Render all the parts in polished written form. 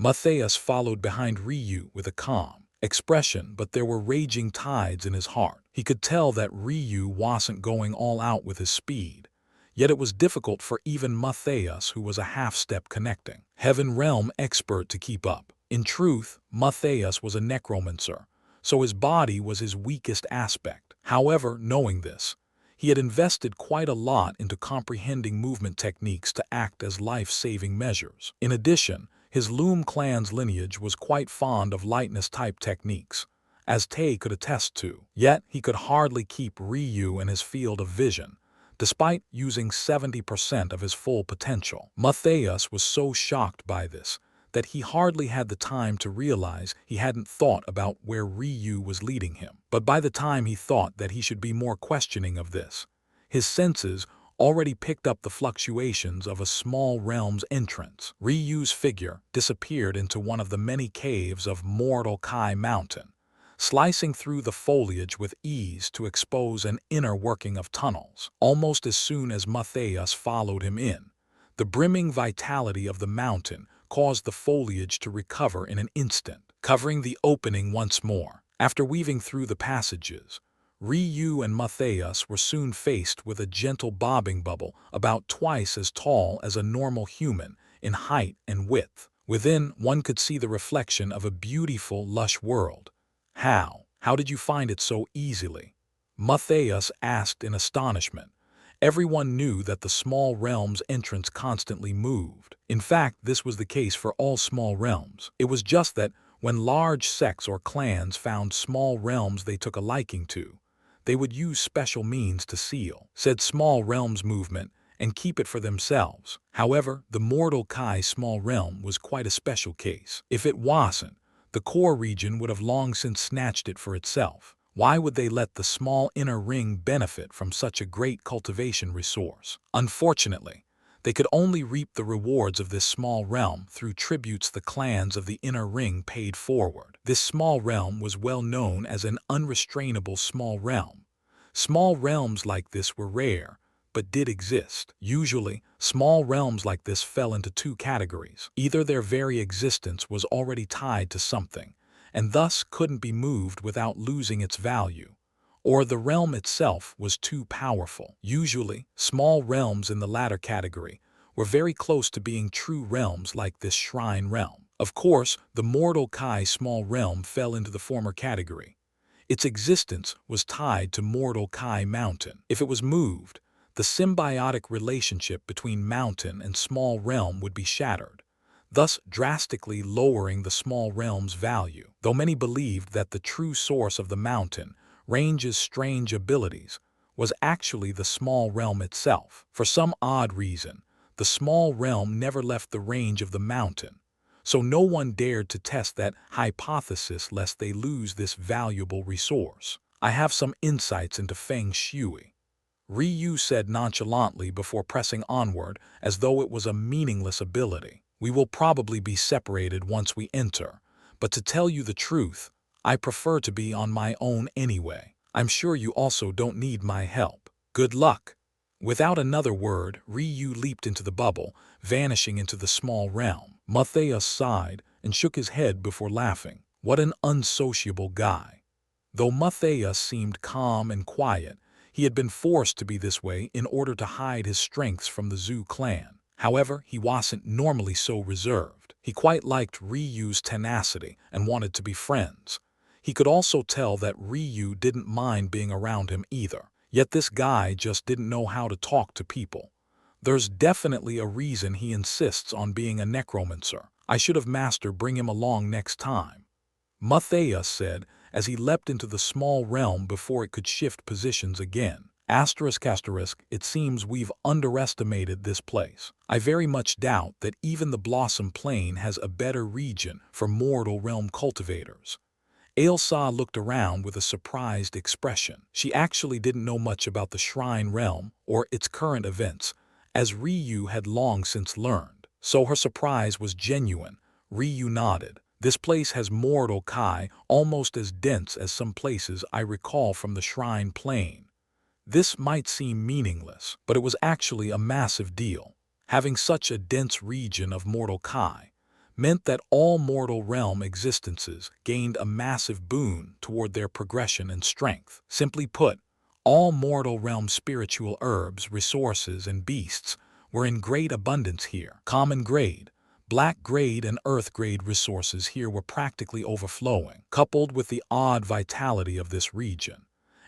Matthias followed behind Ryu with a calm expression, but there were raging tides in his heart. He could tell that Ryu wasn't going all out with his speed, yet it was difficult for even Matthias, who was a half-step connecting Heaven Realm expert, to keep up. In truth, Matthias was a necromancer, so his body was his weakest aspect. However, knowing this, he had invested quite a lot into comprehending movement techniques to act as life-saving measures. In addition, his Loom clan's lineage was quite fond of lightness-type techniques, as Tay could attest to. Yet, he could hardly keep Ryu in his field of vision, despite using 70% of his full potential. Matthias was so shocked by this that he hardly had the time to realize he hadn't thought about where Ryu was leading him. But by the time he thought that he should be more questioning of this, his senses already picked up the fluctuations of a small realm's entrance. Ryu's figure disappeared into one of the many caves of Mortal Kai Mountain, slicing through the foliage with ease to expose an inner working of tunnels. Almost as soon as Matthias followed him in, the brimming vitality of the mountain caused the foliage to recover in an instant, covering the opening once more. After weaving through the passages, Ryu and Matthias were soon faced with a gentle bobbing bubble about twice as tall as a normal human in height and width. Within, one could see the reflection of a beautiful, lush world. How did you find it so easily?" Matthias asked in astonishment. Everyone knew that the small realm's entrance constantly moved. In fact, this was the case for all small realms. It was just that when large sects or clans found small realms they took a liking to, they would use special means to seal said small realm's movement and keep it for themselves. However, the Mortal Kai small realm was quite a special case. If it wasn't, the core region would have long since snatched it for itself. Why would they let the small inner ring benefit from such a great cultivation resource? Unfortunately, they could only reap the rewards of this small realm through tributes the clans of the inner ring paid forward. This small realm was well known as an unrestrainable small realm. Small realms like this were rare, but did exist. Usually, small realms like this fell into two categories. Either their very existence was already tied to something, and thus couldn't be moved without losing its value, or the realm itself was too powerful. Usually, small realms in the latter category were very close to being true realms like this shrine realm. Of course, the Mortal Kai small realm fell into the former category. Its existence was tied to Mortal Kai Mountain. If it was moved, the symbiotic relationship between mountain and small realm would be shattered, thus drastically lowering the small realm's value. Though many believed that the true source of the mountain range's strange abilities was actually the small realm itself. For some odd reason, the small realm never left the range of the mountain, so no one dared to test that hypothesis lest they lose this valuable resource. "I have some insights into Feng Shui," Ryu said nonchalantly before pressing onward as though it was a meaningless ability. "We will probably be separated once we enter, but to tell you the truth, I prefer to be on my own anyway. I'm sure you also don't need my help. Good luck." Without another word, Ryu leaped into the bubble, vanishing into the small realm. Matthias sighed and shook his head before laughing. What an unsociable guy. Though Matthias seemed calm and quiet, he had been forced to be this way in order to hide his strengths from the Zhu clan. However, he wasn't normally so reserved. He quite liked Ryu's tenacity and wanted to be friends. He could also tell that Ryu didn't mind being around him either. Yet this guy just didn't know how to talk to people. There's definitely a reason he insists on being a necromancer. I should have Master bring him along next time," Matthias said as he leapt into the small realm before it could shift positions again. It seems we've underestimated this place. I very much doubt that even the Blossom Plain has a better region for mortal realm cultivators. Ailsa looked around with a surprised expression. She actually didn't know much about the Shrine Realm or its current events, as Ryu had long since learned. So her surprise was genuine. Ryu nodded. "This place has Mortal Kai almost as dense as some places I recall from the Shrine Plain. This might seem meaningless, but it was actually a massive deal. Having such a dense region of Mortal Kai meant that all mortal realm existences gained a massive boon toward their progression and strength. Simply put, all mortal realm spiritual herbs, resources, and beasts were in great abundance here. Common grade, black grade, and earth grade resources here were practically overflowing, coupled with the odd vitality of this region.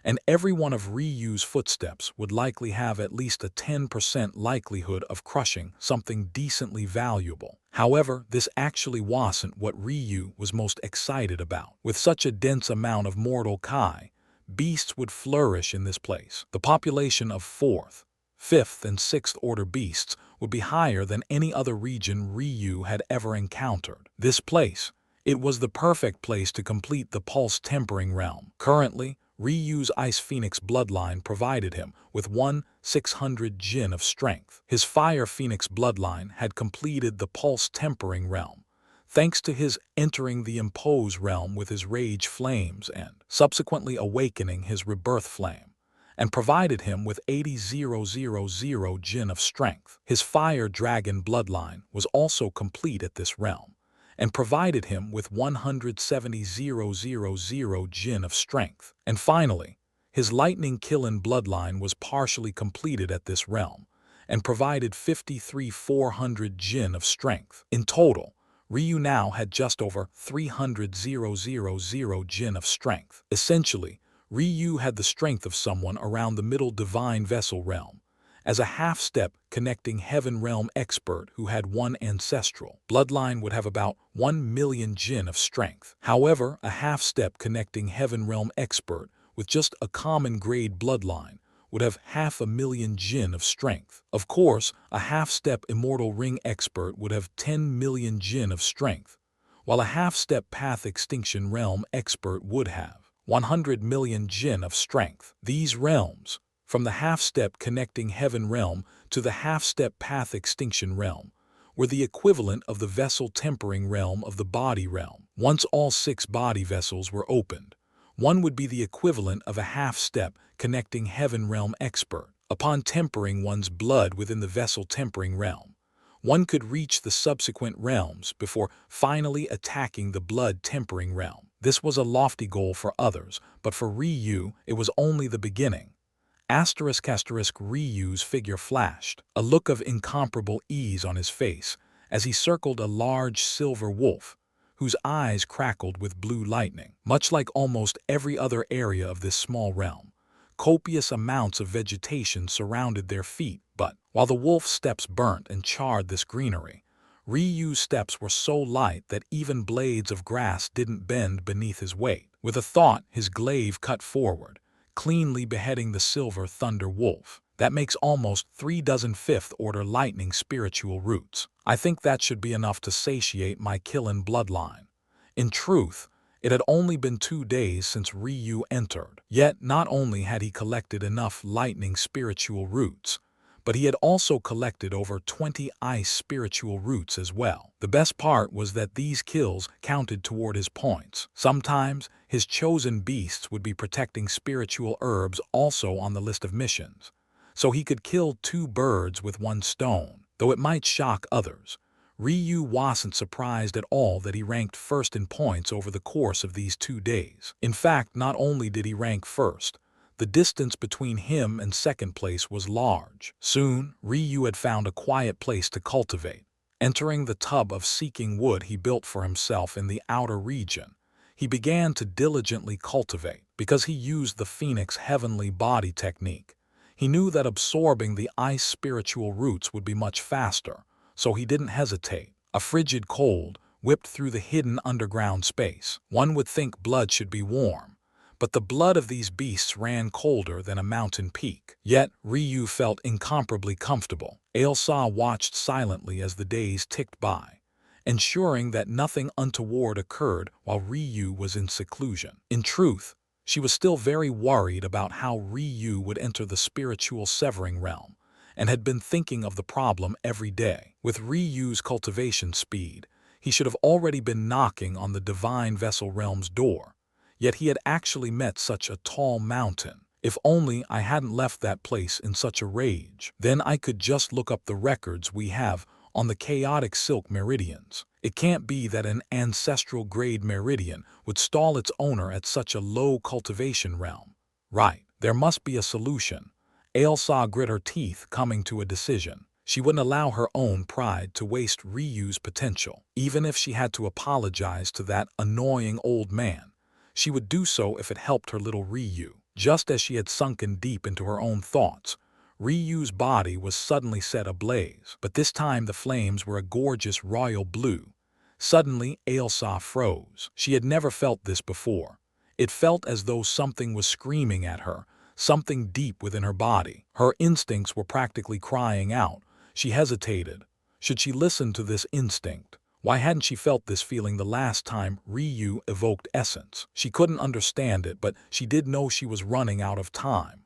And every one of Ryu's footsteps would likely have at least a 10% likelihood of crushing something decently valuable. However, this actually wasn't what Ryu was most excited about. With such a dense amount of mortal kai, beasts would flourish in this place. The population of 4th, 5th, and 6th order beasts would be higher than any other region Ryu had ever encountered. This place, it was the perfect place to complete the pulse tempering realm. Currently, Ryu's Ice Phoenix bloodline provided him with 1/600 Jin of strength. His Fire Phoenix bloodline had completed the pulse tempering realm, thanks to his entering the Impose realm with his rage flames and subsequently awakening his rebirth flame, and provided him with 80,000 Jin of strength. His Fire Dragon bloodline was also complete at this realm, and provided him with 170,000 Jin of strength. And finally, his Lightning Killin bloodline was partially completed at this realm, and provided 53,400 Jin of strength. In total, Ryu now had just over 300,000 Jin of strength. Essentially, Ryu had the strength of someone around the middle divine vessel realm, as a half-step connecting heaven realm expert who had one ancestral bloodline would have about 1 million Jin of strength. However, a half-step connecting heaven realm expert with just a common grade bloodline would have 500,000 Jin of strength. Of course, a half-step immortal ring expert would have 10 million Jin of strength, while a half-step path extinction realm expert would have 100 million Jin of strength. These realms, from the half-step connecting heaven realm to the half-step path extinction realm, were the equivalent of the vessel tempering realm of the body realm. Once all 6 body vessels were opened, one would be the equivalent of a half-step connecting heaven realm expert. Upon tempering one's blood within the vessel tempering realm, one could reach the subsequent realms before finally attacking the blood tempering realm. This was a lofty goal for others, but for Ryu, it was only the beginning. Ryu's figure flashed, a look of incomparable ease on his face as he circled a large silver wolf, whose eyes crackled with blue lightning. Much like almost every other area of this small realm, copious amounts of vegetation surrounded their feet, but while the wolf's steps burnt and charred this greenery, Ryu's steps were so light that even blades of grass didn't bend beneath his weight. With a thought, his glaive cut forward, cleanly beheading the silver thunder wolf. That makes almost 3 dozen 5th order lightning spiritual roots. I think that should be enough to satiate my Killin bloodline. In truth, it had only been 2 days since Ryu entered. Yet not only had he collected enough lightning spiritual roots, but he had also collected over 20 ice spiritual roots as well. The best part was that these kills counted toward his points. Sometimes, his chosen beasts would be protecting spiritual herbs also on the list of missions, so he could kill 2 birds with 1 stone. Though it might shock others, Ryu wasn't surprised at all that he ranked first in points over the course of these 2 days. In fact, not only did he rank first, the distance between him and second place was large. Soon, Ryu had found a quiet place to cultivate. Entering the tub of seeking wood he built for himself in the outer region, he began to diligently cultivate. Because he used the Phoenix heavenly body technique, he knew that absorbing the ice spiritual roots would be much faster, so he didn't hesitate. A frigid cold whipped through the hidden underground space. One would think blood should be warm, but the blood of these beasts ran colder than a mountain peak. Yet, Ryu felt incomparably comfortable. Ailsa watched silently as the days ticked by, ensuring that nothing untoward occurred while Ryu was in seclusion. In truth, she was still very worried about how Ryu would enter the spiritual severing realm, and had been thinking of the problem every day. With Ryu's cultivation speed, he should have already been knocking on the divine vessel realm's door. Yet he had actually met such a tall mountain. If only I hadn't left that place in such a rage. Then I could just look up the records we have on the chaotic silk meridians. It can't be that an ancestral-grade meridian would stall its owner at such a low cultivation realm. Right, there must be a solution. Ailsa grit her teeth, coming to a decision. She wouldn't allow her own pride to waste Ryu's potential. Even if she had to apologize to that annoying old man, she would do so if it helped her little Ryu. Just as she had sunken deep into her own thoughts, Ryu's body was suddenly set ablaze, but this time the flames were a gorgeous royal blue. Suddenly, Ailsa froze. She had never felt this before. It felt as though something was screaming at her, something deep within her body. Her instincts were practically crying out. She hesitated. Should she listen to this instinct? Why hadn't she felt this feeling the last time Ryu evoked essence? She couldn't understand it, but she did know she was running out of time.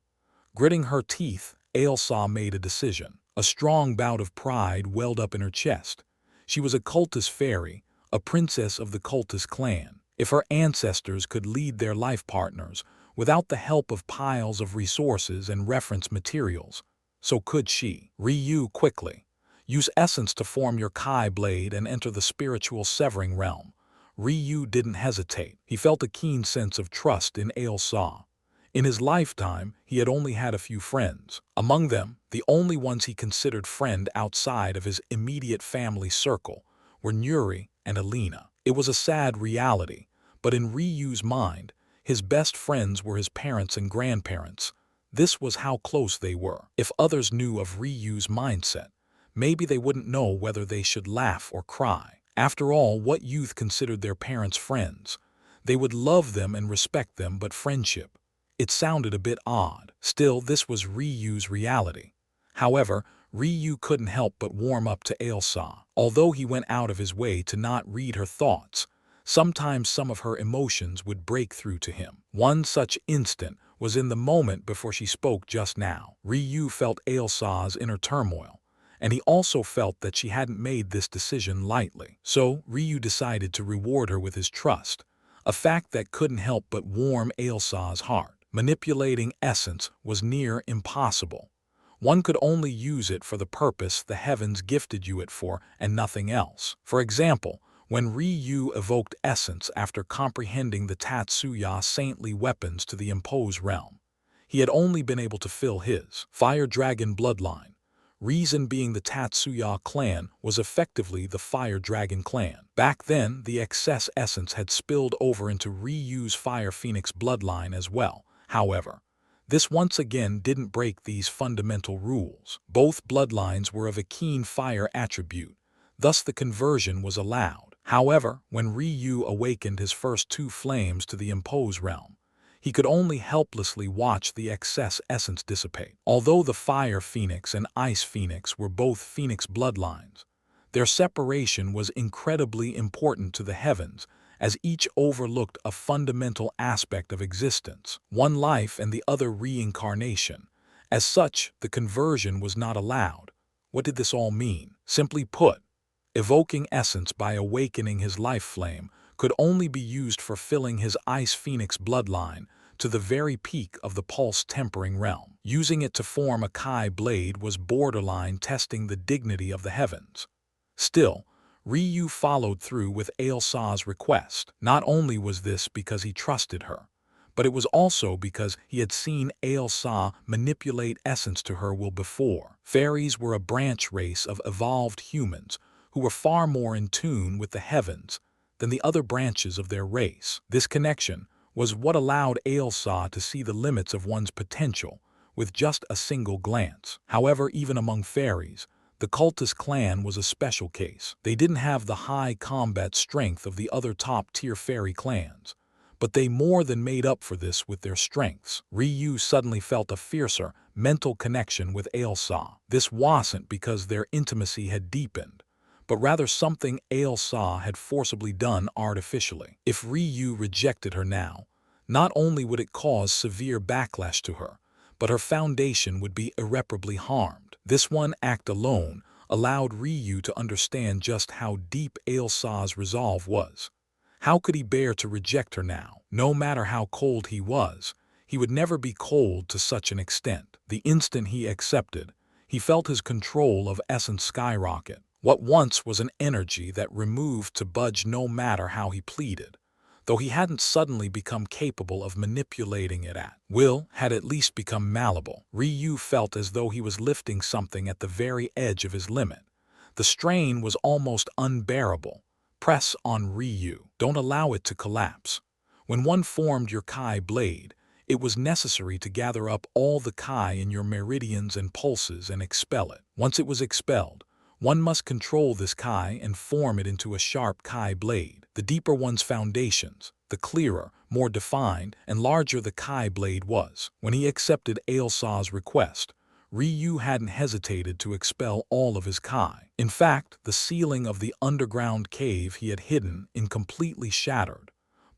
Gritting her teeth, Ailsa made a decision. A strong bout of pride welled up in her chest. She was a cultist fairy, a princess of the cultist clan. If her ancestors could lead their life partners without the help of piles of resources and reference materials, so could she. Ryu, quickly. Use essence to form your Kai blade and enter the spiritual severing realm. Ryu didn't hesitate. He felt a keen sense of trust in Ailsa. In his lifetime, he had only had a few friends. Among them, the only ones he considered friend outside of his immediate family circle were Nuri and Alina. It was a sad reality, but in Ryu's mind, his best friends were his parents and grandparents. This was how close they were. If others knew of Ryu's mindset, maybe they wouldn't know whether they should laugh or cry. After all, what youth considered their parents friends? They would love them and respect them, but friendship. It sounded a bit odd. Still, this was Ryu's reality. However, Ryu couldn't help but warm up to Ailsa. Although he went out of his way to not read her thoughts, sometimes some of her emotions would break through to him. One such instant was in the moment before she spoke just now. Ryu felt Ailsa's inner turmoil, and he also felt that she hadn't made this decision lightly. So, Ryu decided to reward her with his trust, a fact that couldn't help but warm Ailsa's heart. Manipulating essence was near impossible. One could only use it for the purpose the heavens gifted you it for and nothing else. For example, when Ryu evoked essence after comprehending the Tatsuya saintly weapons to the imposed realm, he had only been able to fill his fire dragon bloodline. Reason being the Tatsuya clan was effectively the fire dragon clan. Back then, the excess essence had spilled over into Ryu's fire phoenix bloodline as well. However, this once again didn't break these fundamental rules. Both bloodlines were of a keen fire attribute, thus the conversion was allowed. However, when Ryu awakened his first two flames to the imposed realm, he could only helplessly watch the excess essence dissipate. Although the fire phoenix and ice phoenix were both phoenix bloodlines, their separation was incredibly important to the heavens, as each overlooked a fundamental aspect of existence, one life and the other reincarnation. As such, the conversion was not allowed. What did this all mean? Simply put, evoking essence by awakening his life flame could only be used for filling his ice phoenix bloodline to the very peak of the pulse-tempering realm. Using it to form a Kai blade was borderline testing the dignity of the heavens. Still, Ryu followed through with Ailsa's request. Not only was this because he trusted her, but it was also because he had seen Ailsa manipulate essence to her will before. Fairies were a branch race of evolved humans who were far more in tune with the heavens than the other branches of their race. This connection was what allowed Ailsa to see the limits of one's potential with just a single glance. However, even among fairies, the cultist clan was a special case. They didn't have the high combat strength of the other top-tier fairy clans, but they more than made up for this with their strengths. Ryu suddenly felt a fiercer mental connection with Ailsa. This wasn't because their intimacy had deepened, but rather something Ailsa had forcibly done artificially. If Ryu rejected her now, not only would it cause severe backlash to her, but her foundation would be irreparably harmed. This one act alone allowed Ryu to understand just how deep Ailsa's resolve was. How could he bear to reject her now? No matter how cold he was, he would never be cold to such an extent. The instant he accepted, he felt his control of essence skyrocket. What once was an energy that removed to budge no matter how he pleaded, though he hadn't suddenly become capable of manipulating it at will, had at least become malleable. Ryu felt as though he was lifting something at the very edge of his limit. The strain was almost unbearable. Press on Ryu. Don't allow it to collapse. When one formed your Kai blade, it was necessary to gather up all the Kai in your meridians and pulses and expel it. Once it was expelled, one must control this Kai and form it into a sharp Kai blade. The deeper one's foundations, the clearer, more defined, and larger the Kai blade was. When he accepted Ailsa's request, Ryu hadn't hesitated to expel all of his Kai. In fact, the ceiling of the underground cave he had hidden in completely shattered,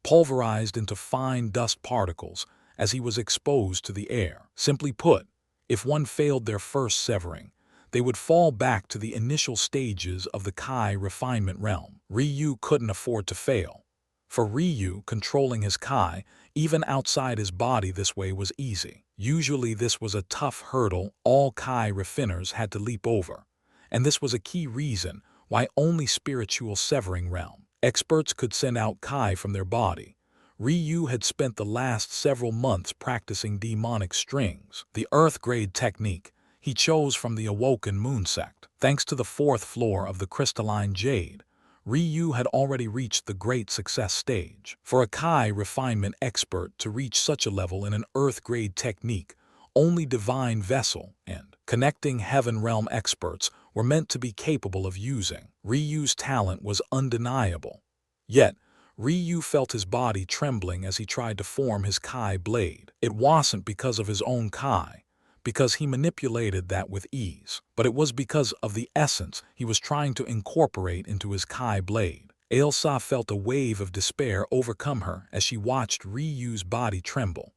pulverized into fine dust particles as he was exposed to the air. Simply put, if one failed their first severing, they would fall back to the initial stages of the Kai refinement realm. Ryu couldn't afford to fail. For Ryu, controlling his Kai, even outside his body this way was easy. Usually this was a tough hurdle all Kai refiners had to leap over, and this was a key reason why only spiritual severing realm experts could send out Kai from their body. Ryu had spent the last several months practicing demonic strings, the earth-grade technique he chose from the Awoken Moon sect. Thanks to the 4th floor of the crystalline jade, Ryu had already reached the great success stage. For a Kai refinement expert to reach such a level in an earth-grade technique, only divine vessel and connecting heaven realm experts were meant to be capable of using. Ryu's talent was undeniable. Yet, Ryu felt his body trembling as he tried to form his Kai blade. It wasn't because of his own Kai, because he manipulated that with ease, but it was because of the essence he was trying to incorporate into his Kai blade. Ailsa felt a wave of despair overcome her as she watched Ryu's body tremble.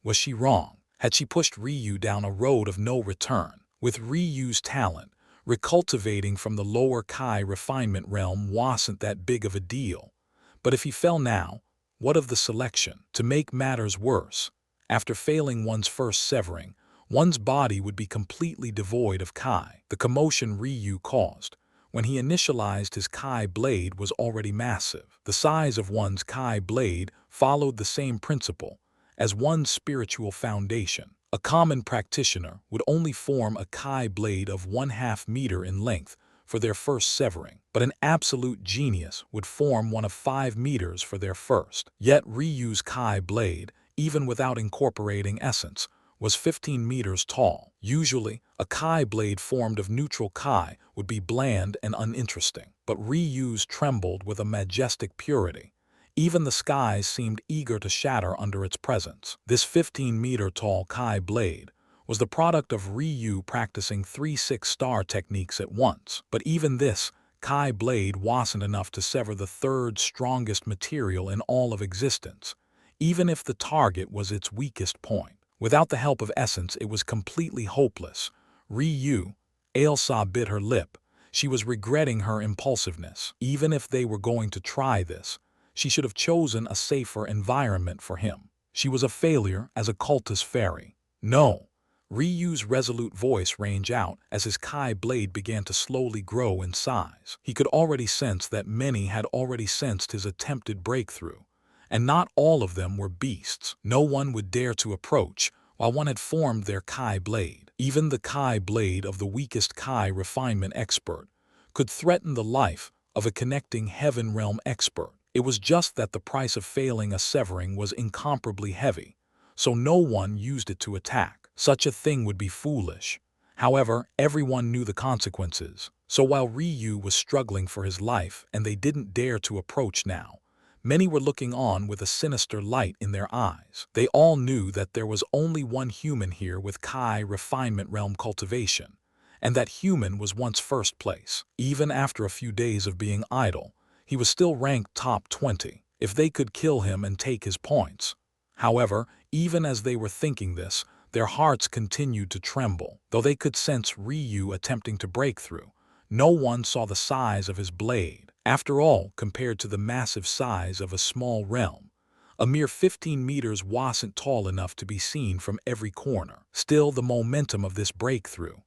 Was she wrong? Had she pushed Ryu down a road of no return? With Ryu's talent, recultivating from the lower Kai refinement realm wasn't that big of a deal. But if he fell now, what of the selection? To make matters worse, after failing one's first severing, one's body would be completely devoid of Kai. The commotion Ryu caused when he initialized his Kai blade was already massive. The size of one's Kai blade followed the same principle as one's spiritual foundation. A common practitioner would only form a Kai blade of 1/2 meter in length for their first severing, but an absolute genius would form one of 5 meters for their first. Yet Ryu's Kai blade, even without incorporating essence, was 15 meters tall. Usually, a Kai blade formed of neutral Kai would be bland and uninteresting, but Ryu's trembled with a majestic purity. Even the skies seemed eager to shatter under its presence. This 15-meter-tall Kai blade was the product of Ryu practicing 3 6-star techniques at once. But even this Kai blade wasn't enough to sever the third strongest material in all of existence, even if the target was its weakest point. Without the help of essence, it was completely hopeless. Ailsa bit her lip. She was regretting her impulsiveness. Even if they were going to try this, she should have chosen a safer environment for him. She was a failure as a cultist fairy. No. Ryu's resolute voice rang out as his Kai blade began to slowly grow in size. He could already sense that many had already sensed his attempted breakthrough, and not all of them were beasts. No one would dare to approach while one had formed their Kai blade. Even the Kai blade of the weakest Kai refinement expert could threaten the life of a connecting heaven realm expert. It was just that the price of failing a severing was incomparably heavy, so no one used it to attack. Such a thing would be foolish. However, everyone knew the consequences. So while Ryu was struggling for his life and they didn't dare to approach now, many were looking on with a sinister light in their eyes. They all knew that there was only one human here with Kai refinement realm cultivation, and that human was once first place. Even after a few days of being idle, he was still ranked top 20, if they could kill him and take his points. However, even as they were thinking this, their hearts continued to tremble. Though they could sense Ryu attempting to break through, no one saw the size of his blade. After all, compared to the massive size of a small realm, a mere 15 meters wasn't tall enough to be seen from every corner. Still, the momentum of this breakthrough.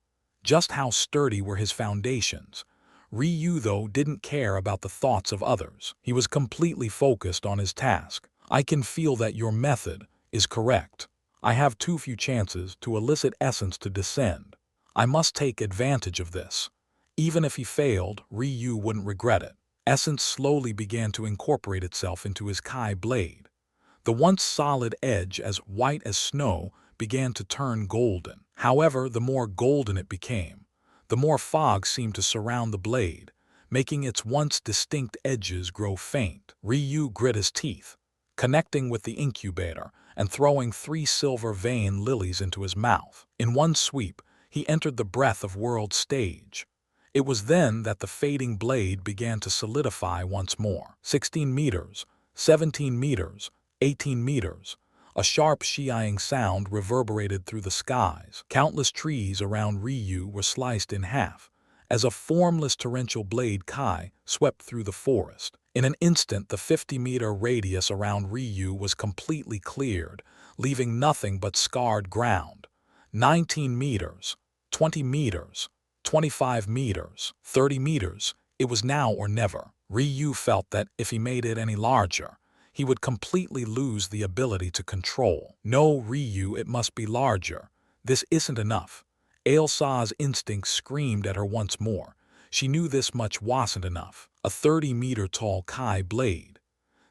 Just how sturdy were his foundations? Ryu, though, didn't care about the thoughts of others. He was completely focused on his task. I can feel that your method is correct. I have too few chances to elicit essence to descend. I must take advantage of this. Even if he failed, Ryu wouldn't regret it. Essence slowly began to incorporate itself into his Kai blade. The once solid edge, as white as snow, began to turn golden. However, the more golden it became, the more fog seemed to surround the blade, making its once distinct edges grow faint. Ryu grit his teeth, connecting with the incubator and throwing 3 silver vein lilies into his mouth. In one sweep, he entered the breath of world stage. It was then that the fading blade began to solidify once more. 16 meters, 17 meters, 18 meters. A sharp xianxia sound reverberated through the skies. Countless trees around Ryu were sliced in half, as a formless torrential blade Kai swept through the forest. In an instant, the 50-meter radius around Ryu was completely cleared, leaving nothing but scarred ground. 19 meters, 20 meters, 25 meters, 30 meters. It was now or never. Ryu felt that if he made it any larger, he would completely lose the ability to control. No, Ryu, it must be larger. This isn't enough. Ailsa's instinct screamed at her once more. She knew this much wasn't enough. A 30-meter-tall Kai blade.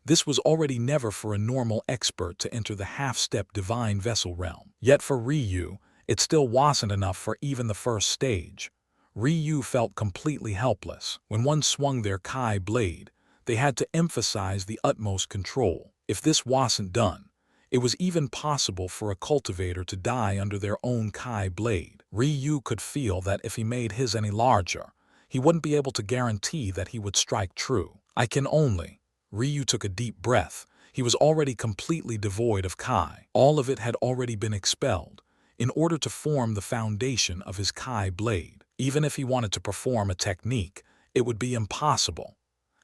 This was already never for a normal expert to enter the half-step divine vessel realm. Yet for Ryu, it still wasn't enough for even the first stage. Ryu felt completely helpless. When one swung their Kai blade, they had to emphasize the utmost control. If this wasn't done, it was even possible for a cultivator to die under their own Kai blade. Ryu could feel that if he made his any larger, he wouldn't be able to guarantee that he would strike true. I can only. Ryu took a deep breath. He was already completely devoid of Kai. All of it had already been expelled in order to form the foundation of his Kai blade. Even if he wanted to perform a technique, it would be impossible.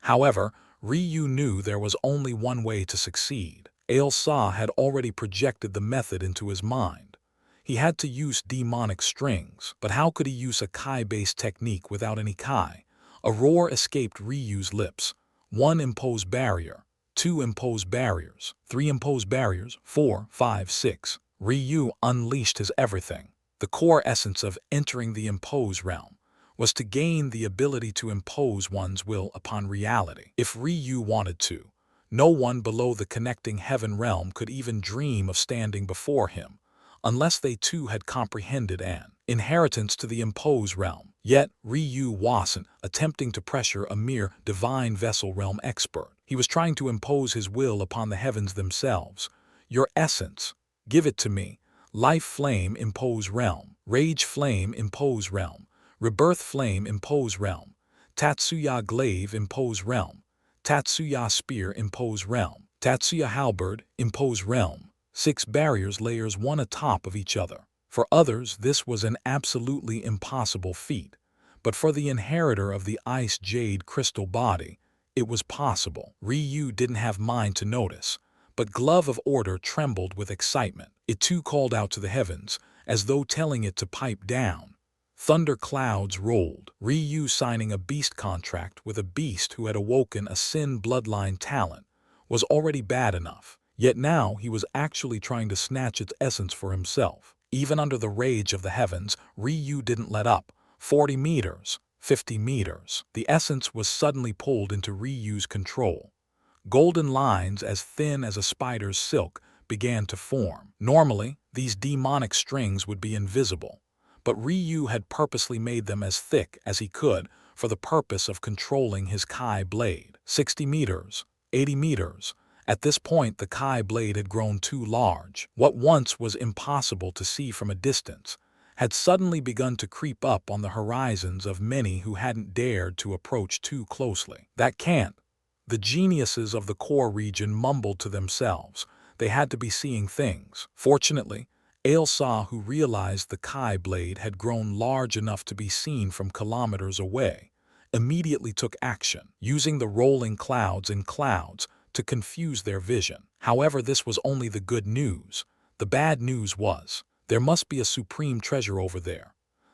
However, Ryu knew there was only one way to succeed. Ailsa had already projected the method into his mind. He had to use demonic strings, but how could he use a Kai-based technique without any Kai? A roar escaped Ryu's lips. 1 imposed barrier, 2 imposed barriers, 3 imposed barriers, 4, 5, 6. Ryu unleashed his everything. The core essence of entering the impose realm was to gain the ability to impose one's will upon reality. If Ryu wanted to, no one below the connecting heaven realm could even dream of standing before him, unless they too had comprehended an inheritance to the impose realm. Yet, Ryu wasn't attempting to pressure a mere divine vessel realm expert. He was trying to impose his will upon the heavens themselves. Your essence, give it to me. Life flame impose realm. Rage flame impose realm. Rebirth flame impose realm. Tatsuya glaive impose realm. Tatsuya spear impose realm. Tatsuya halberd impose realm. 6 barriers layers one atop of each other. For others, this was an absolutely impossible feat, but for the inheritor of the ice jade crystal body, it was possible. Ryu didn't have mind to notice, but Glove of Order trembled with excitement. It too called out to the heavens, as though telling it to pipe down. Thunder clouds rolled. Ryu signing a beast contract with a beast who had awoken a sin bloodline talent was already bad enough. Yet now he was actually trying to snatch its essence for himself. Even under the rage of the heavens, Ryu didn't let up. 40 meters, 50 meters. The essence was suddenly pulled into Ryu's control. Golden lines as thin as a spider's silk began to form. Normally, these demonic strings would be invisible, but Ryu had purposely made them as thick as he could for the purpose of controlling his Kai blade. 60 meters, 80 meters. At this point, the Kai blade had grown too large. What once was impossible to see from a distance had suddenly begun to creep up on the horizons of many who hadn't dared to approach too closely. That can't. The geniuses of the core region mumbled to themselves. They had to be seeing things. Fortunately, Ailsa, who realized the Kai blade had grown large enough to be seen from kilometers away, immediately took action, using the rolling clouds in clouds to confuse their vision. However, this was only the good news. The bad news was, there must be a supreme treasure over there.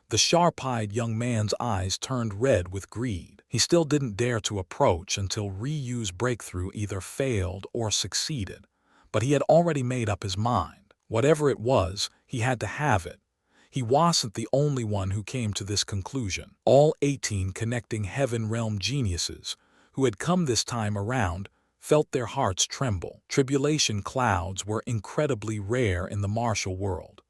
The sharp-eyed young man's eyes turned red with greed. He still didn't dare to approach until Ryu's breakthrough either failed or succeeded. But he had already made up his mind. Whatever it was, he had to have it. He wasn't the only one who came to this conclusion. All 18 connecting heaven realm geniuses, who had come this time around, felt their hearts tremble. Tribulation clouds were incredibly rare in the martial world.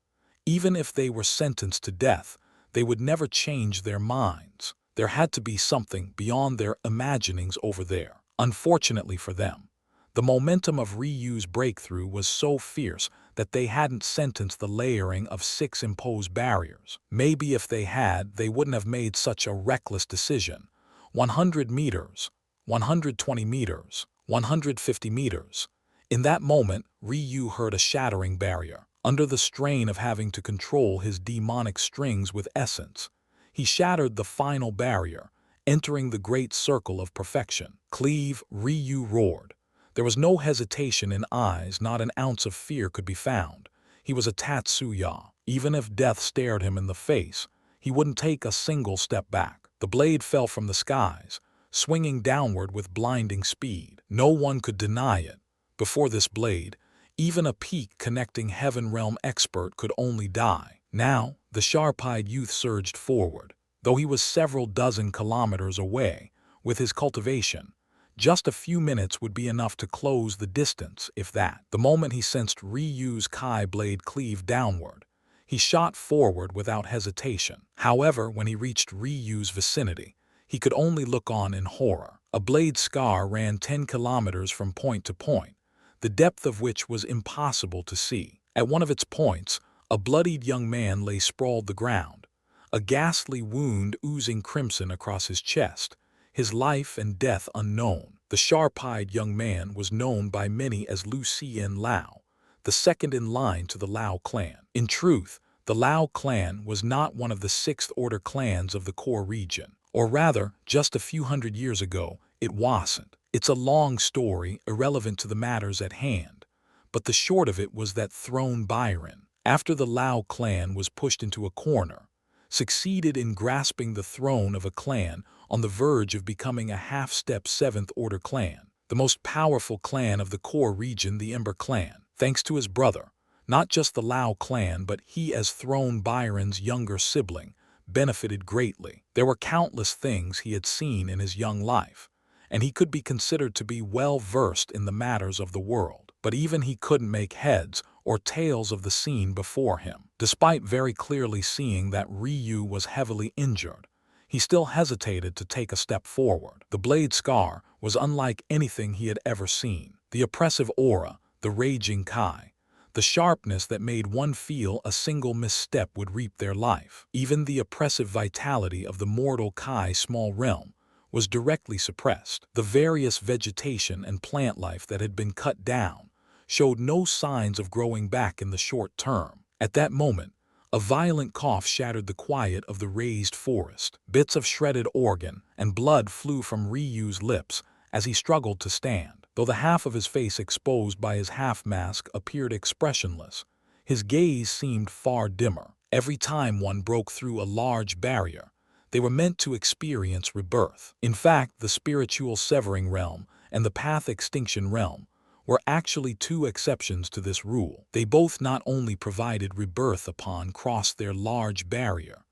Even if they were sentenced to death, they would never change their minds. There had to be something beyond their imaginings over there. Unfortunately for them, the momentum of Ryu's breakthrough was so fierce that they hadn't sentenced the layering of 6 imposed barriers. Maybe if they had, they wouldn't have made such a reckless decision. 100 meters, 120 meters, 150 meters. In that moment, Ryu heard a shattering barrier. Under the strain of having to control his demonic strings with essence, he shattered the final barrier, entering the great circle of perfection. Cleave, Ryu roared. There was no hesitation in eyes, not an ounce of fear could be found. He was a Tatsuya. Even if death stared him in the face, he wouldn't take a single step back. The blade fell from the skies, swinging downward with blinding speed. No one could deny it. Before this blade, even a peak connecting heaven realm expert could only die. Now, the sharp-eyed youth surged forward. Though he was several dozen kilometers away, with his cultivation, just a few minutes would be enough to close the distance, if that. The moment he sensed Ryu's Kai blade cleave downward, he shot forward without hesitation. However, when he reached Ryu's vicinity, he could only look on in horror. A blade scar ran 10 kilometers from point to point, the depth of which was impossible to see. At one of its points, a bloodied young man lay sprawled the ground, a ghastly wound oozing crimson across his chest, his life and death unknown. The sharp-eyed young man was known by many as Lucien Lao, the second in line to the Lao clan. In truth, the Lao clan was not one of the 6th order clans of the core region. Or rather, just a few hundred years ago, it wasn't. It's a long story, irrelevant to the matters at hand. But the short of it was that Throne Byron, after the Lao clan was pushed into a corner, succeeded in grasping the throne of a clan on the verge of becoming a half-step 7th order clan, the most powerful clan of the core region, the Ember clan. Thanks to his brother, not just the Lao clan, but he as Throne Byron's younger sibling, benefited greatly. There were countless things he had seen in his young life, and he could be considered to be well-versed in the matters of the world. But even he couldn't make heads or tails of the scene before him. Despite very clearly seeing that Ryu was heavily injured, he still hesitated to take a step forward. The blade scar was unlike anything he had ever seen. The oppressive aura, the raging Kai, the sharpness that made one feel a single misstep would reap their life. Even the oppressive vitality of the mortal Kai small realm was directly suppressed. The various vegetation and plant life that had been cut down showed no signs of growing back in the short term. At that moment, a violent cough shattered the quiet of the raised forest. Bits of shredded organ and blood flew from Ryu's lips as he struggled to stand. Though the half of his face exposed by his half-mask appeared expressionless, his gaze seemed far dimmer. Every time one broke through a large barrier, they were meant to experience rebirth. In fact, the spiritual severing realm and the path extinction realm were actually 2 exceptions to this rule. They both not only provided rebirth upon cross their large barrier,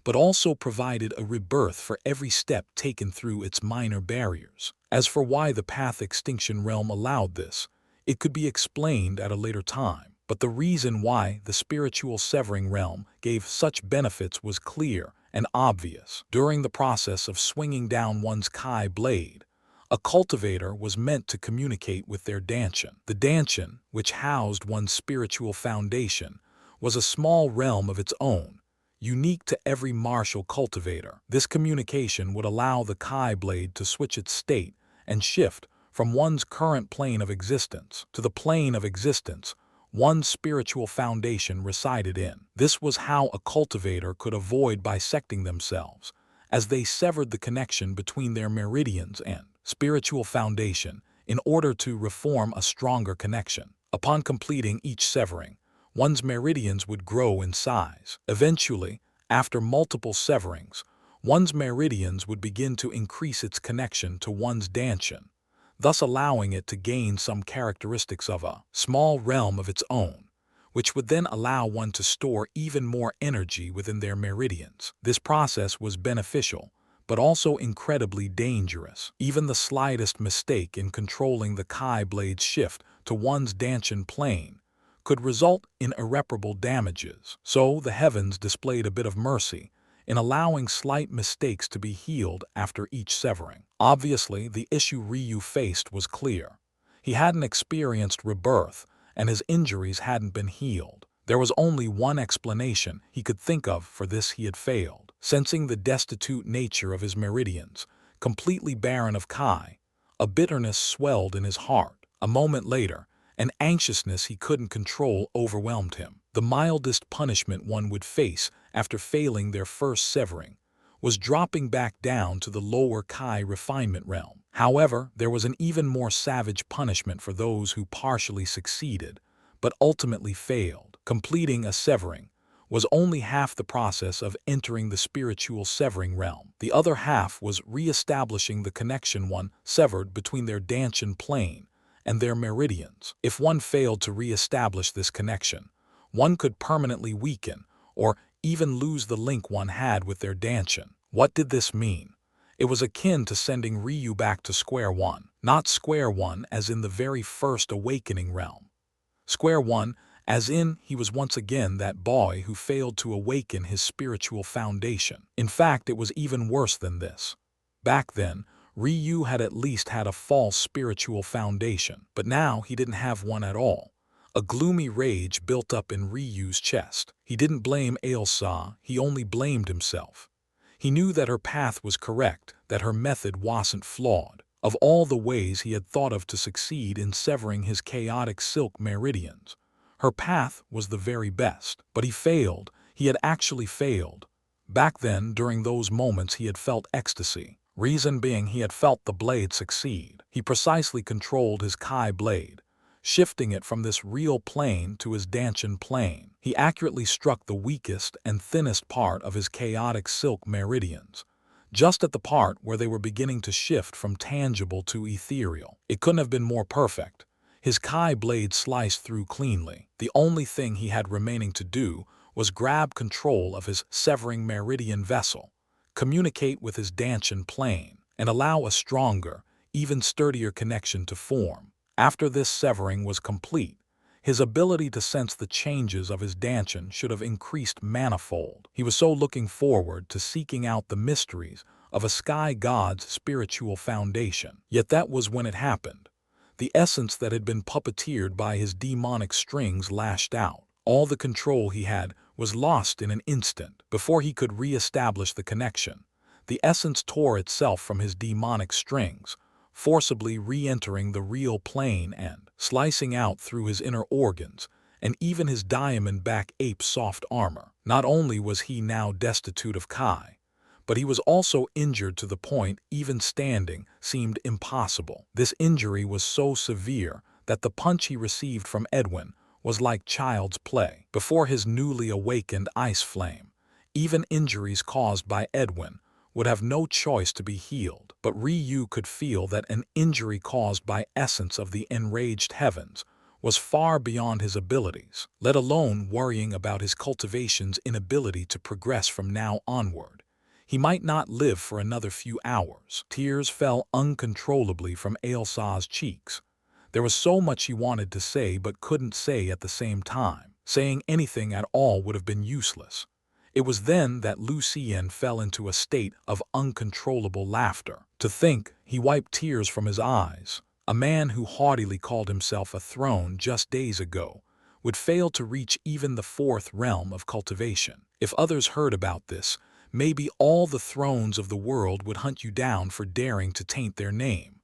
but also provided a rebirth for every step taken through its minor barriers. As for why the path extinction realm allowed this, it could be explained at a later time. But the reason why the spiritual severing realm gave such benefits was clear and obvious. During the process of swinging down one's Kai blade, a cultivator was meant to communicate with their Danshin. The Danshin, which housed one's spiritual foundation, was a small realm of its own, unique to every martial cultivator. This communication would allow the Kai blade to switch its state and shift from one's current plane of existence to the plane of existence one's spiritual foundation resided in. This was how a cultivator could avoid bisecting themselves, as they severed the connection between their meridians and spiritual foundation in order to reform a stronger connection. Upon completing each severing, one's meridians would grow in size. Eventually, After multiple severings, one's meridians would begin to increase its connection to one's dantian, thus allowing it to gain some characteristics of a small realm of its own, which would then allow one to store even more energy within their meridians. This process was beneficial, but also incredibly dangerous. Even the slightest mistake in controlling the Kai blade's shift to one's dantian plane could result in irreparable damages. So the heavens displayed a bit of mercy in allowing slight mistakes to be healed after each severing. Obviously, the issue Ryu faced was clear. He hadn't experienced rebirth, and his injuries hadn't been healed. There was only one explanation he could think of for this: he had failed. Sensing the destitute nature of his meridians, completely barren of Kai, a bitterness swelled in his heart. A moment later, an anxiousness he couldn't control overwhelmed him. The mildest punishment one would face after failing their first severing was dropping back down to the lower Kai refinement realm. However, there was an even more savage punishment for those who partially succeeded, but ultimately failed. Completing a severing was only half the process of entering the spiritual severing realm. The other half was re-establishing the connection one severed between their dantian plane and their meridians. If one failed to re-establish this connection, one could permanently weaken or even lose the link one had with their dantian. What did this mean? It was akin to sending Ryu back to square one. Not square one as in the very first awakening realm. Square one as in he was once again that boy who failed to awaken his spiritual foundation. In fact, it was even worse than this. Back then, Ryu had at least had a false spiritual foundation, but now he didn't have one at all. A gloomy rage built up in Ryu's chest. He didn't blame xianxia, he only blamed himself. He knew that her path was correct, that her method wasn't flawed. Of all the ways he had thought of to succeed in severing his chaotic silk meridians, her path was the very best. But he failed. He had actually failed. Back then, during those moments, he had felt ecstasy. Reason being, he had felt the blade succeed. He precisely controlled his Kai blade, shifting it from this real plane to his dantian plane. He accurately struck the weakest and thinnest part of his chaotic silk meridians, just at the part where they were beginning to shift from tangible to ethereal. It couldn't have been more perfect. His Kai blade sliced through cleanly. The only thing he had remaining to do was grab control of his severing meridian vessel, communicate with his dantian plane, and allow a stronger, even sturdier connection to form. After this severing was complete, his ability to sense the changes of his dantian should have increased manifold. He was so looking forward to seeking out the mysteries of a sky god's spiritual foundation. Yet that was when it happened. The essence that had been puppeteered by his demonic strings lashed out. All the control he had was lost in an instant. Before he could re-establish the connection, the essence tore itself from his demonic strings, forcibly re-entering the real plane and slicing out through his inner organs and even his diamond-back ape soft armor. Not only was he now destitute of Kai, but he was also injured to the point even standing seemed impossible. This injury was so severe that the punch he received from Edwin was like child's play. Before his newly awakened ice flame, even injuries caused by Edwin would have no choice to be healed. But Ryu could feel that an injury caused by essence of the enraged heavens was far beyond his abilities, let alone worrying about his cultivation's inability to progress from now onward. He might not live for another few hours. Tears fell uncontrollably from xianxia's cheeks. There was so much he wanted to say but couldn't say at the same time. Saying anything at all would have been useless. It was then that Lucien fell into a state of uncontrollable laughter. To think, he wiped tears from his eyes. A man who haughtily called himself a throne just days ago would fail to reach even the fourth realm of cultivation. If others heard about this, maybe all the thrones of the world would hunt you down for daring to taint their name.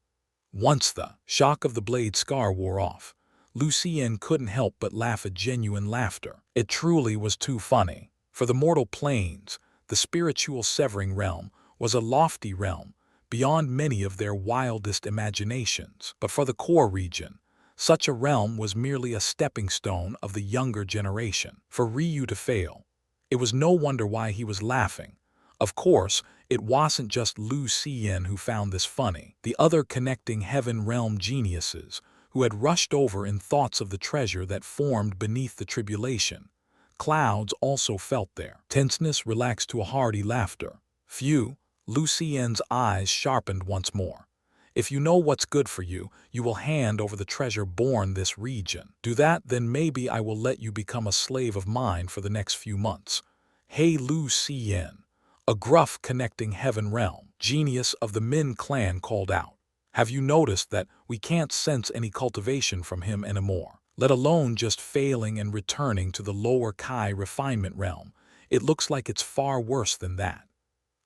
Once the shock of the blade scar wore off, Lucien couldn't help but laugh a genuine laughter. It truly was too funny. For the mortal planes, the spiritual severing realm was a lofty realm, beyond many of their wildest imaginations. But for the core region, such a realm was merely a stepping stone of the younger generation. For Ryu to fail, It was no wonder why he was laughing. Of course, it wasn't just Lu Xian who found this funny. The other connecting heaven realm geniuses, who had rushed over in thoughts of the treasure that formed beneath the tribulation clouds, also felt their tenseness relaxed to a hearty laughter. Phew, Lu Xian's eyes sharpened once more. If you know what's good for you, you will hand over the treasure born this region. Do that, then maybe I will let you become a slave of mine for the next few months. Hey Lu Xian, a gruff connecting heaven realm genius of the Min clan called out. Have you noticed that we can't sense any cultivation from him anymore? Let alone just failing and returning to the lower Kai refinement realm. It looks like it's far worse than that.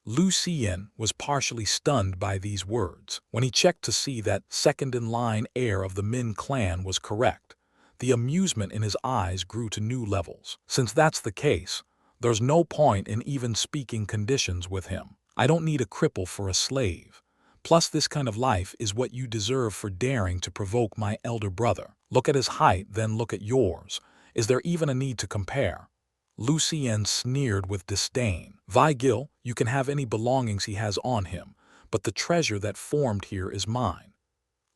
Lu Xian was partially stunned by these words. When he checked to see that second-in-line heir of the Min clan was correct, the amusement in his eyes grew to new levels. Since that's the case, there's no point in even speaking conditions with him. I don't need a cripple for a slave. Plus, this kind of life is what you deserve for daring to provoke my elder brother. Look at his height, then look at yours. Is there even a need to compare? Lu Xian sneered with disdain. Vigil, you can have any belongings he has on him, but the treasure that formed here is mine.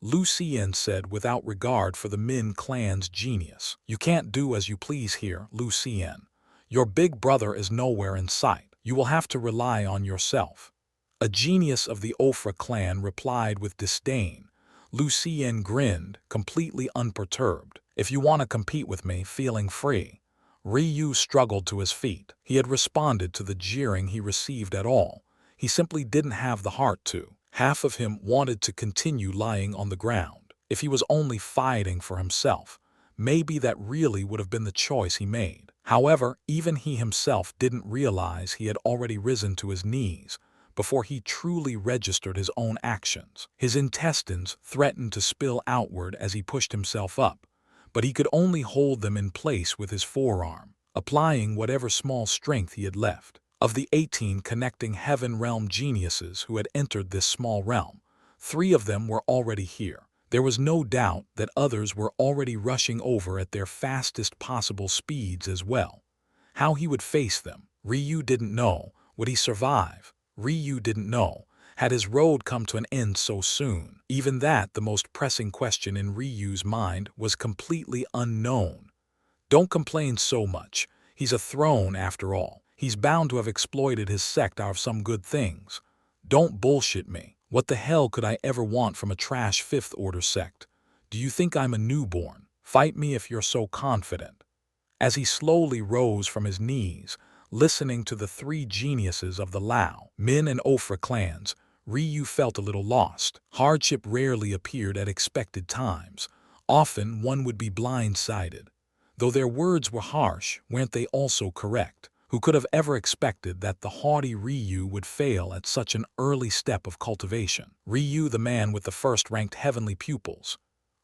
Lu Xian said without regard for the Min clan's genius. You can't do as you please here, Lu Xian. Your big brother is nowhere in sight. You will have to rely on yourself. A genius of the Ofra clan replied with disdain. Lu Xian grinned, completely unperturbed. If you want to compete with me, feeling free. Ryu struggled to his feet. He had responded to the jeering he received at all. He simply didn't have the heart to. Half of him wanted to continue lying on the ground. If he was only fighting for himself, maybe that really would have been the choice he made. However, even he himself didn't realize he had already risen to his knees before he truly registered his own actions. His intestines threatened to spill outward as he pushed himself up, but he could only hold them in place with his forearm, applying whatever small strength he had left. Of the 18 connecting heaven realm geniuses who had entered this small realm, 3 of them were already here. There was no doubt that others were already rushing over at their fastest possible speeds as well. How he would face them, Ryu didn't know. Would he survive? Ryu didn't know. Had his road come to an end so soon? Even that, the most pressing question in Ryu's mind, was completely unknown. Don't complain so much. He's a throne after all. He's bound to have exploited his sect out of some good things. Don't bullshit me. What the hell could I ever want from a trash fifth order sect? Do you think I'm a newborn? Fight me if you're so confident. As he slowly rose from his knees, listening to the 3 geniuses of the Lao, Min and Ofra clans, Ryu felt a little lost. Hardship rarely appeared at expected times. Often one would be blindsided. Though their words were harsh, weren't they also correct? Who could have ever expected that the haughty Ryu would fail at such an early step of cultivation? Ryu, the man with the first-ranked heavenly pupils.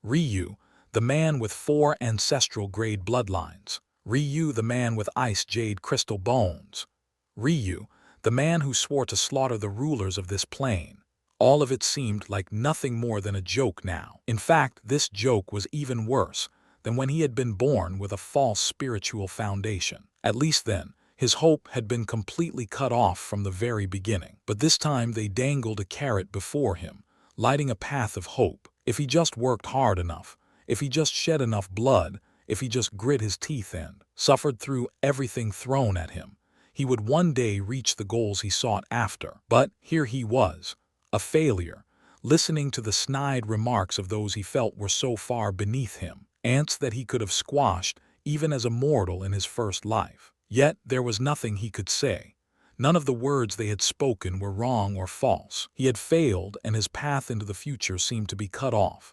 Ryu, the man with 4 ancestral-grade bloodlines. Ryu, the man with ice jade crystal bones. Ryu, the man who swore to slaughter the rulers of this plane. All of it seemed like nothing more than a joke now. In fact, this joke was even worse than when he had been born with a false spiritual foundation. At least then, his hope had been completely cut off from the very beginning. But this time they dangled a carrot before him, lighting a path of hope. If he just worked hard enough, if he just shed enough blood, if he just grit his teeth and suffered through everything thrown at him, he would one day reach the goals he sought after. But here he was, a failure, listening to the snide remarks of those he felt were so far beneath him, ants that he could have squashed even as a mortal in his first life. Yet there was nothing he could say. None of the words they had spoken were wrong or false. He had failed, and his path into the future seemed to be cut off.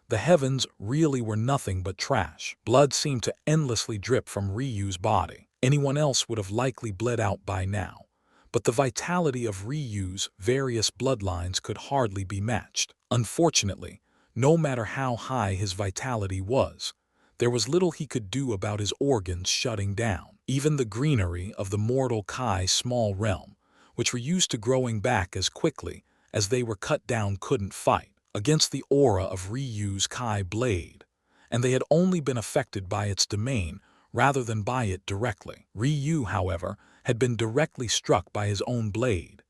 The heavens really were nothing but trash. Blood seemed to endlessly drip from Ryu's body. Anyone else would have likely bled out by now. But the vitality of Ryu's various bloodlines could hardly be matched. Unfortunately, no matter how high his vitality was, there was little he could do about his organs shutting down. Even the greenery of the mortal Kai small realm, which were used to growing back as quickly as they were cut down, couldn't fight against the aura of Ryu's Kai blade, and they had only been affected by its domain rather than by it directly. Ryu, however, had been directly struck by his own blade.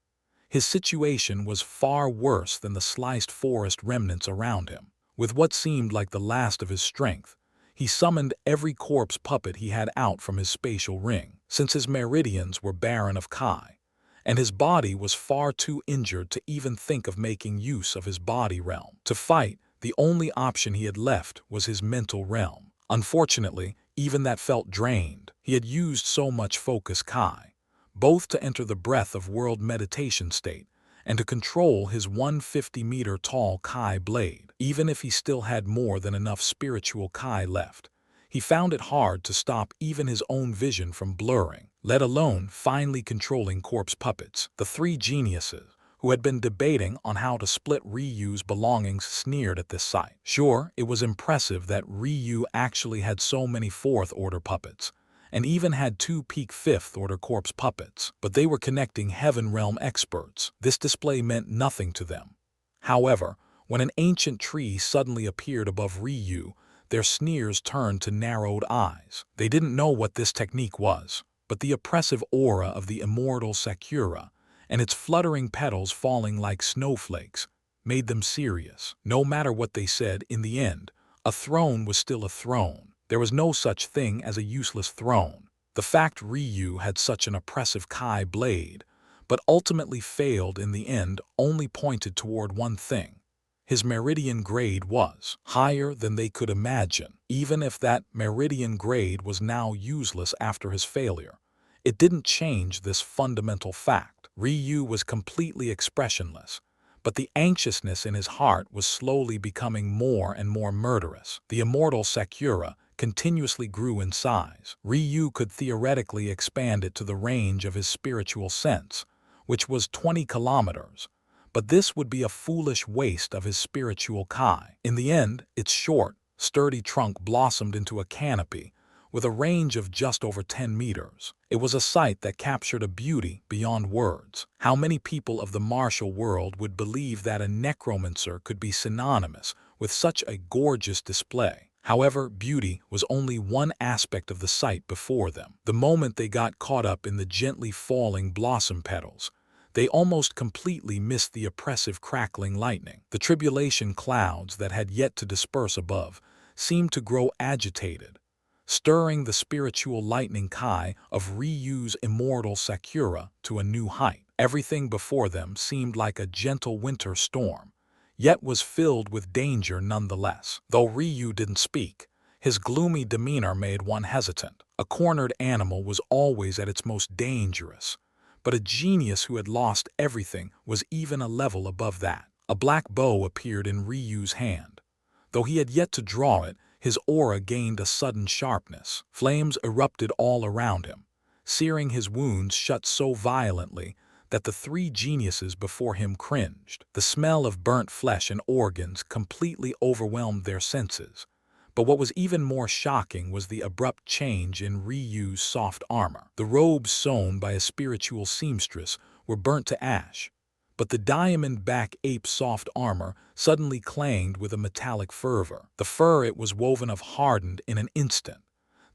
His situation was far worse than the sliced forest remnants around him. With what seemed like the last of his strength, he summoned every corpse puppet he had out from his spatial ring, since his meridians were barren of Kai, and his body was far too injured to even think of making use of his body realm. To fight, the only option he had left was his mental realm. Unfortunately, even that felt drained. He had used so much focus Kai, both to enter the breath of world meditation state and to control his 150-meter tall Kai blade. Even if he still had more than enough spiritual Kai left, he found it hard to stop even his own vision from blurring, let alone finally controlling corpse puppets. The three geniuses, who had been debating on how to split Ryu's belongings, sneered at this sight. Sure, it was impressive that Ryu actually had so many fourth-order puppets, and even had 2 peak fifth-order corpse puppets, but they were connecting Heaven Realm experts. This display meant nothing to them. However, when an ancient tree suddenly appeared above Ryu, their sneers turned to narrowed eyes. They didn't know what this technique was, but the oppressive aura of the immortal Sakura and its fluttering petals falling like snowflakes made them serious. No matter what they said, in the end, a throne was still a throne. There was no such thing as a useless throne. The fact Ryu had such an oppressive Kai blade, but ultimately failed in the end, only pointed toward one thing. His meridian grade was higher than they could imagine. Even if that meridian grade was now useless after his failure, it didn't change this fundamental fact. Ryu was completely expressionless, but the anxiousness in his heart was slowly becoming more and more murderous. The immortal Sakura continuously grew in size. Ryu could theoretically expand it to the range of his spiritual sense, which was 20 kilometers, but this would be a foolish waste of his spiritual Kai. In the end, its short, sturdy trunk blossomed into a canopy with a range of just over 10 meters. It was a sight that captured a beauty beyond words. How many people of the martial world would believe that a necromancer could be synonymous with such a gorgeous display? However, beauty was only one aspect of the sight before them. The moment they got caught up in the gently falling blossom petals, they almost completely missed the oppressive crackling lightning. The tribulation clouds that had yet to disperse above seemed to grow agitated, stirring the spiritual lightning Kai of Ryu's immortal Sakura to a new height. Everything before them seemed like a gentle winter storm, yet was filled with danger nonetheless. Though Ryu didn't speak, his gloomy demeanor made one hesitant. A cornered animal was always at its most dangerous, but a genius who had lost everything was even a level above that. A black bow appeared in Ryu's hand. Though he had yet to draw it, his aura gained a sudden sharpness. Flames erupted all around him, searing his wounds shut so violently that the three geniuses before him cringed. The smell of burnt flesh and organs completely overwhelmed their senses. But what was even more shocking was the abrupt change in Ryu's soft armor. The robes sewn by a spiritual seamstress were burnt to ash, but the diamond-back ape soft armor suddenly clanged with a metallic fervor. The fur it was woven of hardened in an instant,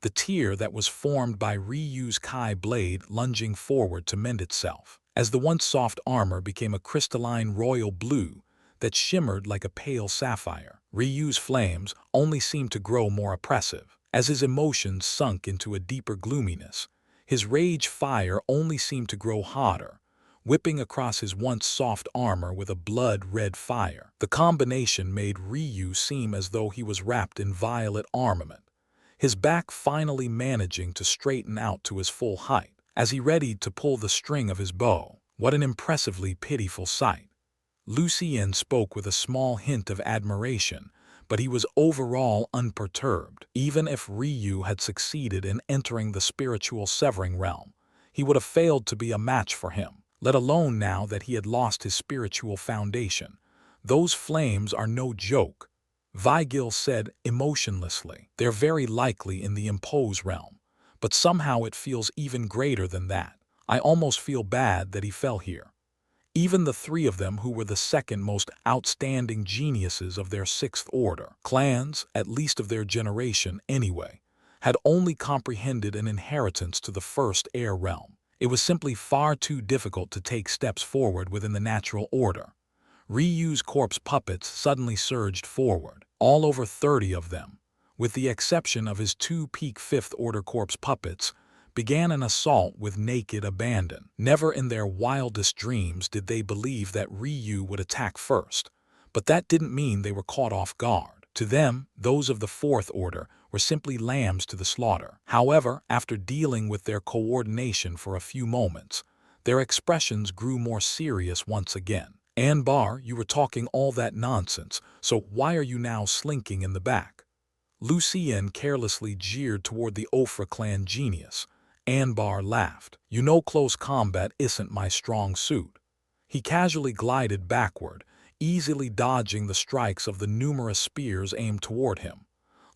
the tear that was formed by Ryu's Kai blade lunging forward to mend itself, as the once soft armor became a crystalline royal blue that shimmered like a pale sapphire. Ryu's flames only seemed to grow more oppressive. As his emotions sunk into a deeper gloominess, his rage fire only seemed to grow hotter, whipping across his once soft armor with a blood-red fire. The combination made Ryu seem as though he was wrapped in violet armament, his back finally managing to straighten out to his full height. As he readied to pull the string of his bow, what an impressively pitiful sight. Lucien spoke with a small hint of admiration, but he was overall unperturbed. Even if Ryu had succeeded in entering the spiritual severing realm, he would have failed to be a match for him, let alone now that he had lost his spiritual foundation. Those flames are no joke, Vigil said emotionlessly. They're very likely in the impose realm, but somehow it feels even greater than that. I almost feel bad that he fell here. Even the three of them who were the second most outstanding geniuses of their sixth order clans, at least of their generation anyway, had only comprehended an inheritance to the first heir realm. It was simply far too difficult to take steps forward within the natural order. Ryu's corpse puppets suddenly surged forward, all over 30 of them, with the exception of his two peak fifth-order corpse puppets, began an assault with naked abandon. Never in their wildest dreams did they believe that Ryu would attack first, but that didn't mean they were caught off guard. To them, those of the fourth order were simply lambs to the slaughter. However, after dealing with their coordination for a few moments, their expressions grew more serious once again. Anbar, you were talking all that nonsense, so why are you now slinking in the back? Lucien carelessly jeered toward the Ofra clan genius. Anbar laughed. You know close combat isn't my strong suit. He casually glided backward, easily dodging the strikes of the numerous spears aimed toward him.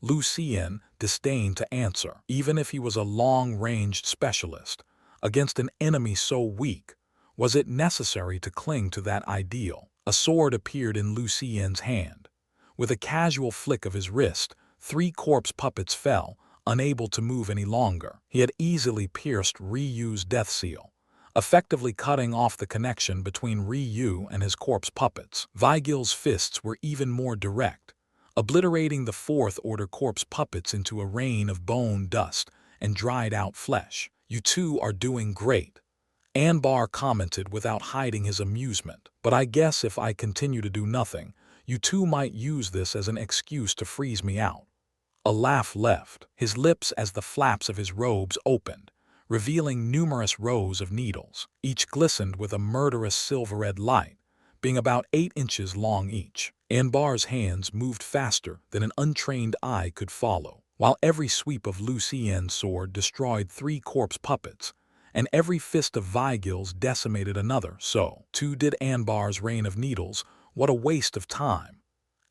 Lucien disdained to answer, even if he was a long-ranged specialist. Against an enemy so weak, was it necessary to cling to that ideal? A sword appeared in Lucien's hand. With a casual flick of his wrist, 3 corpse puppets fell, unable to move any longer. He had easily pierced Ryu's death seal, effectively cutting off the connection between Ryu and his corpse puppets. Vigil's fists were even more direct, obliterating the fourth-order corpse puppets into a rain of bone dust and dried-out flesh. You two are doing great, Anbar commented without hiding his amusement. But I guess if I continue to do nothing, you two might use this as an excuse to freeze me out. A laugh left his lips as the flaps of his robes opened, revealing numerous rows of needles. Each glistened with a murderous silver-red light, being about 8 inches long each. Anbar's hands moved faster than an untrained eye could follow, while every sweep of Lucien's sword destroyed 3 corpse puppets, and every fist of Vigil's decimated another. So, too did Anbar's rain of needles. What a waste of time.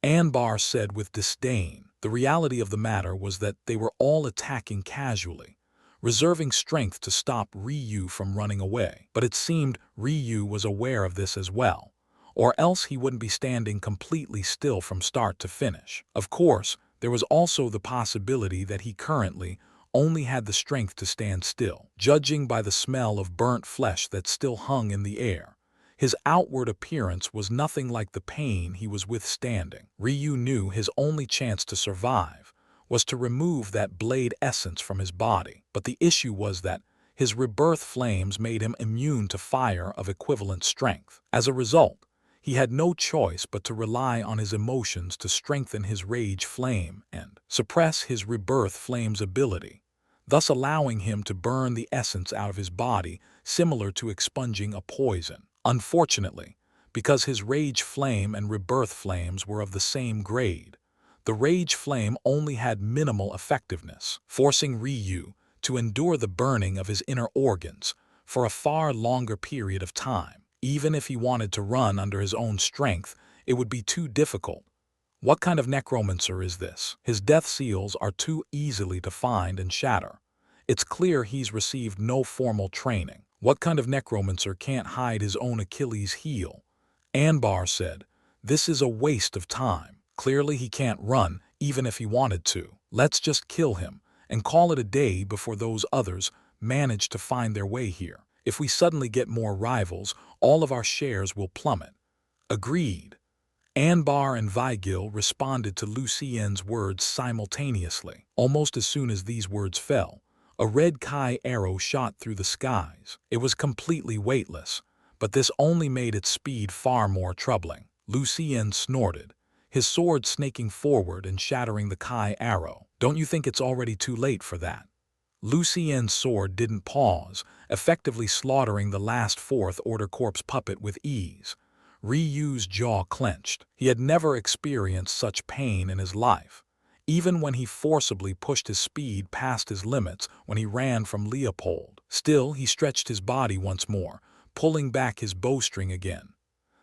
Anbar said with disdain. The reality of the matter was that they were all attacking casually, reserving strength to stop Ryu from running away. But it seemed Ryu was aware of this as well, or else he wouldn't be standing completely still from start to finish. Of course, there was also the possibility that he currently only had the strength to stand still. Judging by the smell of burnt flesh that still hung in the air, his outward appearance was nothing like the pain he was withstanding. Ryu knew his only chance to survive was to remove that blade essence from his body. But the issue was that his rebirth flames made him immune to fire of equivalent strength. As a result, he had no choice but to rely on his emotions to strengthen his rage flame and suppress his rebirth flame's ability, thus allowing him to burn the essence out of his body, similar to expunging a poison. Unfortunately, because his rage flame and rebirth flames were of the same grade, the rage flame only had minimal effectiveness, forcing Ryu to endure the burning of his inner organs for a far longer period of time. Even if he wanted to run under his own strength, it would be too difficult. What kind of necromancer is this? His death seals are too easily to find and shatter. It's clear he's received no formal training. What kind of necromancer can't hide his own Achilles heel? Anbar said, this is a waste of time. Clearly he can't run, even if he wanted to. Let's just kill him and call it a day before those others manage to find their way here. If we suddenly get more rivals, all of our shares will plummet. Agreed. Anbar and Vigil responded to Lucien's words simultaneously. Almost as soon as these words fell, a red Kai arrow shot through the skies. It was completely weightless, but this only made its speed far more troubling. Lucien snorted, his sword snaking forward and shattering the Kai arrow. Don't you think it's already too late for that? Lucien's sword didn't pause, effectively slaughtering the last fourth-order corpse puppet with ease. Ryu's jaw clenched. He had never experienced such pain in his life, even when he forcibly pushed his speed past his limits when he ran from Leopold. Still, he stretched his body once more, pulling back his bowstring again.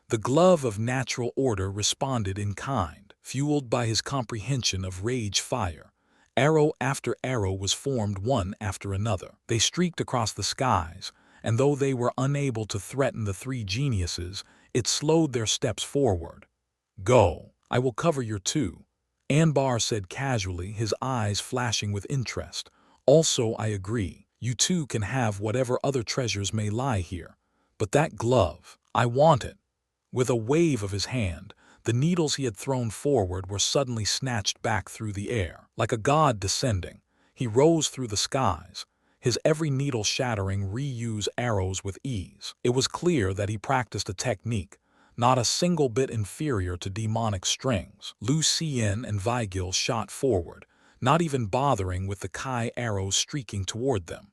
The glove of natural order responded in kind, fueled by his comprehension of rage fire. Arrow after arrow was formed one after another. They streaked across the skies, and though they were unable to threaten the 3 geniuses, it slowed their steps forward. Go, I will cover your 2. Anbar said casually, his eyes flashing with interest. Also, I agree. You two can have whatever other treasures may lie here. But that glove, I want it. With a wave of his hand, the needles he had thrown forward were suddenly snatched back through the air. Like a god descending, he rose through the skies, his every needle shattering Ryu's arrows with ease. It was clear that he practiced a technique, not a single bit inferior to demonic strings. Lu Xian and Vigil shot forward, not even bothering with the Kai arrows streaking toward them.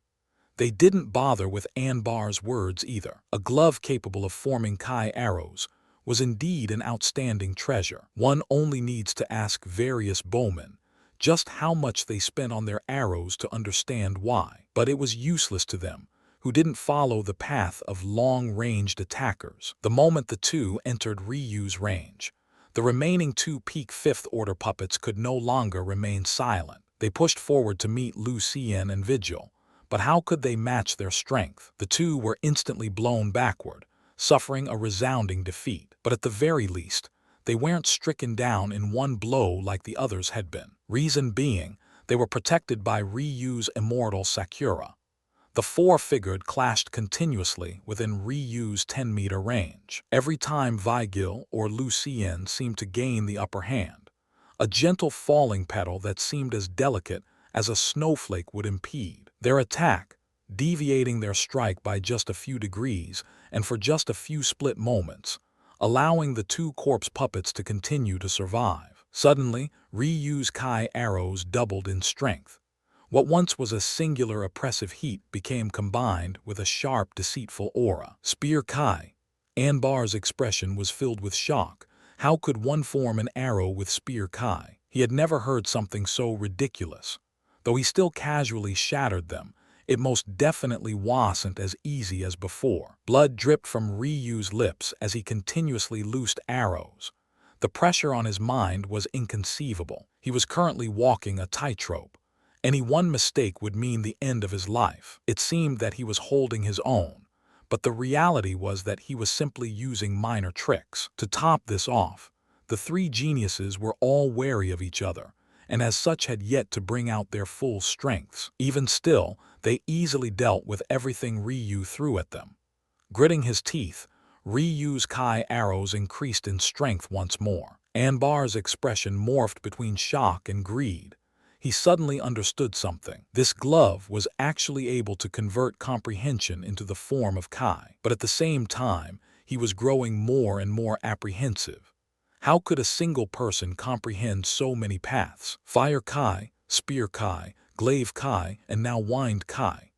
They didn't bother with Anbar's words either. A glove capable of forming Kai arrows was indeed an outstanding treasure. One only needs to ask various bowmen just how much they spent on their arrows to understand why. But it was useless to them, who didn't follow the path of long-ranged attackers. The moment the two entered Ryu's range, the remaining two peak Fifth Order puppets could no longer remain silent. They pushed forward to meet Lu Xian and Vigil, but how could they match their strength? The two were instantly blown backward, suffering a resounding defeat. But at the very least, they weren't stricken down in one blow like the others had been. Reason being, they were protected by Ryu's immortal Sakura. The four-figured clashed continuously within Ryu's 10-meter range. Every time Vigil or Lu Xian seemed to gain the upper hand, a gentle falling petal that seemed as delicate as a snowflake would impede their attack, deviating their strike by just a few degrees and for just a few split moments, allowing the two corpse puppets to continue to survive. Suddenly, Ryu's Kai arrows doubled in strength. What once was a singular oppressive heat became combined with a sharp, deceitful aura. Spear Kai. Anbar's expression was filled with shock. How could one form an arrow with Spear Kai? He had never heard something so ridiculous. Though he still casually shattered them, it most definitely wasn't as easy as before. Blood dripped from Ryu's lips as he continuously loosed arrows. The pressure on his mind was inconceivable. He was currently walking a tightrope. Any one mistake would mean the end of his life. It seemed that he was holding his own, but the reality was that he was simply using minor tricks. To top this off, the three geniuses were all wary of each other, and as such had yet to bring out their full strengths. Even still, they easily dealt with everything Ryu threw at them. Gritting his teeth, Ryu's Kai arrows increased in strength once more. Anbar's expression morphed between shock and greed. He suddenly understood something. This glove was actually able to convert comprehension into the form of Kai. But at the same time, he was growing more and more apprehensive. How could a single person comprehend so many paths? Fire Kai, Spear Kai, Glaive Kai, and now Wind Kai.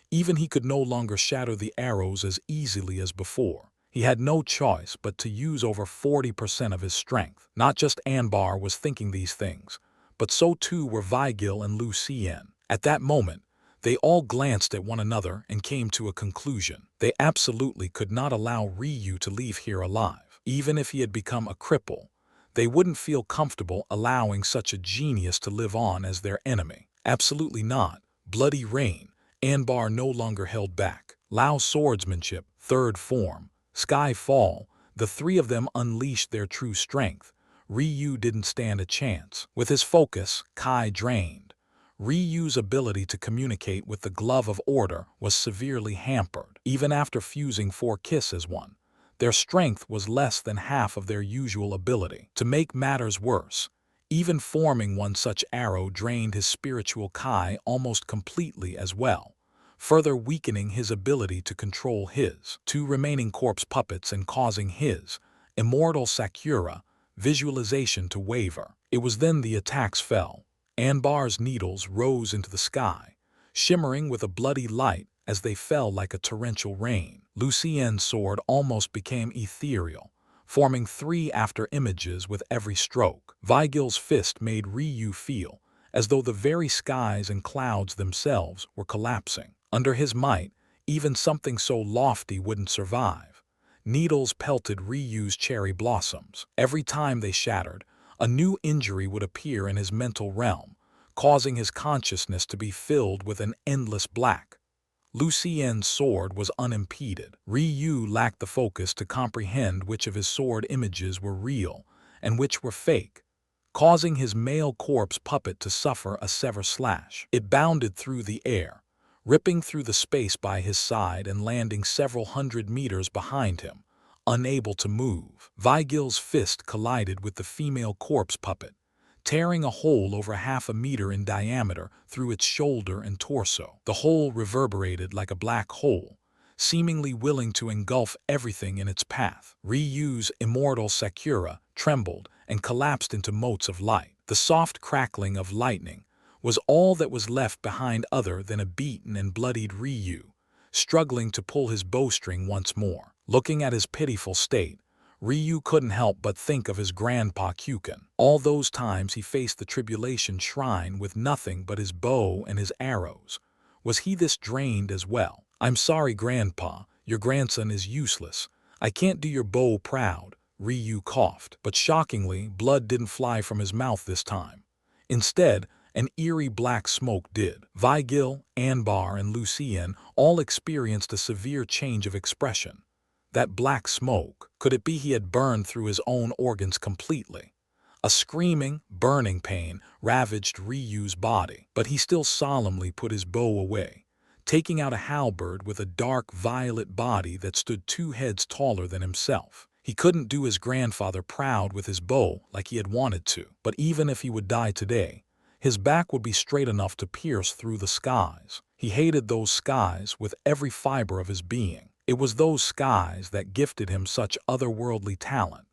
Even he could no longer shatter the arrows as easily as before. He had no choice but to use over 40% of his strength. Not just Anbar was thinking these things, but so too were Vigil and Lu Xian. At that moment, they all glanced at one another and came to a conclusion. They absolutely could not allow Ryu to leave here alive. Even if he had become a cripple, they wouldn't feel comfortable allowing such a genius to live on as their enemy. Absolutely not. Bloody Rain. Anbar no longer held back. Lao swordsmanship, third form, Sky Fall, the three of them unleashed their true strength. Ryu didn't stand a chance. With his focus, Kai drained. Ryu's ability to communicate with the Glove of Order was severely hampered. Even after fusing 4 Kiss as one, their strength was less than half of their usual ability. To make matters worse, even forming one such arrow drained his spiritual Kai almost completely as well, further weakening his ability to control his 2 remaining corpse puppets and causing his immortal Sakura visualization to waver. It was then the attacks fell. Anbar's needles rose into the sky, shimmering with a bloody light as they fell like a torrential rain. Lu Xian's sword almost became ethereal, forming 3 after images with every stroke. Vigil's fist made Ryu feel as though the very skies and clouds themselves were collapsing. Under his might, even something so lofty wouldn't survive. Needles pelted Ryu's cherry blossoms. Every time they shattered, a new injury would appear in his mental realm, causing his consciousness to be filled with an endless black. Lu Xian's sword was unimpeded. Ryu lacked the focus to comprehend which of his sword images were real and which were fake. causing his male corpse puppet to suffer a severe slash. It bounded through the air, ripping through the space by his side and landing several hundred meters behind him, unable to move. Vigil's fist collided with the female corpse puppet, tearing a hole over 1/2 meter in diameter through its shoulder and torso. The hole reverberated like a black hole, seemingly willing to engulf everything in its path. Ryu's immortal Sakura trembled and collapsed into motes of light. The soft crackling of lightning was all that was left behind other than a beaten and bloodied Ryu, struggling to pull his bowstring once more. Looking at his pitiful state, Ryu couldn't help but think of his grandpa Kyukin. All those times he faced the tribulation shrine with nothing but his bow and his arrows. Was he this drained as well? "I'm sorry, Grandpa, your grandson is useless. I can't do your bow proud," Ryu coughed. But shockingly, blood didn't fly from his mouth this time. Instead, an eerie black smoke did. Vigil, Anbar, and Lucien all experienced a severe change of expression. That black smoke, could it be he had burned through his own organs completely? A screaming, burning pain ravaged Ryu's body, but he still solemnly put his bow away, taking out a halberd with a dark violet body that stood 2 heads taller than himself. He couldn't do his grandfather proud with his bow like he had wanted to, but even if he would die today, his back would be straight enough to pierce through the skies. He hated those skies with every fiber of his being. It was those skies that gifted him such otherworldly talent,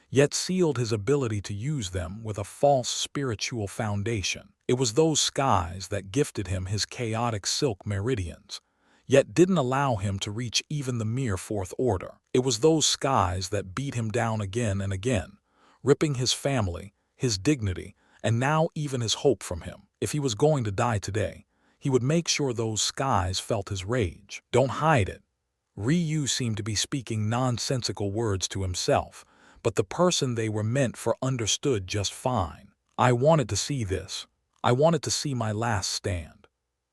yet sealed his ability to use them with a false spiritual foundation. It was those skies that gifted him his chaotic silk meridians, yet didn't allow him to reach even the mere 4th order. It was those skies that beat him down again and again, ripping his family, his dignity, and now even his hope from him. If he was going to die today, he would make sure those skies felt his rage. "Don't hide it." Ryu seemed to be speaking nonsensical words to himself, but the person they were meant for understood just fine. "I wanted to see this. I wanted to see my last stand."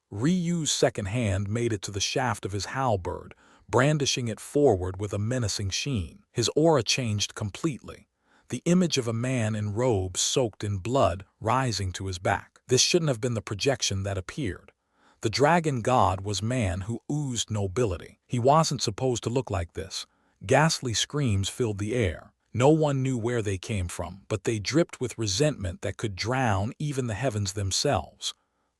Ryu's second hand made it to the shaft of his halberd, brandishing it forward with a menacing sheen. His aura changed completely, the image of a man in robes soaked in blood rising to his back. This shouldn't have been the projection that appeared. The dragon god was man who oozed nobility. He wasn't supposed to look like this. Ghastly screams filled the air. No one knew where they came from, but they dripped with resentment that could drown even the heavens themselves.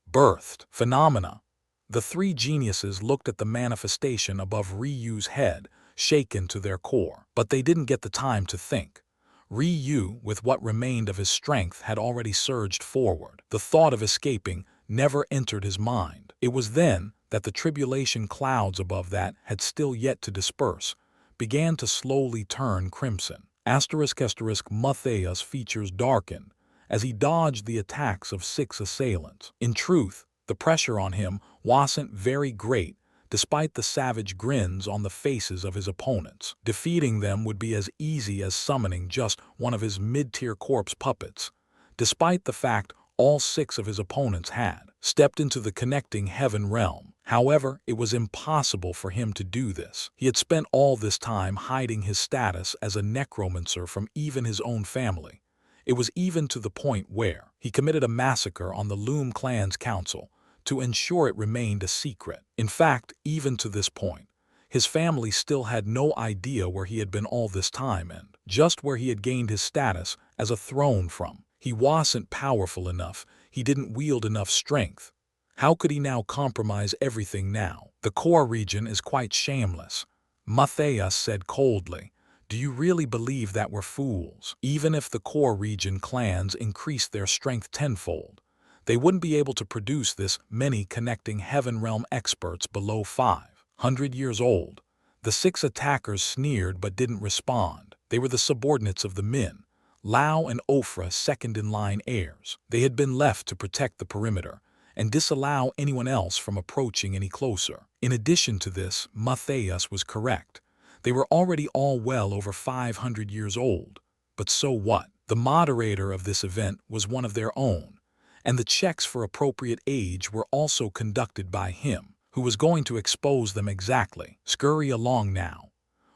Birthed phenomena. The 3 geniuses looked at the manifestation above Ryu's head, shaken to their core. But they didn't get the time to think. Ryu, with what remained of his strength, had already surged forward. The thought of escaping never entered his mind. It was then that the tribulation clouds above that had still yet to disperse began to slowly turn crimson. Matthias' features darkened as he dodged the attacks of 6 assailants. In truth, the pressure on him wasn't very great, despite the savage grins on the faces of his opponents. Defeating them would be as easy as summoning just one of his mid-tier corpse puppets, despite the fact all 6 of his opponents had stepped into the connecting heaven realm. However, it was impossible for him to do this. He had spent all this time hiding his status as a necromancer from even his own family. It was even to the point where he committed a massacre on the Loom clan's council to ensure it remained a secret. In fact, even to this point, his family still had no idea where he had been all this time and just where he had gained his status as a throne from. He wasn't powerful enough. He didn't wield enough strength. How could he now compromise everything now? "The core region is quite shameless," Matthias said coldly. "Do you really believe that we're fools? Even if the core region clans increased their strength tenfold, they wouldn't be able to produce this many connecting heaven realm experts below 500 years old." The 6 attackers sneered but didn't respond. They were the subordinates of the Min, Lao and Ofra second-in-line heirs. They had been left to protect the perimeter and disallow anyone else from approaching any closer. In addition to this, Matthias was correct. They were already all well over 500 years old. But so what? The moderator of this event was one of their own, and the checks for appropriate age were also conducted by him, who was going to expose them exactly. "Scurry along now."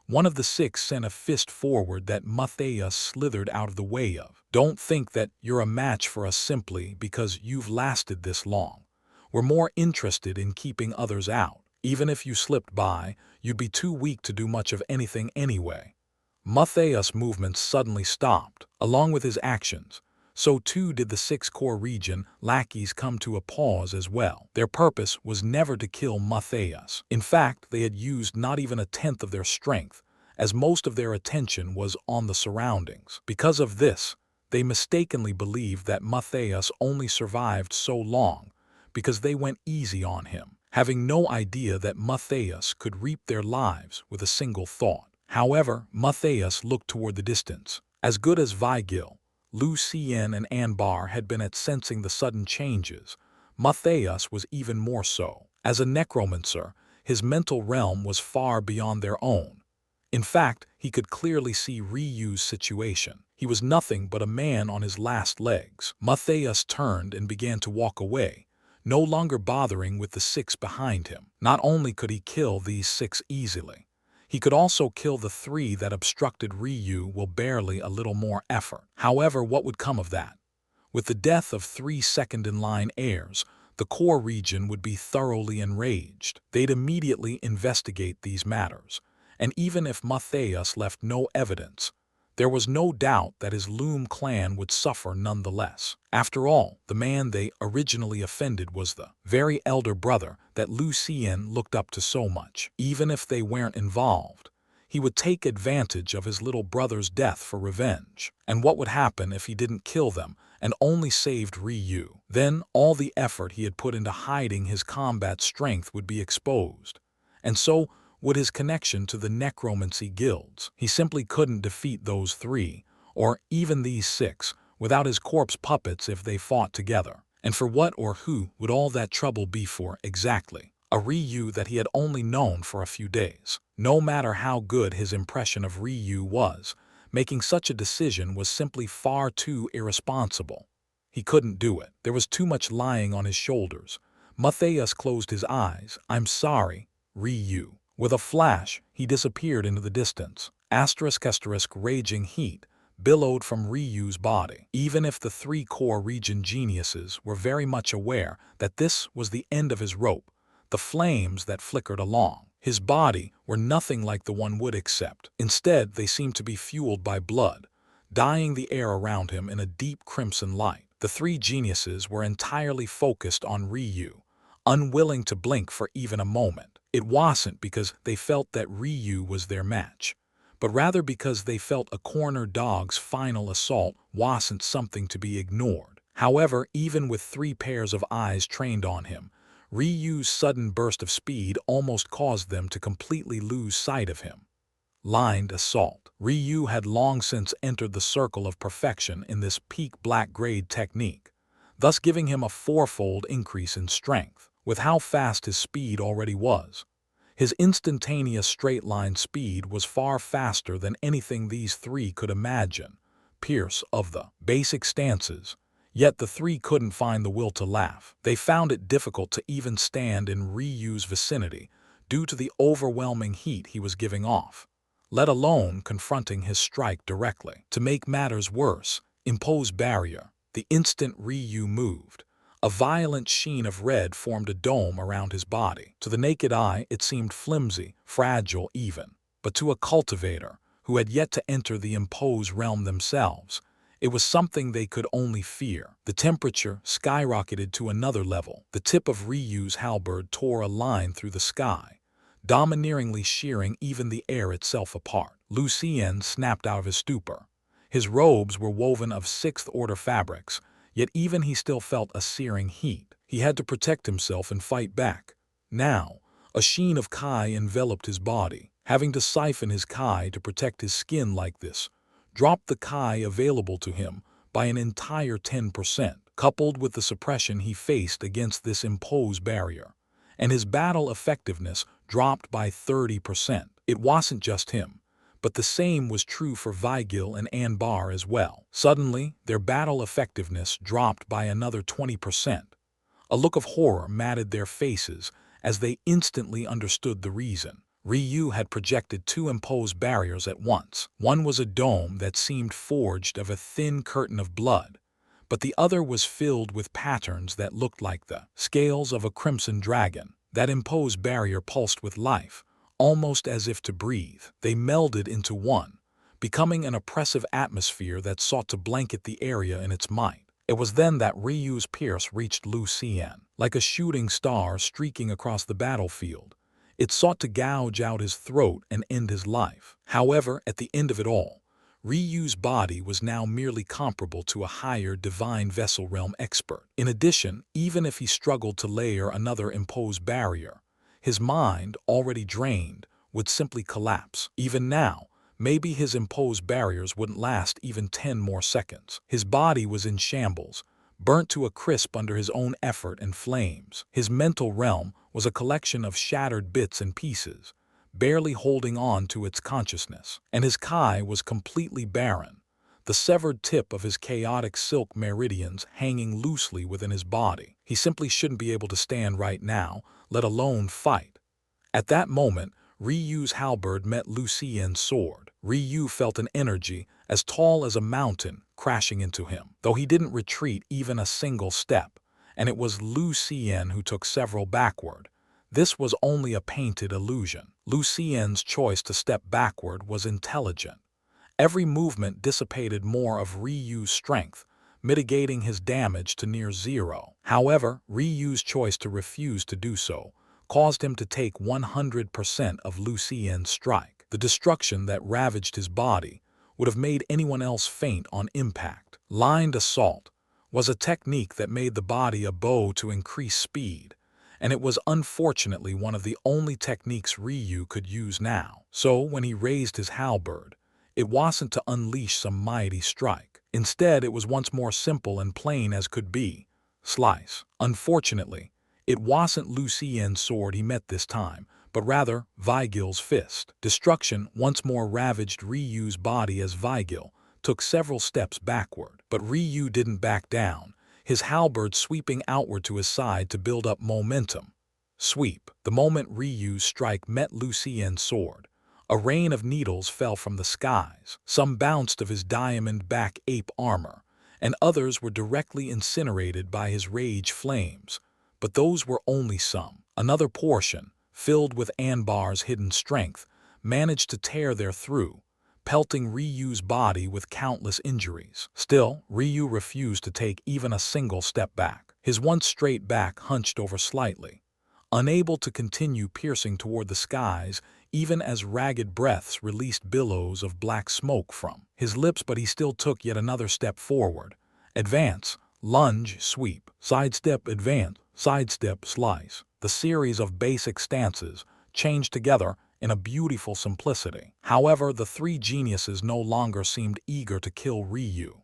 One of the 6 sent a fist forward that Matthias slithered out of the way of. Don't think that you're a match for us simply because you've lasted this long. We're more interested in keeping others out. Even if you slipped by, you'd be too weak to do much of anything anyway. Matthias' movements suddenly stopped, along with his actions. So too did the six-core region lackeys come to a pause as well. Their purpose was never to kill Matthias. In fact, they had used not even a tenth of their strength, as most of their attention was on the surroundings. Because of this, they mistakenly believed that Matthias only survived so long because they went easy on him, having no idea that Matthias could reap their lives with a single thought. However, Matthias looked toward the distance. As good as Vigil, Lu Xian and Anbar had been at sensing the sudden changes, Matthias was even more so. As a necromancer, his mental realm was far beyond their own. In fact, he could clearly see Ryu's situation. He was nothing but a man on his last legs. Matthias turned and began to walk away, no longer bothering with the six behind him. Not only could he kill these six easily, he could also kill the three that obstructed Ryu with barely a little more effort. However, what would come of that? With the death of 3 second-in-line heirs, the core region would be thoroughly enraged. They'd immediately investigate these matters, and even if Matthias left no evidence, there was no doubt that his Loom clan would suffer nonetheless. After all, the man they originally offended was the very elder brother that Lu Xian looked up to so much. Even if they weren't involved, he would take advantage of his little brother's death for revenge. And what would happen if he didn't kill them and only saved Ryu? Then all the effort he had put into hiding his combat strength would be exposed. And so would his connection to the necromancy guilds. He simply couldn't defeat those three, or even these six, without his corpse puppets if they fought together. And for what or who would all that trouble be for exactly? A Ryu that he had only known for a few days. No matter how good his impression of Ryu was, making such a decision was simply far too irresponsible. He couldn't do it. There was too much lying on his shoulders. Matthias closed his eyes. "I'm sorry, Ryu." With a flash, he disappeared into the distance. Raging heat billowed from Ryu's body. Even if the three core region geniuses were very much aware that this was the end of his rope, the flames that flickered along his body were nothing like the one would accept. Instead, they seemed to be fueled by blood, dyeing the air around him in a deep crimson light. The three geniuses were entirely focused on Ryu, unwilling to blink for even a moment. It wasn't because they felt that Ryu was their match, but rather because they felt a corner dog's final assault wasn't something to be ignored. However, even with 3 pairs of eyes trained on him, Ryu's sudden burst of speed almost caused them to completely lose sight of him. Lined assault. Ryu had long since entered the circle of perfection in this peak black grade technique, thus giving him a 4-fold increase in strength. With how fast his speed already was, his instantaneous straight-line speed was far faster than anything these three could imagine. Pierce of the basic stances. Yet the three couldn't find the will to laugh. They found it difficult to even stand in Ryu's vicinity due to the overwhelming heat he was giving off, let alone confronting his strike directly. To make matters worse, impose barrier. The instant Ryu moved, a violent sheen of red formed a dome around his body. To the naked eye, it seemed flimsy, fragile even. But to a cultivator, who had yet to enter the imposed realm themselves, it was something they could only fear. The temperature skyrocketed to another level. The tip of Ryu's halberd tore a line through the sky, domineeringly shearing even the air itself apart. Lu Xian snapped out of his stupor. His robes were woven of 6th-order fabrics, yet even he still felt a searing heat. He had to protect himself and fight back. Now, a sheen of Kai enveloped his body. Having to siphon his Kai to protect his skin like this dropped the Kai available to him by an entire 10%, coupled with the suppression he faced against this imposed barrier, and his battle effectiveness dropped by 30%. It wasn't just him, but the same was true for Vigil and Anbar as well. Suddenly, their battle effectiveness dropped by another 20%. A look of horror matted their faces as they instantly understood the reason. Ryu had projected two imposed barriers at once. One was a dome that seemed forged of a thin curtain of blood, but the other was filled with patterns that looked like the scales of a crimson dragon. That imposed barrier pulsed with life, almost as if to breathe. They melded into one, becoming an oppressive atmosphere that sought to blanket the area in its might. It was then that Ryu's pierce reached Lu Xian. Like a shooting star streaking across the battlefield, it sought to gouge out his throat and end his life. However, at the end of it all, Ryu's body was now merely comparable to a higher divine vessel realm expert. In addition, even if he struggled to layer another imposed barrier, his mind, already drained, would simply collapse. Even now, maybe his imposed barriers wouldn't last even 10 more seconds. His body was in shambles, burnt to a crisp under his own effort and flames. His mental realm was a collection of shattered bits and pieces, barely holding on to its consciousness. And his kai was completely barren, the severed tip of his chaotic silk meridians hanging loosely within his body. He simply shouldn't be able to stand right now, let alone fight. At that moment, Ryu's halberd met Lu Xian's sword. Ryu felt an energy as tall as a mountain crashing into him, though he didn't retreat even a single step, and it was Lu Xian who took several backward. This was only a painted illusion. Lu Xian's choice to step backward was intelligent. Every movement dissipated more of Ryu's strength, mitigating his damage to near zero. However, Ryu's choice to refuse to do so caused him to take 100% of Lu Xian's strike. The destruction that ravaged his body would have made anyone else faint on impact. Lined assault was a technique that made the body a bow to increase speed, and it was unfortunately one of the only techniques Ryu could use now. So when he raised his halberd, it wasn't to unleash some mighty strike. Instead, it was once more simple and plain as could be: slice. Unfortunately, it wasn't Lu Xian's sword he met this time, but rather Vigil's fist. Destruction once more ravaged Ryu's body as Vigil took several steps backward. But Ryu didn't back down, his halberd sweeping outward to his side to build up momentum. Sweep. The moment Ryu's strike met Lu Xian's sword, a rain of needles fell from the skies. Some bounced of his diamond-back ape armor, and others were directly incinerated by his rage flames. But those were only some. Another portion, filled with Anbar's hidden strength, managed to tear their through, pelting Ryu's body with countless injuries. Still, Ryu refused to take even a single step back. His once straight back hunched over slightly, unable to continue piercing toward the skies even as ragged breaths released billows of black smoke from his lips. But he still took yet another step forward. Advance, lunge, sweep, sidestep, advance, sidestep, slice. The series of basic stances changed together in a beautiful simplicity. However, the three geniuses no longer seemed eager to kill Ryu.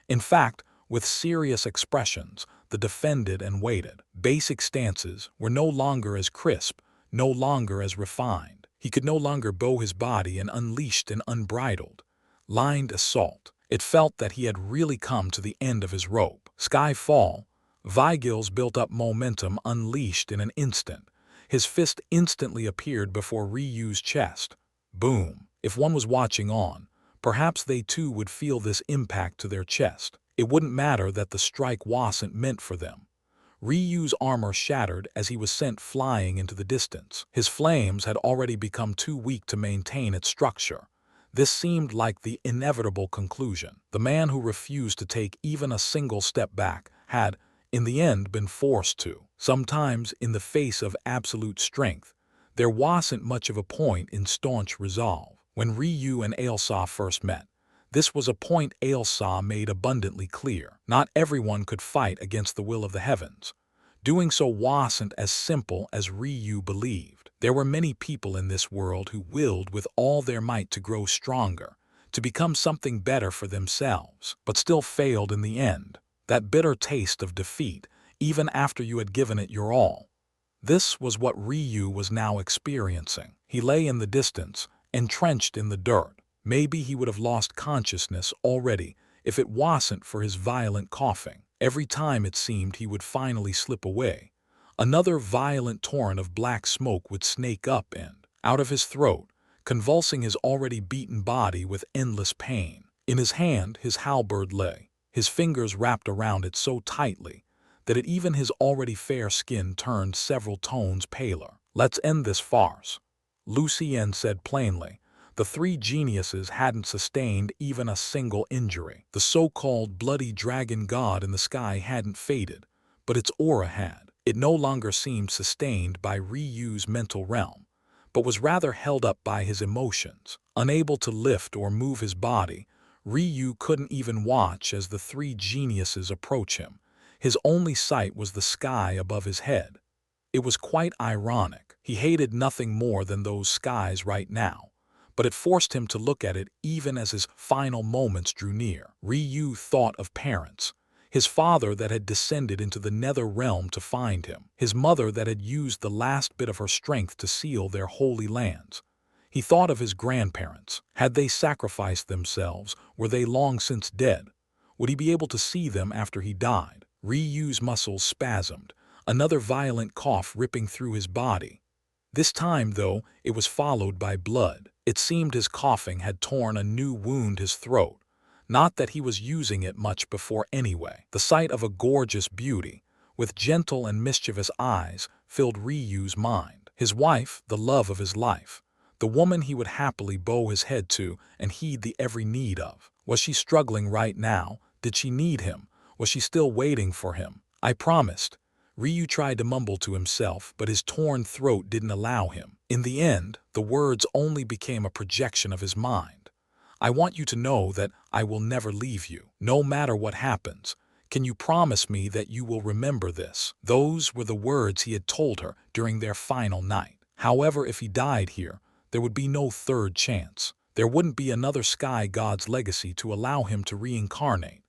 In fact, with serious expressions, they defended and waited. Basic stances were no longer as crisp, no longer as refined. He could no longer bow his body and unleashed an unbridled, lined assault. It felt that he had really come to the end of his rope. Skyfall. Vigil's built-up momentum unleashed in an instant. His fist instantly appeared before Ryu's chest. Boom. If one was watching on, perhaps they too would feel this impact to their chest. It wouldn't matter that the strike wasn't meant for them. Ryu's armor shattered as he was sent flying into the distance. His flames had already become too weak to maintain its structure. This seemed like the inevitable conclusion. The man who refused to take even a single step back had, in the end, been forced to. Sometimes, in the face of absolute strength, there wasn't much of a point in staunch resolve. When Ryu and Ailsa first met, this was a point Ailsa made abundantly clear. Not everyone could fight against the will of the heavens. Doing so wasn't as simple as Ryu believed. There were many people in this world who willed with all their might to grow stronger, to become something better for themselves, but still failed in the end. That bitter taste of defeat, even after you had given it your all. This was what Ryu was now experiencing. He lay in the distance, entrenched in the dirt. Maybe he would have lost consciousness already if it wasn't for his violent coughing. Every time it seemed he would finally slip away, another violent torrent of black smoke would snake up and out of his throat, convulsing his already beaten body with endless pain. In his hand, his halberd lay, his fingers wrapped around it so tightly that even his already fair skin turned several tones paler. "Let's end this farce," Lu Xian said plainly. The three geniuses hadn't sustained even a single injury. The so-called bloody dragon god in the sky hadn't faded, but its aura had. It no longer seemed sustained by Ryu's mental realm, but was rather held up by his emotions. Unable to lift or move his body, Ryu couldn't even watch as the three geniuses approach him. His only sight was the sky above his head. It was quite ironic. He hated nothing more than those skies right now, but it forced him to look at it even as his final moments drew near. Ryu thought of parents. His father that had descended into the nether realm to find him. His mother that had used the last bit of her strength to seal their holy lands. He thought of his grandparents. Had they sacrificed themselves? Were they long since dead? Would he be able to see them after he died? Ryu's muscles spasmed, another violent cough ripping through his body. This time, though, it was followed by blood. It seemed his coughing had torn a new wound his throat. Not that he was using it much before anyway. The sight of a gorgeous beauty, with gentle and mischievous eyes, filled Ryu's mind. His wife, the love of his life. The woman he would happily bow his head to and heed the every need of. Was she struggling right now? Did she need him? Was she still waiting for him? "I promised." Ryu tried to mumble to himself, but his torn throat didn't allow him. In the end, the words only became a projection of his mind. "I want you to know that I will never leave you, no matter what happens. Can you promise me that you will remember this?" Those were the words he had told her during their final night. However, if he died here, there would be no third chance. There wouldn't be another sky god's legacy to allow him to reincarnate.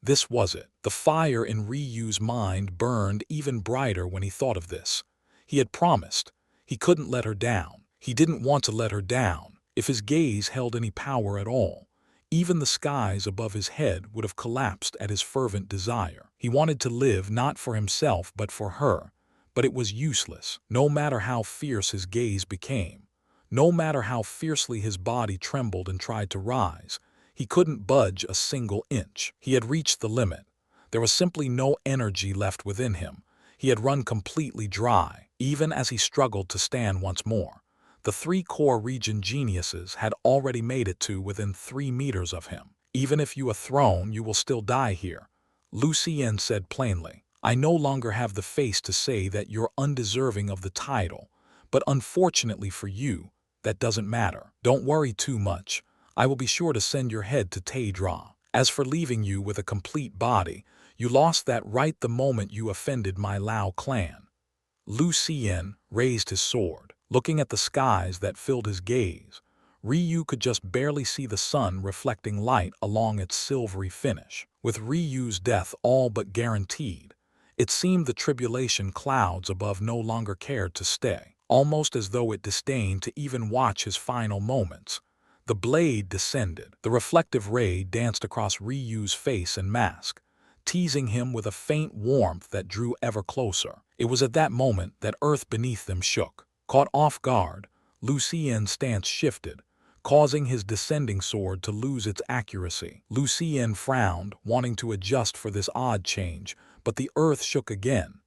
This was it. The fire in Ryu's mind burned even brighter when he thought of this. He had promised. He couldn't let her down. He didn't want to let her down. If his gaze held any power at all, even the skies above his head would have collapsed at his fervent desire. He wanted to live not for himself but for her, but it was useless. No matter how fierce his gaze became, no matter how fiercely his body trembled and tried to rise, he couldn't budge a single inch. He had reached the limit. There was simply no energy left within him. He had run completely dry, even as he struggled to stand once more. The three core region geniuses had already made it to within 3 meters of him. "Even if you are thrown, you will still die here," Lu Xian said plainly. "I no longer have the face to say that you're undeserving of the title, but unfortunately for you, that doesn't matter. Don't worry too much. I will be sure to send your head to Taedra. As for leaving you with a complete body, you lost that right the moment you offended my Lao clan." Lu Xian raised his sword. Looking at the skies that filled his gaze, Ryu could just barely see the sun reflecting light along its silvery finish. With Ryu's death all but guaranteed, it seemed the tribulation clouds above no longer cared to stay, almost as though it disdained to even watch his final moments. The blade descended. The reflective ray danced across Ryu's face and mask, teasing him with a faint warmth that drew ever closer. It was at that moment that earth beneath them shook. Caught off guard, Lu Xian's stance shifted, causing his descending sword to lose its accuracy. Lu Xian frowned, wanting to adjust for this odd change, but the earth shook again.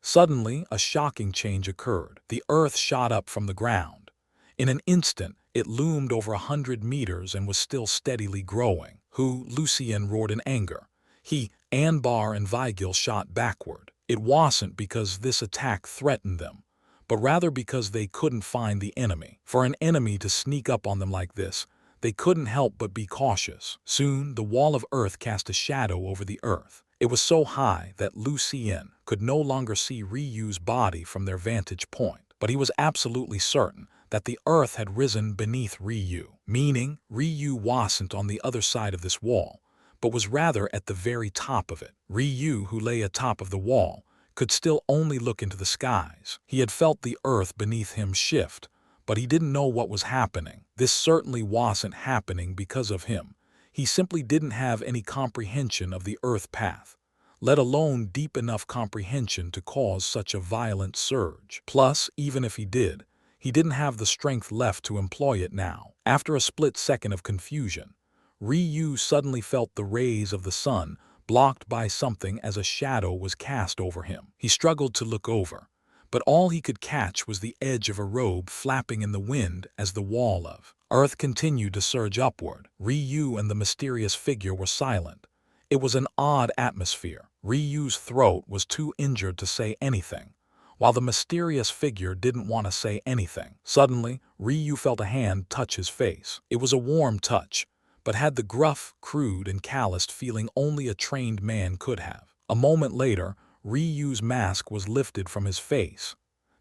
Suddenly, a shocking change occurred. The earth shot up from the ground. In an instant, it loomed over 100 meters and was still steadily growing. "Who?" Lu Xian roared in anger. He, Anbar and Vigil shot backward. It wasn't because this attack threatened them, but rather because they couldn't find the enemy. For an enemy to sneak up on them like this, they couldn't help but be cautious. Soon, the wall of earth cast a shadow over the earth. It was so high that Lu Xian could no longer see Ryu's body from their vantage point, but he was absolutely certain that the earth had risen beneath Ryu, meaning Ryu wasn't on the other side of this wall, but was rather at the very top of it. Ryu, who lay atop of the wall, could still only look into the skies. He had felt the earth beneath him shift, but he didn't know what was happening. This certainly wasn't happening because of him. He simply didn't have any comprehension of the earth path, let alone deep enough comprehension to cause such a violent surge. Plus, even if he did, He didn't have the strength left to employ it now. After a split second of confusion, Ryu suddenly felt the rays of the sun blocked by something as a shadow was cast over him. He struggled to look over, but all he could catch was the edge of a robe flapping in the wind as the wall of earth continued to surge upward. Ryu and the mysterious figure were silent. It was an odd atmosphere. Ryu's throat was too injured to say anything, while the mysterious figure didn't want to say anything. Suddenly, Ryu felt a hand touch his face. It was a warm touch, but had the gruff, crude, and calloused feeling only a trained man could have. A moment later, Ryu's mask was lifted from his face.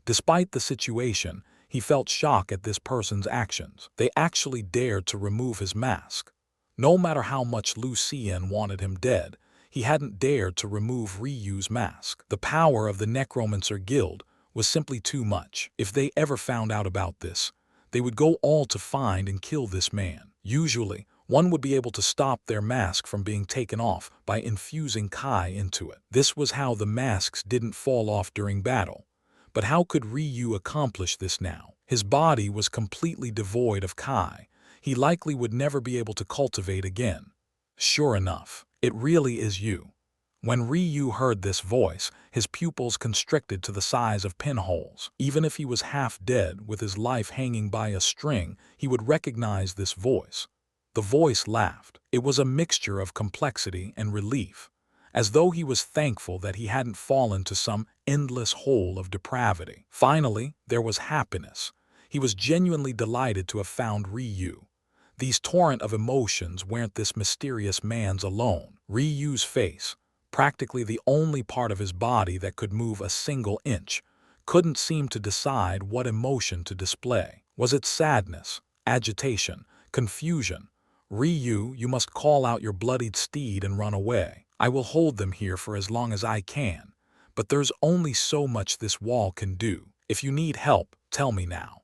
Despite the situation, he felt shock at this person's actions. They actually dared to remove his mask. No matter how much Lu Xian wanted him dead, he hadn't dared to remove Ryu's mask. The power of the Necromancer Guild was simply too much. If they ever found out about this, they would go all to find and kill this man. Usually, one would be able to stop their mask from being taken off by infusing Kai into it. This was how the masks didn't fall off during battle. But how could Ryu accomplish this now? His body was completely devoid of Kai. He likely would never be able to cultivate again. Sure enough, it really is you. When Ryu heard this voice, his pupils constricted to the size of pinholes. Even if he was half dead with his life hanging by a string, he would recognize this voice. The voice laughed. It was a mixture of complexity and relief, as though he was thankful that he hadn't fallen to some endless hole of depravity. Finally, there was happiness. He was genuinely delighted to have found Ryu. These torrent of emotions weren't this mysterious man's alone. Ryu's face, practically the only part of his body that could move a single inch, couldn't seem to decide what emotion to display. Was it sadness, agitation, confusion? Ryu, you must call out your bloodied steed and run away. I will hold them here for as long as I can, but there's only so much this wall can do. If you need help, tell me now.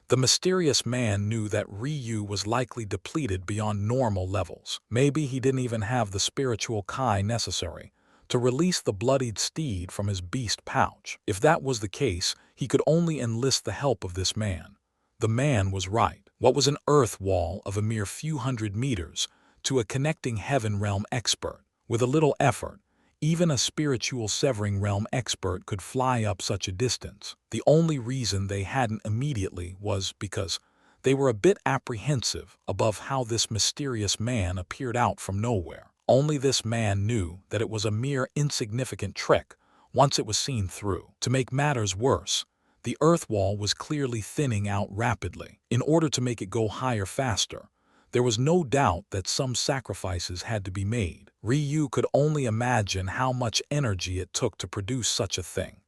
The mysterious man knew that Ryu was likely depleted beyond normal levels. Maybe he didn't even have the spiritual Kai necessary to release the bloodied steed from his beast pouch. If that was the case, he could only enlist the help of this man. The man was right. What was an earth wall of a mere few hundred meters to a connecting heaven realm expert? With a little effort, even a spiritual severing realm expert could fly up such a distance. The only reason they hadn't immediately was because they were a bit apprehensive above how this mysterious man appeared out from nowhere. Only this man knew that it was a mere insignificant trick once it was seen through. To make matters worse, the earth wall was clearly thinning out rapidly. In order to make it go higher faster, there was no doubt that some sacrifices had to be made. Ryu could only imagine how much energy it took to produce such a thing.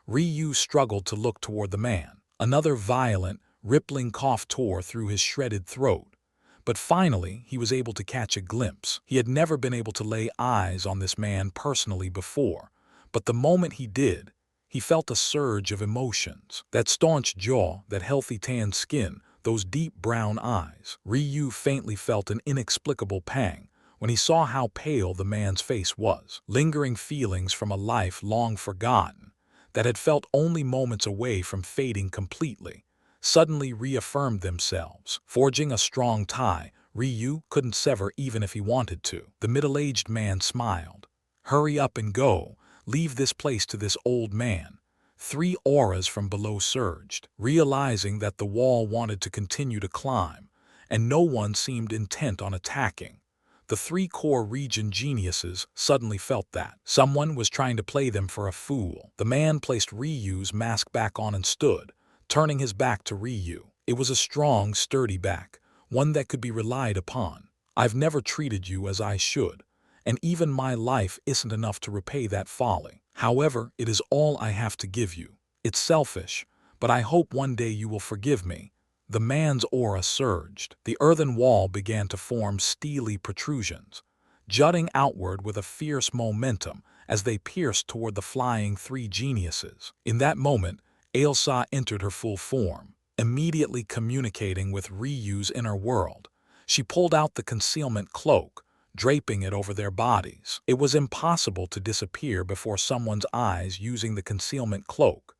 Ryu struggled to look toward the man. Another violent, rippling cough tore through his shredded throat. But finally, he was able to catch a glimpse. He had never been able to lay eyes on this man personally before, but the moment he did, he felt a surge of emotions. That staunch jaw, that healthy tan skin, those deep brown eyes. Ryu faintly felt an inexplicable pang when he saw how pale the man's face was. Lingering feelings from a life long forgotten, that had felt only moments away from fading completely, suddenly reaffirmed themselves. Forging a strong tie, Ryu couldn't sever even if he wanted to. The middle-aged man smiled. Hurry up and go. Leave this place to this old man. 3 auras from below surged, realizing that the wall wanted to continue to climb, and no one seemed intent on attacking. The 3 core region geniuses suddenly felt that someone was trying to play them for a fool. The man placed Ryu's mask back on and stood, turning his back to Ryu. It was a strong, sturdy back, one that could be relied upon. I've never treated you as I should, and even my life isn't enough to repay that folly. However, it is all I have to give you. It's selfish, but I hope one day you will forgive me. The man's aura surged. The earthen wall began to form steely protrusions, jutting outward with a fierce momentum as they pierced toward the flying 3 geniuses. In that moment, Ailsa entered her full form, immediately communicating with Ryu's inner world. She pulled out the concealment cloak, draping it over their bodies. It was impossible to disappear before someone's eyes using the concealment cloak.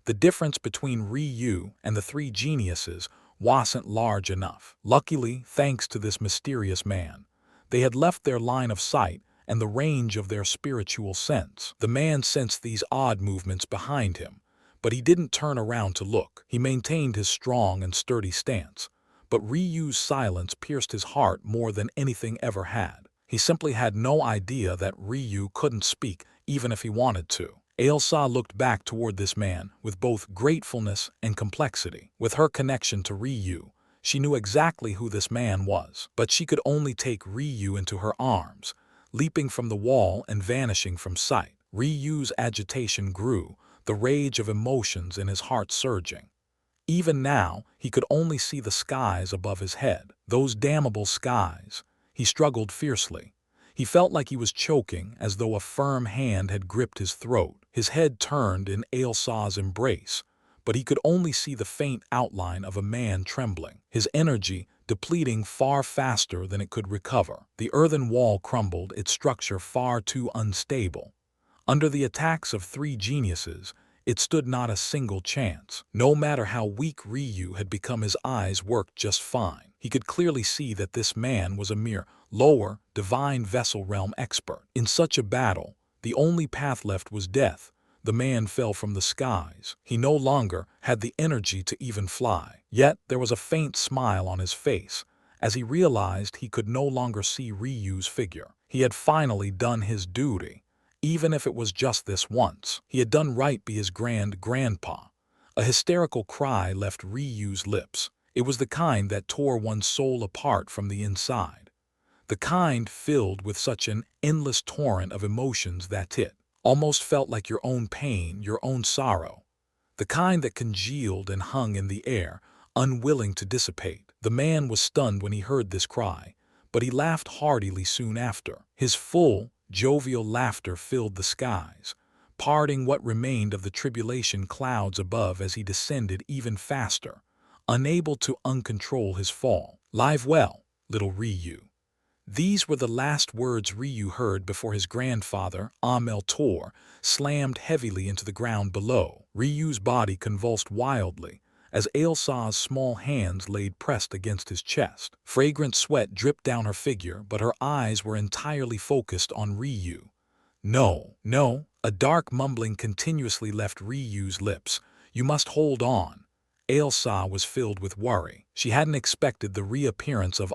The difference between Ryu and the three geniuses wasn't large enough. Luckily, thanks to this mysterious man, they had left their line of sight and the range of their spiritual sense. The man sensed these odd movements behind him, but he didn't turn around to look. He maintained his strong and sturdy stance, but Ryu's silence pierced his heart more than anything ever had. He simply had no idea that Ryu couldn't speak even if he wanted to. Ailsa looked back toward this man with both gratefulness and complexity. With her connection to Ryu, she knew exactly who this man was, but she could only take Ryu into her arms, leaping from the wall and vanishing from sight. Ryu's agitation grew, the rage of emotions in his heart surging. Even now, he could only see the skies above his head. Those damnable skies. He struggled fiercely. He felt like he was choking, as though a firm hand had gripped his throat. His head turned in Ailsa's embrace, but he could only see the faint outline of a man trembling, his energy depleting far faster than it could recover. The earthen wall crumbled, its structure far too unstable. Under the attacks of three geniuses, it stood not a single chance. No matter how weak Ryu had become, his eyes worked just fine. He could clearly see that this man was a mere lower, divine vessel realm expert. In such a battle, the only path left was death. The man fell from the skies. He no longer had the energy to even fly. Yet there was a faint smile on his face as he realized he could no longer see Ryu's figure. He had finally done his duty. Even if it was just this once, he had done right by his grandpa. A hysterical cry left Ryu's lips. It was the kind that tore one's soul apart from the inside. The kind filled with such an endless torrent of emotions that it almost felt like your own pain, your own sorrow. The kind that congealed and hung in the air, unwilling to dissipate. The man was stunned when he heard this cry, but he laughed heartily soon after. His full, jovial laughter filled the skies, parting what remained of the tribulation clouds above as he descended even faster, unable to uncontrol his fall. "Live well, little Ryu." These were the last words Ryu heard before his grandfather, Tor, slammed heavily into the ground below. Ryu's body convulsed wildly as Ailsa's small hands laid pressed against his chest. Fragrant sweat dripped down her figure, but her eyes were entirely focused on Ryu. "No, no," a dark mumbling continuously left Ryu's lips. "You must hold on." Ailsa was filled with worry. She hadn't expected the reappearance of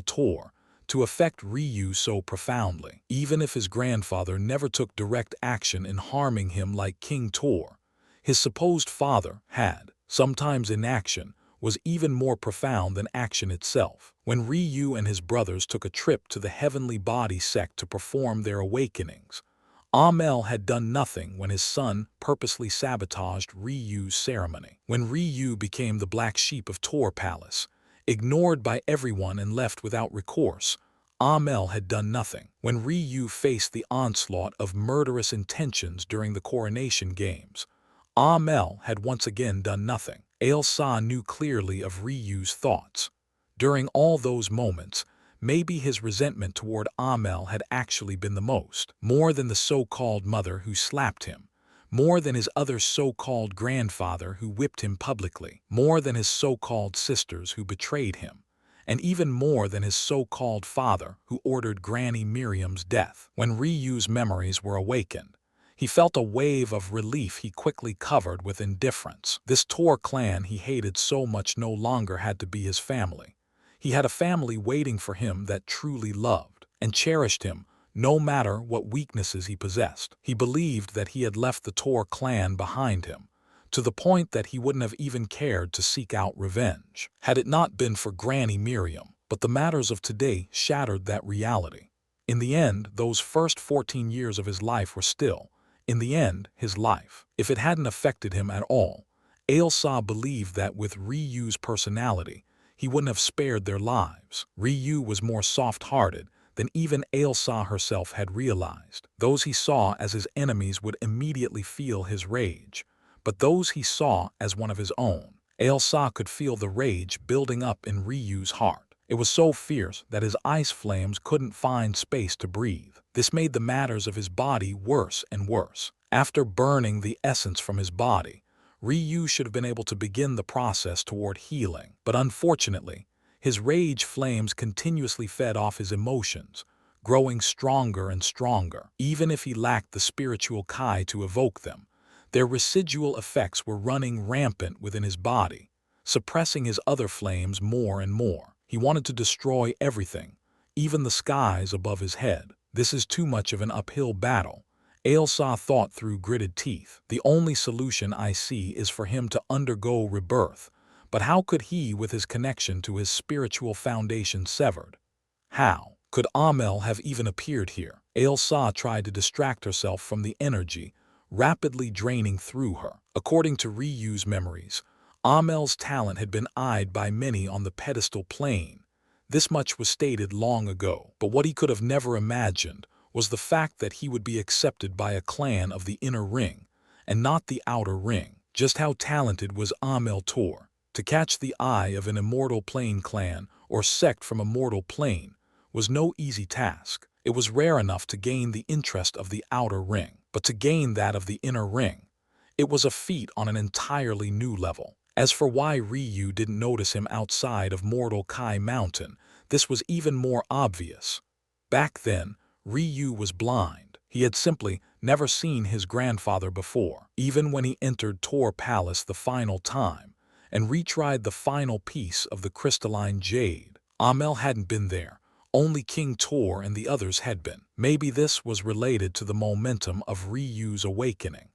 Tor to affect Ryu so profoundly. Even if his grandfather never took direct action in harming him like King Tor, his supposed father had. Sometimes inaction was even more profound than action itself. When Ryu and his brothers took a trip to the heavenly body sect to perform their awakenings, Amel had done nothing when his son purposely sabotaged Ryu's ceremony. When Ryu became the black sheep of Tor Palace, ignored by everyone and left without recourse, Amel had done nothing. When Ryu faced the onslaught of murderous intentions during the coronation games, Amel had once again done nothing. Ailsa knew clearly of Ryu's thoughts. During all those moments, maybe his resentment toward Amel had actually been the most. More than the so-called mother who slapped him. More than his other so-called grandfather who whipped him publicly. More than his so-called sisters who betrayed him. And even more than his so-called father who ordered Granny Miriam's death. When Ryu's memories were awakened, he felt a wave of relief he quickly covered with indifference. This Tor clan he hated so much no longer had to be his family. He had a family waiting for him that truly loved and cherished him, no matter what weaknesses he possessed. He believed that he had left the Tor clan behind him, to the point that he wouldn't have even cared to seek out revenge, had it not been for Granny Miriam. But the matters of today shattered that reality. In the end, those first 14 years of his life were still, in the end, his life. If it hadn't affected him at all, Ailsa believed that with Ryu's personality, he wouldn't have spared their lives. Ryu was more soft-hearted than even Ailsa herself had realized. Those he saw as his enemies would immediately feel his rage, but those he saw as one of his own. Ailsa could feel the rage building up in Ryu's heart. It was so fierce that his ice flames couldn't find space to breathe. This made the matters of his body worse and worse. After burning the essence from his body, Ryu should have been able to begin the process toward healing, but unfortunately, his rage flames continuously fed off his emotions, growing stronger and stronger. Even if he lacked the spiritual kai to evoke them, their residual effects were running rampant within his body, suppressing his other flames more and more. He wanted to destroy everything, even the skies above his head. This is too much of an uphill battle, Ailsa thought through gritted teeth. The only solution I see is for him to undergo rebirth. But how could he, with his connection to his spiritual foundation severed? How could Amel have even appeared here? Ailsa tried to distract herself from the energy rapidly draining through her. According to Ryu's memories, Amel's talent had been eyed by many on the pedestal plane. This much was stated long ago, but what he could have never imagined was the fact that he would be accepted by a clan of the inner ring, and not the outer ring. Just how talented was Amel Tor? To catch the eye of an immortal plane clan or sect from a mortal plane was no easy task. It was rare enough to gain the interest of the outer ring, but to gain that of the inner ring, it was a feat on an entirely new level. As for why Ryu didn't notice him outside of Mortal Kai Mountain, this was even more obvious. Back then, Ryu was blind. He had simply never seen his grandfather before. Even when he entered Tor Palace the final time and retried the final piece of the crystalline jade, Amel hadn't been there. Only King Tor and the others had been. Maybe this was related to the momentum of Ryu's awakening.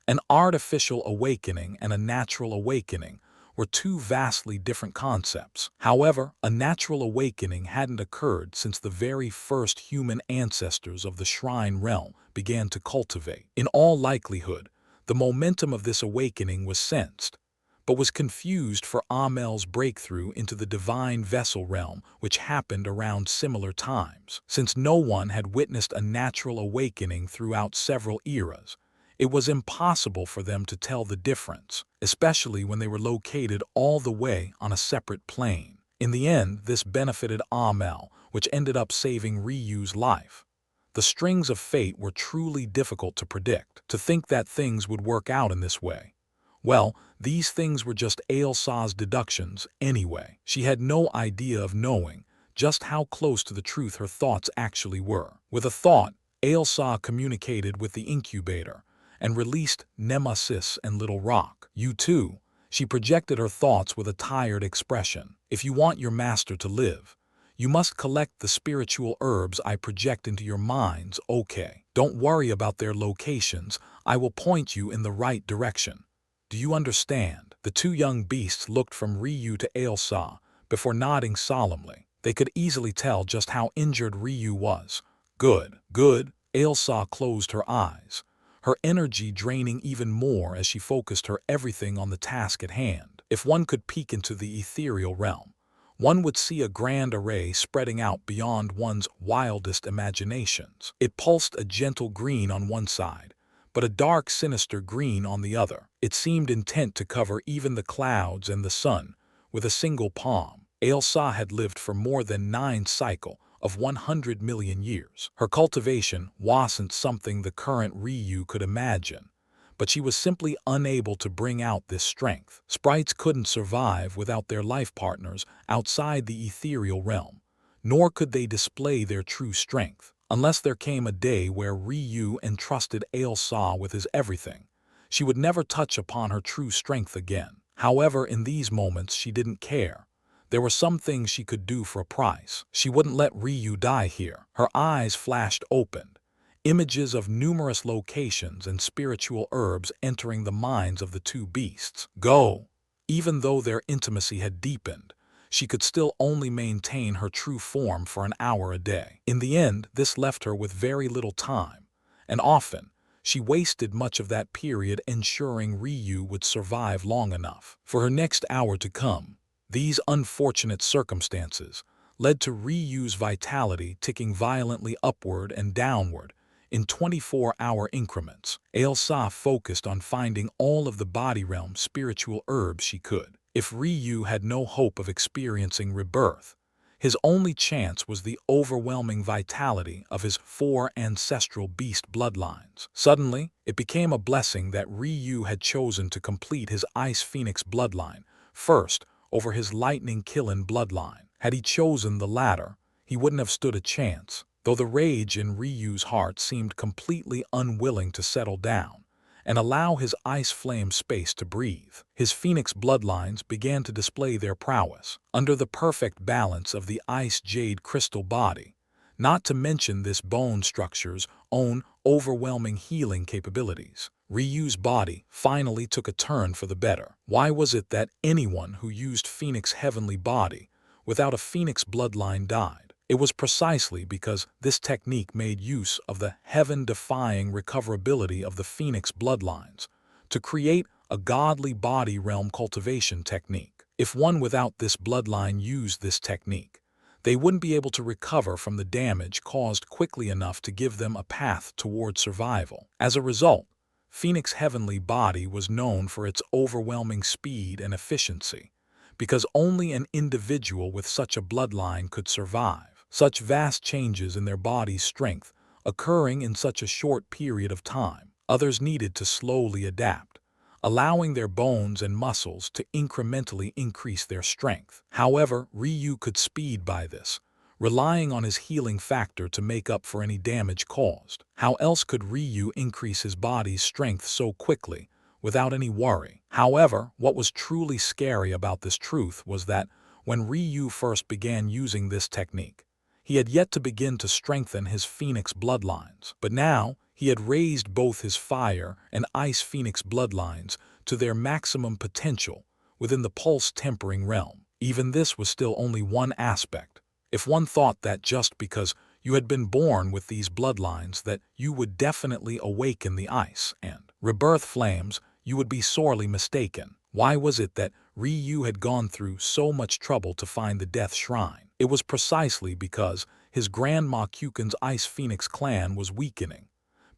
An artificial awakening and a natural awakening were two vastly different concepts. However, a natural awakening hadn't occurred since the very first human ancestors of the Shrine Realm began to cultivate. In all likelihood, the momentum of this awakening was sensed, but was confused for Amel's breakthrough into the divine vessel realm, which happened around similar times. Since no one had witnessed a natural awakening throughout several eras, it was impossible for them to tell the difference, especially when they were located all the way on a separate plane. In the end, this benefited Amel, which ended up saving Ryu's life. The strings of fate were truly difficult to predict. To think that things would work out in this way. Well, these things were just Ailsa's deductions anyway. She had no idea of knowing just how close to the truth her thoughts actually were. With a thought, Ailsa communicated with the incubator and released Nemesis and Little Rock. You too. She projected her thoughts with a tired expression. If you want your master to live, you must collect the spiritual herbs I project into your minds, okay? Don't worry about their locations. I will point you in the right direction. Do you understand? The two young beasts looked from Ryu to Ailsa before nodding solemnly. They could easily tell just how injured Ryu was. Good, good. Ailsa closed her eyes, her energy draining even more as she focused her everything on the task at hand. If one could peek into the ethereal realm, one would see a grand array spreading out beyond one's wildest imaginations. It pulsed a gentle green on one side, but a dark, sinister green on the other. It seemed intent to cover even the clouds and the sun with a single palm. Ailsa had lived for more than 9 cycles of 100 million years. Her cultivation wasn't something the current Ryu could imagine, but she was simply unable to bring out this strength. Sprites couldn't survive without their life partners outside the ethereal realm, nor could they display their true strength, unless there came a day where Ryu entrusted Ailsa with his everything. She would never touch upon her true strength again. However, in these moments she didn't care. There were some things she could do for a price. She wouldn't let Ryu die here. Her eyes flashed open, images of numerous locations and spiritual herbs entering the minds of the two beasts. Go! Even though their intimacy had deepened, she could still only maintain her true form for an hour a day. In the end, this left her with very little time, and often, she wasted much of that period ensuring Ryu would survive long enough for her next hour to come. These unfortunate circumstances led to Ryu's vitality ticking violently upward and downward in 24-hour increments. Ailsa focused on finding all of the body realm spiritual herbs she could. If Ryu had no hope of experiencing rebirth, His only chance was the overwhelming vitality of his 4 ancestral beast bloodlines. Suddenly, it became a blessing that Ryu had chosen to complete his Ice Phoenix bloodline first over his Lightning Killing bloodline. Had he chosen the latter, he wouldn't have stood a chance, though the rage in Ryu's heart seemed completely unwilling to settle down and allow his ice flame space to breathe. His phoenix bloodlines began to display their prowess, under the perfect balance of the ice jade crystal body, not to mention this bone structure's own overwhelming healing capabilities. Ryu's body finally took a turn for the better. Why was it that anyone who used Phoenix heavenly body without a Phoenix bloodline died? It was precisely because this technique made use of the heaven-defying recoverability of the Phoenix bloodlines to create a godly body realm cultivation technique. If one without this bloodline used this technique, they wouldn't be able to recover from the damage caused quickly enough to give them a path toward survival. As a result, Phoenix heavenly body was known for its overwhelming speed and efficiency, because only an individual with such a bloodline could survive. Such vast changes in their body's strength occurring in such a short period of time, others needed to slowly adapt, allowing their bones and muscles to incrementally increase their strength. However, Ryu could speed by this, relying on his healing factor to make up for any damage caused. How else could Ryu increase his body's strength so quickly without any worry? However, what was truly scary about this truth was that when Ryu first began using this technique, he had yet to begin to strengthen his Phoenix bloodlines. But now, he had raised both his Fire and Ice Phoenix bloodlines to their maximum potential within the pulse-tempering realm. Even this was still only one aspect. If one thought that just because you had been born with these bloodlines that you would definitely awaken the ice and rebirth flames, you would be sorely mistaken. Why was it that Ryu had gone through so much trouble to find the Death Shrine? It was precisely because his Grandma Kuken's Ice Phoenix clan was weakening,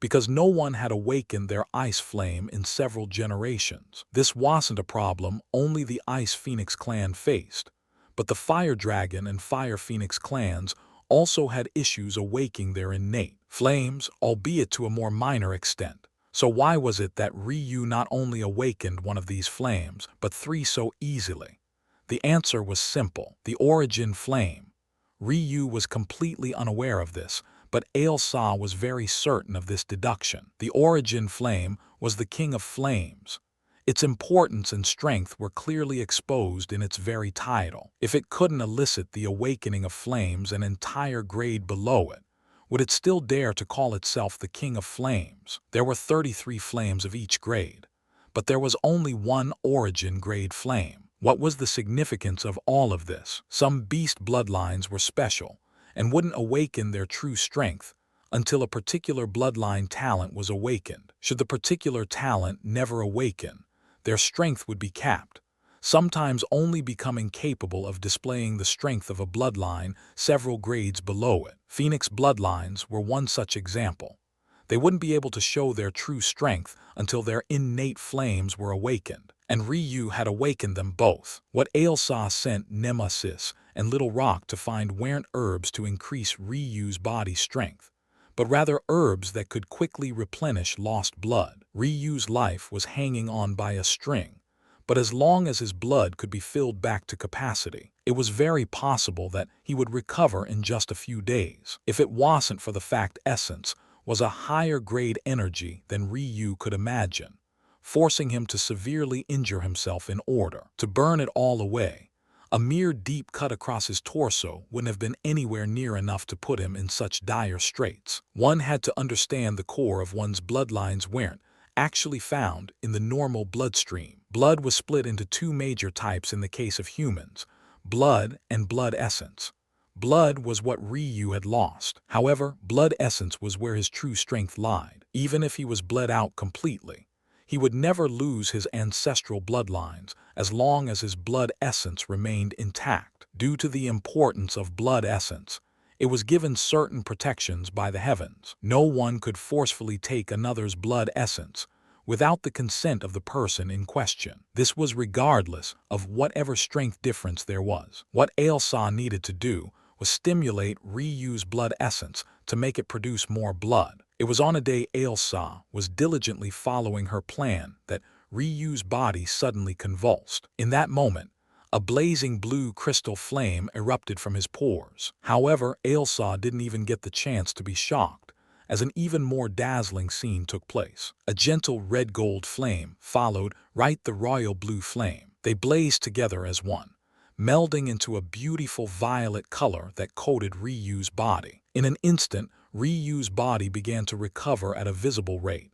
because no one had awakened their ice flame in several generations. This wasn't a problem only the Ice Phoenix clan faced, but the Fire Dragon and Fire Phoenix clans also had issues awakening their innate flames, albeit to a more minor extent. So why was it that Ryu not only awakened one of these flames, but 3 so easily? The answer was simple: the origin flame. Ryu was completely unaware of this, but xianxia was very certain of this deduction. The origin flame was the king of flames. Its importance and strength were clearly exposed in its very title. If it couldn't elicit the awakening of flames an entire grade below it, would it still dare to call itself the king of flames? There were 33 flames of each grade, but there was only one origin grade flame. What was the significance of all of this? Some beast bloodlines were special and wouldn't awaken their true strength until a particular bloodline talent was awakened. Should the particular talent never awaken, their strength would be capped, sometimes only becoming capable of displaying the strength of a bloodline several grades below it. Phoenix bloodlines were one such example. They wouldn't be able to show their true strength until their innate flames were awakened, and Ryu had awakened them both. What xianxia sent Nemesis and Little Rock to find weren't herbs to increase Ryu's body strength, but rather herbs that could quickly replenish lost blood. Ryu's life was hanging on by a string, but as long as his blood could be filled back to capacity, it was very possible that he would recover in just a few days. If it wasn't for the fact essence was a higher grade energy than Ryu could imagine, forcing him to severely injure himself in order to burn it all away. A mere deep cut across his torso wouldn't have been anywhere near enough to put him in such dire straits. One had to understand the core of one's bloodlines weren't actually found in the normal bloodstream. Blood was split into 2 major types in the case of humans: blood and blood essence. Blood was what Ryu had lost. However, blood essence was where his true strength lied. Even if he was bled out completely, he would never lose his ancestral bloodlines as long as his blood essence remained intact. Due to the importance of blood essence, it was given certain protections by the heavens. No one could forcefully take another's blood essence without the consent of the person in question. This was regardless of whatever strength difference there was. What xianxia needed to do was stimulate Ryu's blood essence to make it produce more blood. It was on a day xianxia was diligently following her plan that Ryu's body suddenly convulsed. In that moment, a blazing blue crystal flame erupted from his pores. However, xianxia didn't even get the chance to be shocked, as an even more dazzling scene took place. A gentle red-gold flame followed right the royal blue flame. They blazed together as one, melding into a beautiful violet color that coated Ryu's body. In an instant, Ryu's body began to recover at a visible rate.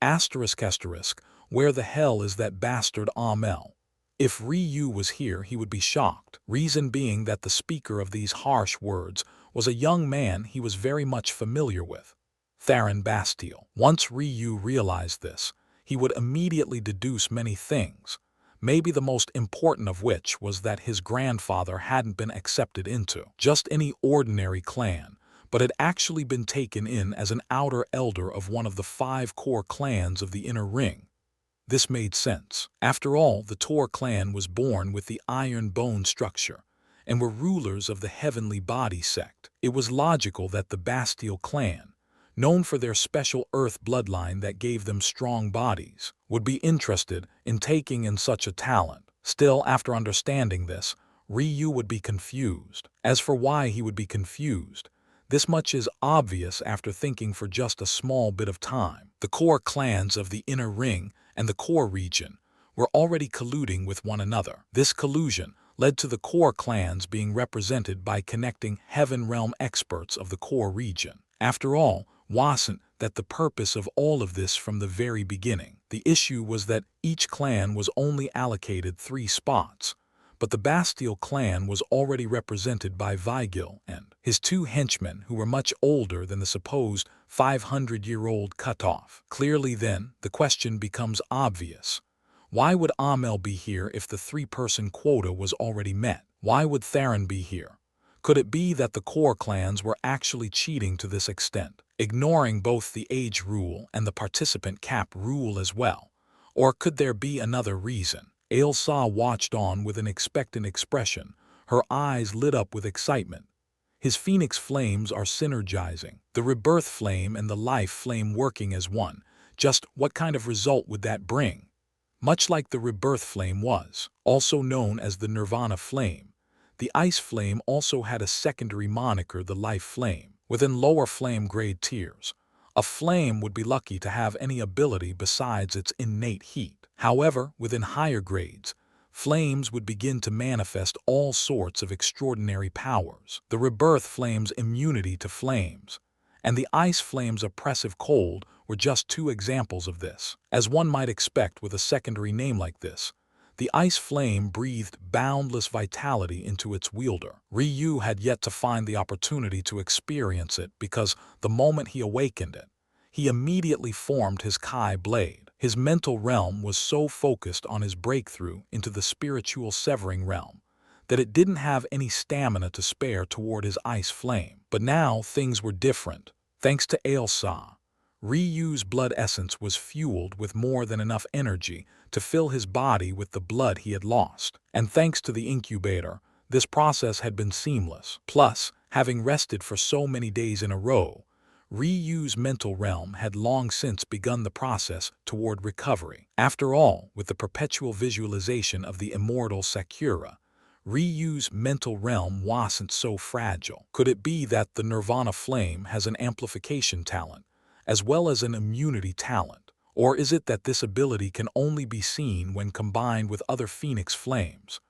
Asterisk, where the hell is that bastard Amel? If Ryu was here, he would be shocked. Reason being that the speaker of these harsh words was a young man he was very much familiar with, Theron Bastille. Once Ryu realized this, he would immediately deduce many things, maybe the most important of which was that his grandfather hadn't been accepted into just any ordinary clan, but had actually been taken in as an outer elder of one of the 5 core clans of the Inner Ring. This made sense. After all, the Tor clan was born with the iron bone structure and were rulers of the heavenly body sect. It was logical that the Bastille clan, known for their special earth bloodline that gave them strong bodies, would be interested in taking in such a talent. Still, after understanding this, Ryu would be confused. As for why he would be confused, this much is obvious after thinking for just a small bit of time. The core clans of the Inner Ring and the core region were already colluding with one another. This collusion led to the core clans being represented by connecting heaven realm experts of the core region. After all, wasn't that the purpose of all of this from the very beginning? The issue was that each clan was only allocated 3 spots, but the Bastille clan was already represented by Vigil and his 2 henchmen who were much older than the supposed 500-year-old cutoff. Clearly then, the question becomes obvious. Why would Amel be here if the 3-person quota was already met? Why would Theron be here? Could it be that the core clans were actually cheating to this extent, ignoring both the age rule and the participant cap rule as well? Or could there be another reason? xianxia watched on with an expectant expression, her eyes lit up with excitement. His phoenix flames are synergizing, the rebirth flame and the life flame working as one. Just what kind of result would that bring? Much like the rebirth flame was, also known as the nirvana flame, the ice flame also had a secondary moniker, the life flame. Within lower flame grade tiers, a flame would be lucky to have any ability besides its innate heat. However, within higher grades, flames would begin to manifest all sorts of extraordinary powers. The rebirth flame's immunity to flames and the ice flame's oppressive cold were just 2 examples of this. As one might expect with a secondary name like this, the ice flame breathed boundless vitality into its wielder. Ryu had yet to find the opportunity to experience it because the moment he awakened it, he immediately formed his Kai blade. His mental realm was so focused on his breakthrough into the spiritual severing realm that it didn't have any stamina to spare toward his ice flame. But now things were different. Thanks to xianxia, Ryu's blood essence was fueled with more than enough energy to fill his body with the blood he had lost. And thanks to the incubator, this process had been seamless. Plus, having rested for so many days in a row, Ryu's mental realm had long since begun the process toward recovery. After all, with the perpetual visualization of the immortal Sakura, Ryu's mental realm wasn't so fragile. Could it be that the Nirvana flame has an amplification talent, as well as an immunity talent? Or is it that this ability can only be seen when combined with other phoenix flames?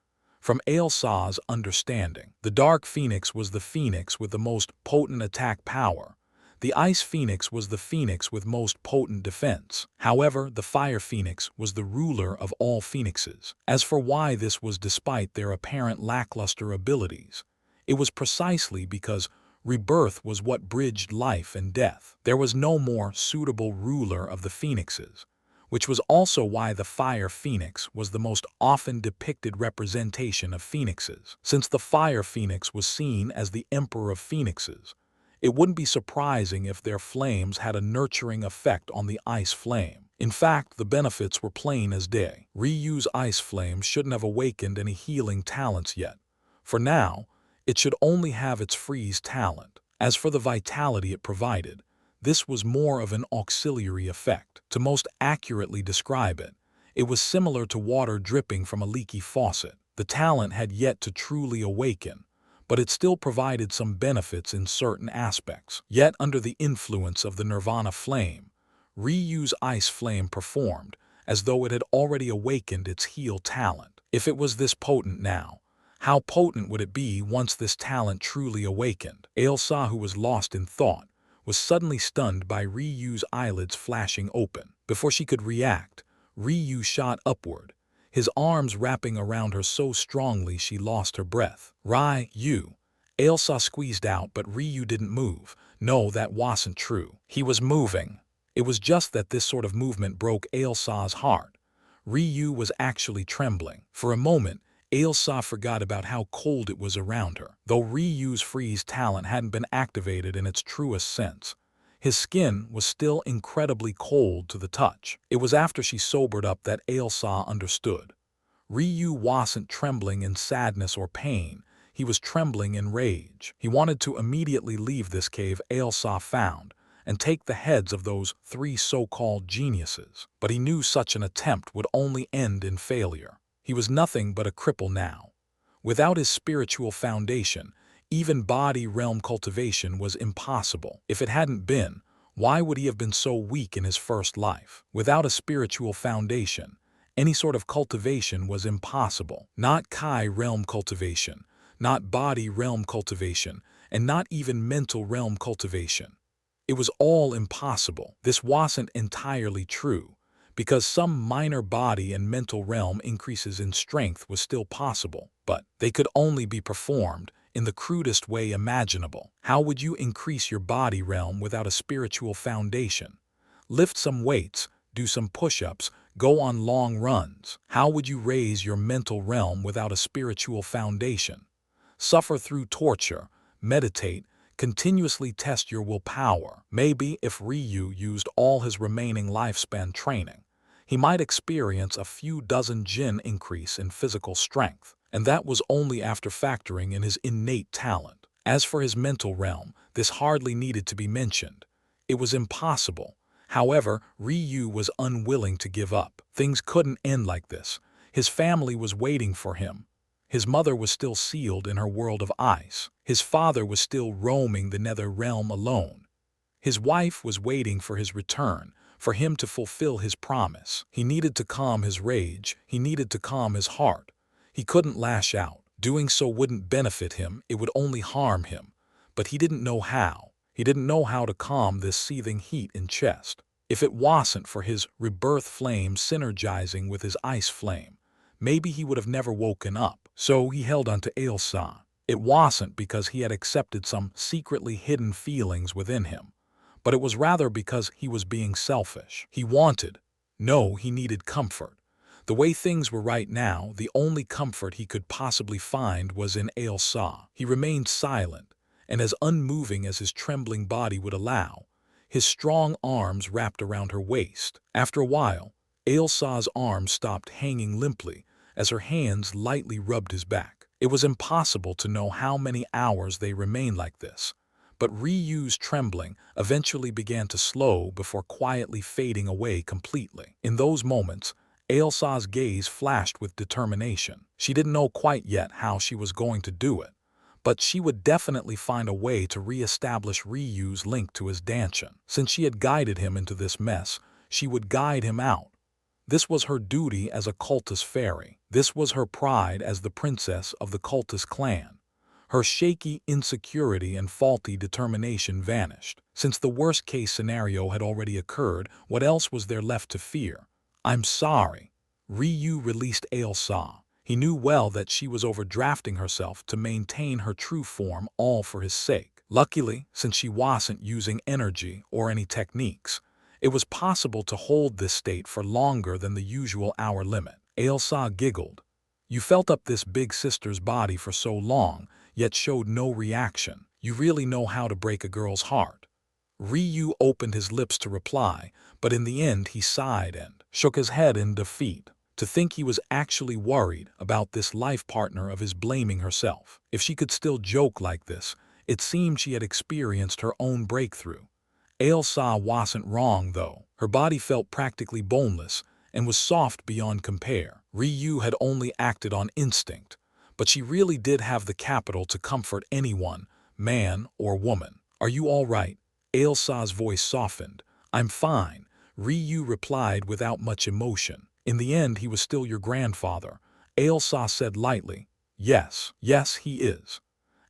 From xianxia's understanding, the Dark Phoenix was the phoenix with the most potent attack power. The Ice Phoenix was the phoenix with most potent defense. However, the Fire Phoenix was the ruler of all phoenixes. As for why this was despite their apparent lackluster abilities, it was precisely because rebirth was what bridged life and death. There was no more suitable ruler of the phoenixes, which was also why the Fire Phoenix was the most often depicted representation of phoenixes. Since the Fire Phoenix was seen as the emperor of phoenixes, it wouldn't be surprising if their flames had a nurturing effect on the ice flame. In fact, the benefits were plain as day. Ryu's ice flame shouldn't have awakened any healing talents yet. For now, it should only have its freeze talent. As for the vitality it provided, this was more of an auxiliary effect. To most accurately describe it, it was similar to water dripping from a leaky faucet. The talent had yet to truly awaken, but it still provided some benefits in certain aspects. Yet under the influence of the Nirvana flame, Ryu's ice flame performed as though it had already awakened its heal talent. If it was this potent now, how potent would it be once this talent truly awakened? Ailsa, who was lost in thought, was suddenly stunned by Ryu's eyelids flashing open. Before she could react, Ryu shot upward, his arms wrapping around her so strongly she lost her breath. Ryu. Ailsa squeezed out, but Ryu didn't move. No, that wasn't true. He was moving. It was just that this sort of movement broke Ailsa's heart. Ryu was actually trembling. For a moment, Ailsa forgot about how cold it was around her. Though Ryu's freeze talent hadn't been activated in its truest sense, his skin was still incredibly cold to the touch. It was after she sobered up that Ailsa understood. Ryu wasn't trembling in sadness or pain, he was trembling in rage. He wanted to immediately leave this cave Ailsa found and take the heads of those 3 so-called geniuses. But he knew such an attempt would only end in failure. He was nothing but a cripple now. Without his spiritual foundation, even body realm cultivation was impossible. If it hadn't been, why would he have been so weak in his first life? Without a spiritual foundation, any sort of cultivation was impossible. Not Kai realm cultivation, not body realm cultivation, and not even mental realm cultivation. It was all impossible. This wasn't entirely true, because some minor body and mental realm increases in strength was still possible, but they could only be performed in the crudest way imaginable. How would you increase your body realm without a spiritual foundation? Lift some weights, do some push-ups, go on long runs. How would you raise your mental realm without a spiritual foundation? Suffer through torture, meditate, continuously test your willpower. Maybe if Ryu used all his remaining lifespan training, he might experience a few dozen jin increase in physical strength, and that was only after factoring in his innate talent. As for his mental realm, this hardly needed to be mentioned. It was impossible. However, Ryu was unwilling to give up. Things couldn't end like this. His family was waiting for him. His mother was still sealed in her world of ice. His father was still roaming the nether realm alone. His wife was waiting for his return, for him to fulfill his promise. He needed to calm his rage. He needed to calm his heart. He couldn't lash out. Doing so wouldn't benefit him, it would only harm him. But he didn't know how. He didn't know how to calm this seething heat in chest. If it wasn't for his rebirth flame synergizing with his ice flame, maybe he would have never woken up. So he held on to Ailsa. It wasn't because he had accepted some secretly hidden feelings within him, but it was rather because he was being selfish. He needed comfort. The way things were right now, the only comfort he could possibly find was in Ailsa. He remained silent, and as unmoving as his trembling body would allow, his strong arms wrapped around her waist. After a while, Ailsa's arms stopped hanging limply as her hands lightly rubbed his back. It was impossible to know how many hours they remained like this, but Ryu's trembling eventually began to slow before quietly fading away completely. In those moments, Ailsa's gaze flashed with determination. She didn't know quite yet how she was going to do it, but she would definitely find a way to re-establish Ryu's link to his dancing. Since she had guided him into this mess, she would guide him out. This was her duty as a cultist fairy. This was her pride as the princess of the cultist clan. Her shaky insecurity and faulty determination vanished. Since the worst-case scenario had already occurred, what else was there left to fear? "I'm sorry." Ryu released Ailsa. He knew well that she was overdrafting herself to maintain her true form, all for his sake. Luckily, since she wasn't using energy or any techniques, it was possible to hold this state for longer than the usual hour limit. Ailsa giggled. "You felt up this big sister's body for so long, yet showed no reaction. You really know how to break a girl's heart." Ryu opened his lips to reply, but in the end he sighed and shook his head in defeat. To think he was actually worried about this life partner of his, blaming herself. If she could still joke like this, it seemed she had experienced her own breakthrough. Ailsa wasn't wrong, though. Her body felt practically boneless and was soft beyond compare. Ryu had only acted on instinct, but she really did have the capital to comfort anyone, man or woman. "Are you all right?" Ailsa's voice softened. "I'm fine," Ryu replied without much emotion. "In the end, he was still your grandfather," Ailsa said lightly. "Yes, yes, he is."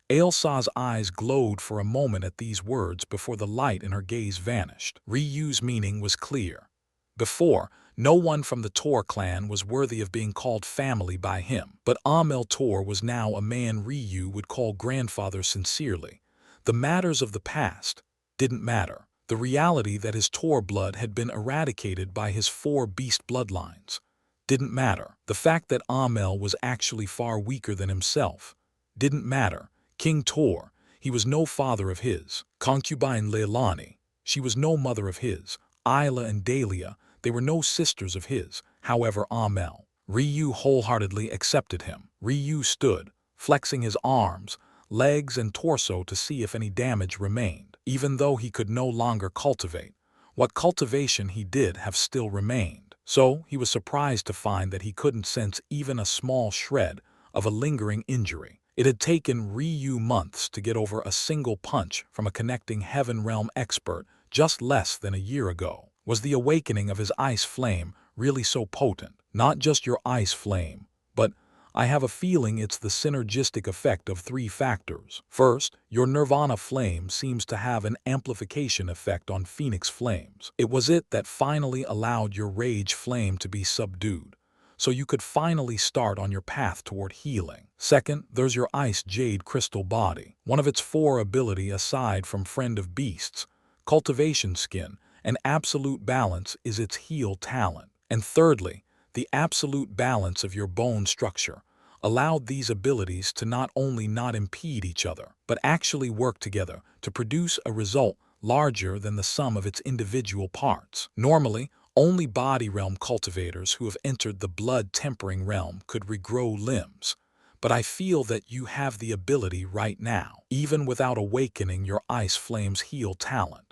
Ailsa's eyes glowed for a moment at these words before the light in her gaze vanished. Ryu's meaning was clear. Before, no one from the Tor clan was worthy of being called family by him, but Amel Tor was now a man Ryu would call grandfather sincerely. The matters of the past didn't matter. The reality that his Tor blood had been eradicated by his 4 beast bloodlines didn't matter. The fact that Amel was actually far weaker than himself didn't matter. King Tor, he was no father of his. Concubine Leilani, she was no mother of his. Isla and Dahlia, they were no sisters of his. However, Amel, Ryu wholeheartedly accepted him. Ryu stood, flexing his arms, legs and torso to see if any damage remained. Even though he could no longer cultivate, what cultivation he did have still remained. So he was surprised to find that he couldn't sense even a small shred of a lingering injury. It had taken Ryu months to get over a single punch from a connecting heaven realm expert just less than a year ago. Was the awakening of his ice flame really so potent? Not just your ice flame, but I have a feeling it's the synergistic effect of 3 factors. First, your nirvana flame seems to have an amplification effect on phoenix flames. It was it that finally allowed your rage flame to be subdued, so you could finally start on your path toward healing. Second, there's your ice jade crystal body. One of its 4 ability aside from friend of beasts, cultivation skin, and absolute balance is its heal talent. And thirdly, the absolute balance of your bone structure allowed these abilities to not only not impede each other, but actually work together to produce a result larger than the sum of its individual parts. Normally, only body realm cultivators who have entered the blood tempering realm could regrow limbs, but I feel that you have the ability right now, even without awakening your ice flame's heal talent.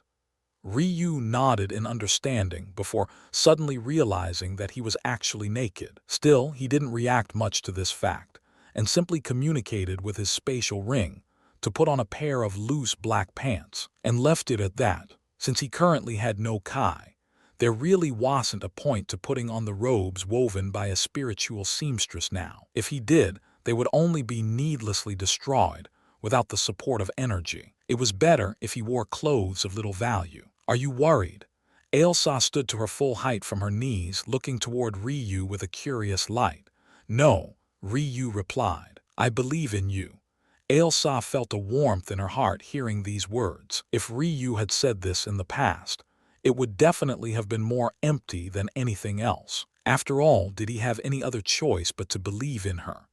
Ryu nodded in understanding before suddenly realizing that he was actually naked. Still, he didn't react much to this fact, and simply communicated with his spatial ring to put on a pair of loose black pants, and left it at that. Since he currently had no kai, there really wasn't a point to putting on the robes woven by a spiritual seamstress now. If he did, they would only be needlessly destroyed without the support of energy. It was better if he wore clothes of little value. "Are you worried?" Ailsa stood to her full height from her knees, looking toward Ryu with a curious light. "No," Ryu replied. "I believe in you." Ailsa felt a warmth in her heart hearing these words. If Ryu had said this in the past, it would definitely have been more empty than anything else. After all, did he have any other choice but to believe in her?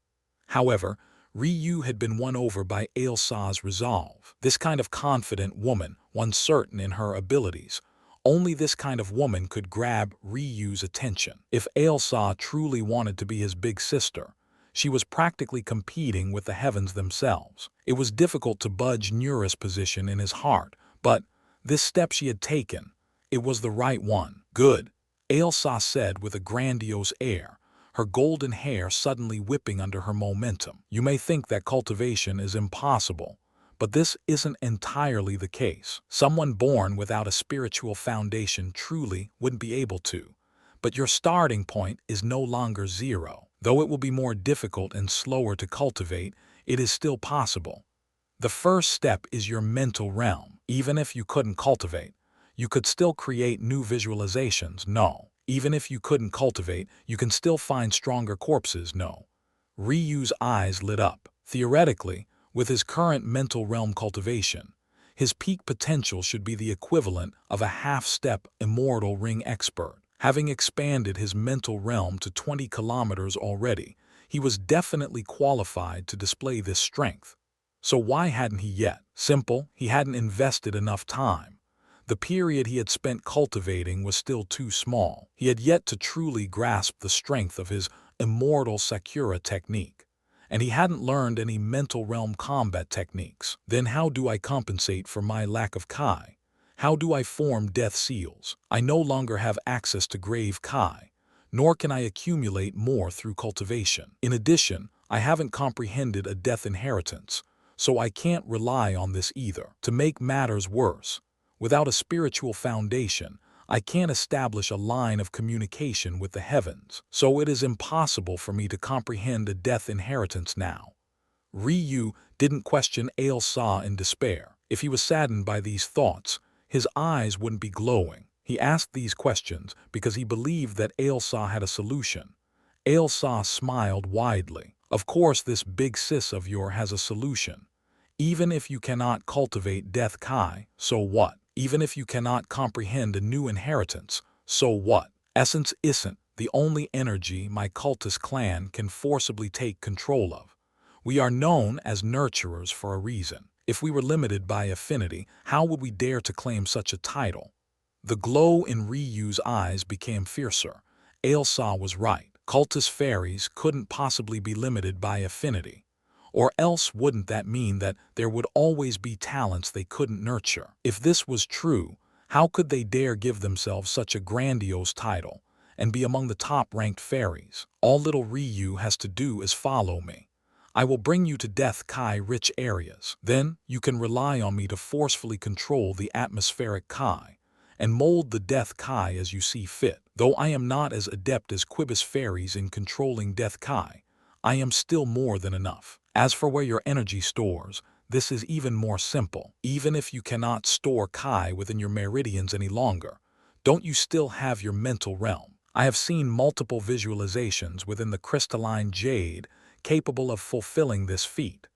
However, Ryu had been won over by Ailsa's resolve. This kind of confident woman, one certain in her abilities, only this kind of woman could grab Ryu's attention. If Ailsa truly wanted to be his big sister, she was practically competing with the heavens themselves. It was difficult to budge Nura's position in his heart, but this step she had taken, it was the right one. "Good," Ailsa said with a grandiose air, her golden hair suddenly whipping under her momentum. "You may think that cultivation is impossible, but this isn't entirely the case. Someone born without a spiritual foundation truly wouldn't be able to. But your starting point is no longer 0. Though it will be more difficult and slower to cultivate, it is still possible. The first step is your mental realm. Even if you couldn't cultivate, you could still create new visualizations. No. Even if you couldn't cultivate, you can still find stronger corpses. No." Ryu's eyes lit up. Theoretically, with his current mental realm cultivation, his peak potential should be the equivalent of a half-step immortal ring expert. Having expanded his mental realm to 20 kilometers already, he was definitely qualified to display this strength. So why hadn't he yet? Simple, he hadn't invested enough time. The period he had spent cultivating was still too small. He had yet to truly grasp the strength of his immortal Sakura technique, and he hadn't learned any mental realm combat techniques. Then how do I compensate for my lack of Kai? How do I form death seals? I no longer have access to grave Kai, nor can I accumulate more through cultivation. In addition, I haven't comprehended a death inheritance, so I can't rely on this either. To make matters worse, without a spiritual foundation, I can't establish a line of communication with the heavens, so it is impossible for me to comprehend a death inheritance now. Ryu didn't question Ailsa in despair. If he was saddened by these thoughts, his eyes wouldn't be glowing. He asked these questions because he believed that Ailsa had a solution. Ailsa smiled widely. Of course this big sis of yours has a solution. Even if you cannot cultivate Death Kai, so what? Even if you cannot comprehend a new inheritance, so what? Essence isn't the only energy my cultist clan can forcibly take control of. We are known as nurturers for a reason. If we were limited by affinity, how would we dare to claim such a title? The glow in Ryu's eyes became fiercer. Ailsa was right. Cultist fairies couldn't possibly be limited by affinity. Or else wouldn't that mean that there would always be talents they couldn't nurture? If this was true, how could they dare give themselves such a grandiose title and be among the top-ranked fairies? All little Ryu has to do is follow me. I will bring you to Death Kai-rich areas. Then you can rely on me to forcefully control the atmospheric Kai and mold the Death Kai as you see fit. Though I am not as adept as Quibus fairies in controlling Death Kai, I am still more than enough. As for where your energy stores, this is even more simple. Even if you cannot store Kai within your meridians any longer, don't you still have your mental realm? I have seen multiple visualizations within the crystalline jade capable of fulfilling this feat.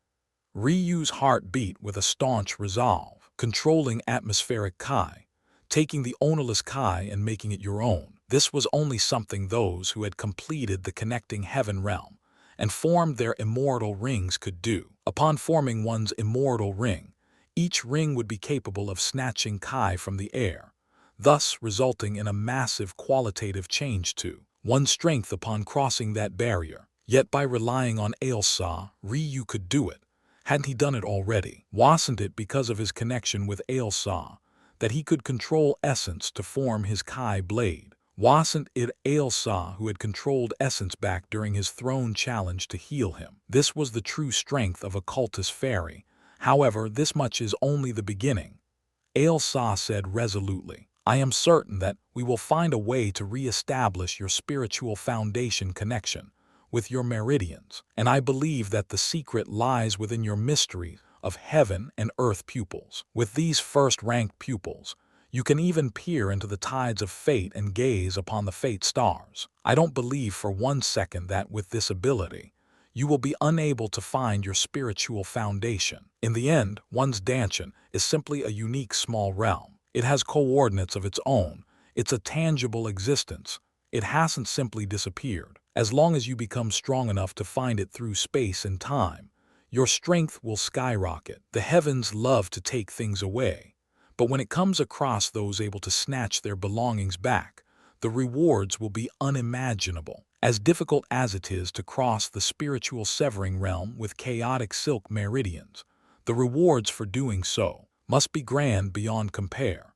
Ryu's heart beat with a staunch resolve, controlling atmospheric Kai, taking the ownerless Kai and making it your own. This was only something those who had completed the connecting heaven realm and formed their immortal rings could do. Upon forming one's immortal ring, each ring would be capable of snatching Kai from the air, thus resulting in a massive qualitative change to one's strength upon crossing that barrier. Yet by relying on Ailsa, Ryu could do it. Hadn't he done it already? Wasn't it because of his connection with Ailsa that he could control essence to form his Kai blade? Wasn't it Ailsa who had controlled essence back during his throne challenge to heal him? This was the true strength of a cultist fairy. However, this much is only the beginning. Ailsa said resolutely, I am certain that we will find a way to re-establish your spiritual foundation connection with your meridians, and I believe that the secret lies within your mystery of heaven and earth pupils. With these first-ranked pupils, you can even peer into the tides of fate and gaze upon the fate stars. I don't believe for 1 second that with this ability, you will be unable to find your spiritual foundation. In the end, one's Danshan is simply a unique small realm. It has coordinates of its own. It's a tangible existence. It hasn't simply disappeared. As long as you become strong enough to find it through space and time, your strength will skyrocket. The heavens love to take things away, but when it comes across those able to snatch their belongings back, the rewards will be unimaginable. As difficult as it is to cross the spiritual severing realm with chaotic silk meridians, the rewards for doing so must be grand beyond compare.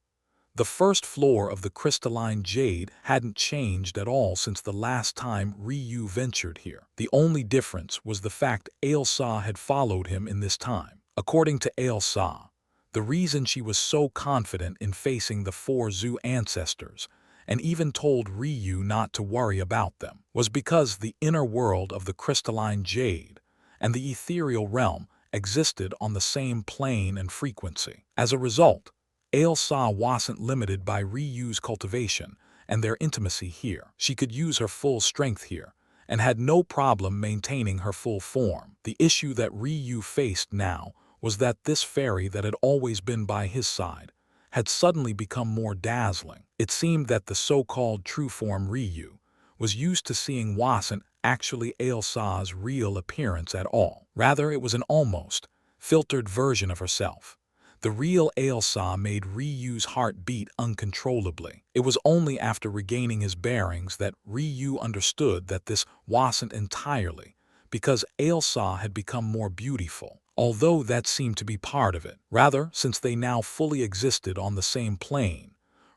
The first floor of the crystalline jade hadn't changed at all since the last time Ryu ventured here. The only difference was the fact Ailsa had followed him in this time. According to Ailsa, the reason she was so confident in facing the 4 Zhu ancestors and even told Ryu not to worry about them was because the inner world of the crystalline jade and the ethereal realm existed on the same plane and frequency. As a result, Ailsa wasn't limited by Ryu's cultivation and their intimacy here. She could use her full strength here and had no problem maintaining her full form. The issue that Ryu faced now was that this fairy that had always been by his side had suddenly become more dazzling. It seemed that the so-called true form Ryu was used to seeing wasn't actually Ailsa's real appearance at all. Rather, it was an almost filtered version of herself. The real Ailsa made Ryu's heart beat uncontrollably. It was only after regaining his bearings that Ryu understood that this wasn't entirely because Ailsa had become more beautiful, although that seemed to be part of it. Rather, since they now fully existed on the same plane,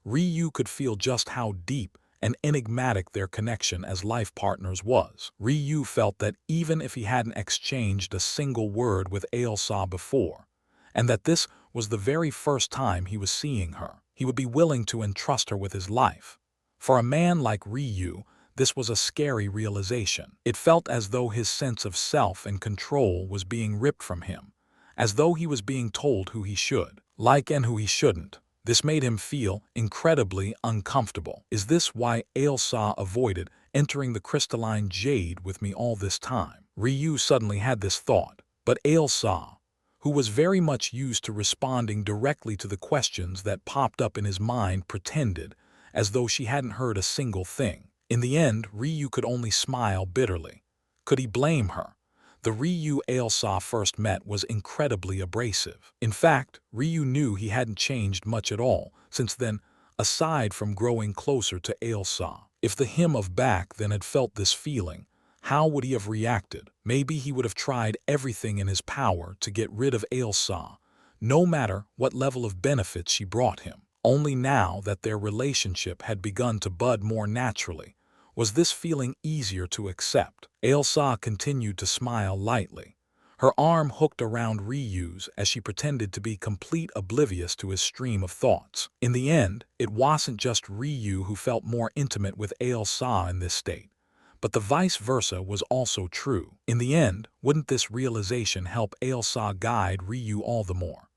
Ryu could feel just how deep and enigmatic their connection as life partners was. Ryu felt that even if he hadn't exchanged a single word with Ailsa before, and that this was the very first time he was seeing her, he would be willing to entrust her with his life. For a man like Ryu, this was a scary realization. It felt as though his sense of self and control was being ripped from him, as though he was being told who he should like and who he shouldn't. This made him feel incredibly uncomfortable. Is this why Ailsa avoided entering the crystalline jade with me all this time? Ryu suddenly had this thought, but Ailsa, who was very much used to responding directly to the questions that popped up in his mind, pretended as though she hadn't heard a single thing. In the end, Ryu could only smile bitterly. Could he blame her? The Ryu Ailsa first met was incredibly abrasive. In fact, Ryu knew he hadn't changed much at all since then, aside from growing closer to Ailsa. If the him of back then had felt this feeling, how would he have reacted? Maybe he would have tried everything in his power to get rid of Ailsa, no matter what level of benefits she brought him. Only now that their relationship had begun to bud more naturally, was this feeling easier to accept. Ailsa continued to smile lightly, her arm hooked around Ryu's as she pretended to be complete oblivious to his stream of thoughts. In the end, it wasn't just Ryu who felt more intimate with Ailsa in this state, but the vice versa was also true. In the end, wouldn't this realization help Ailsa guide Ryu all the more?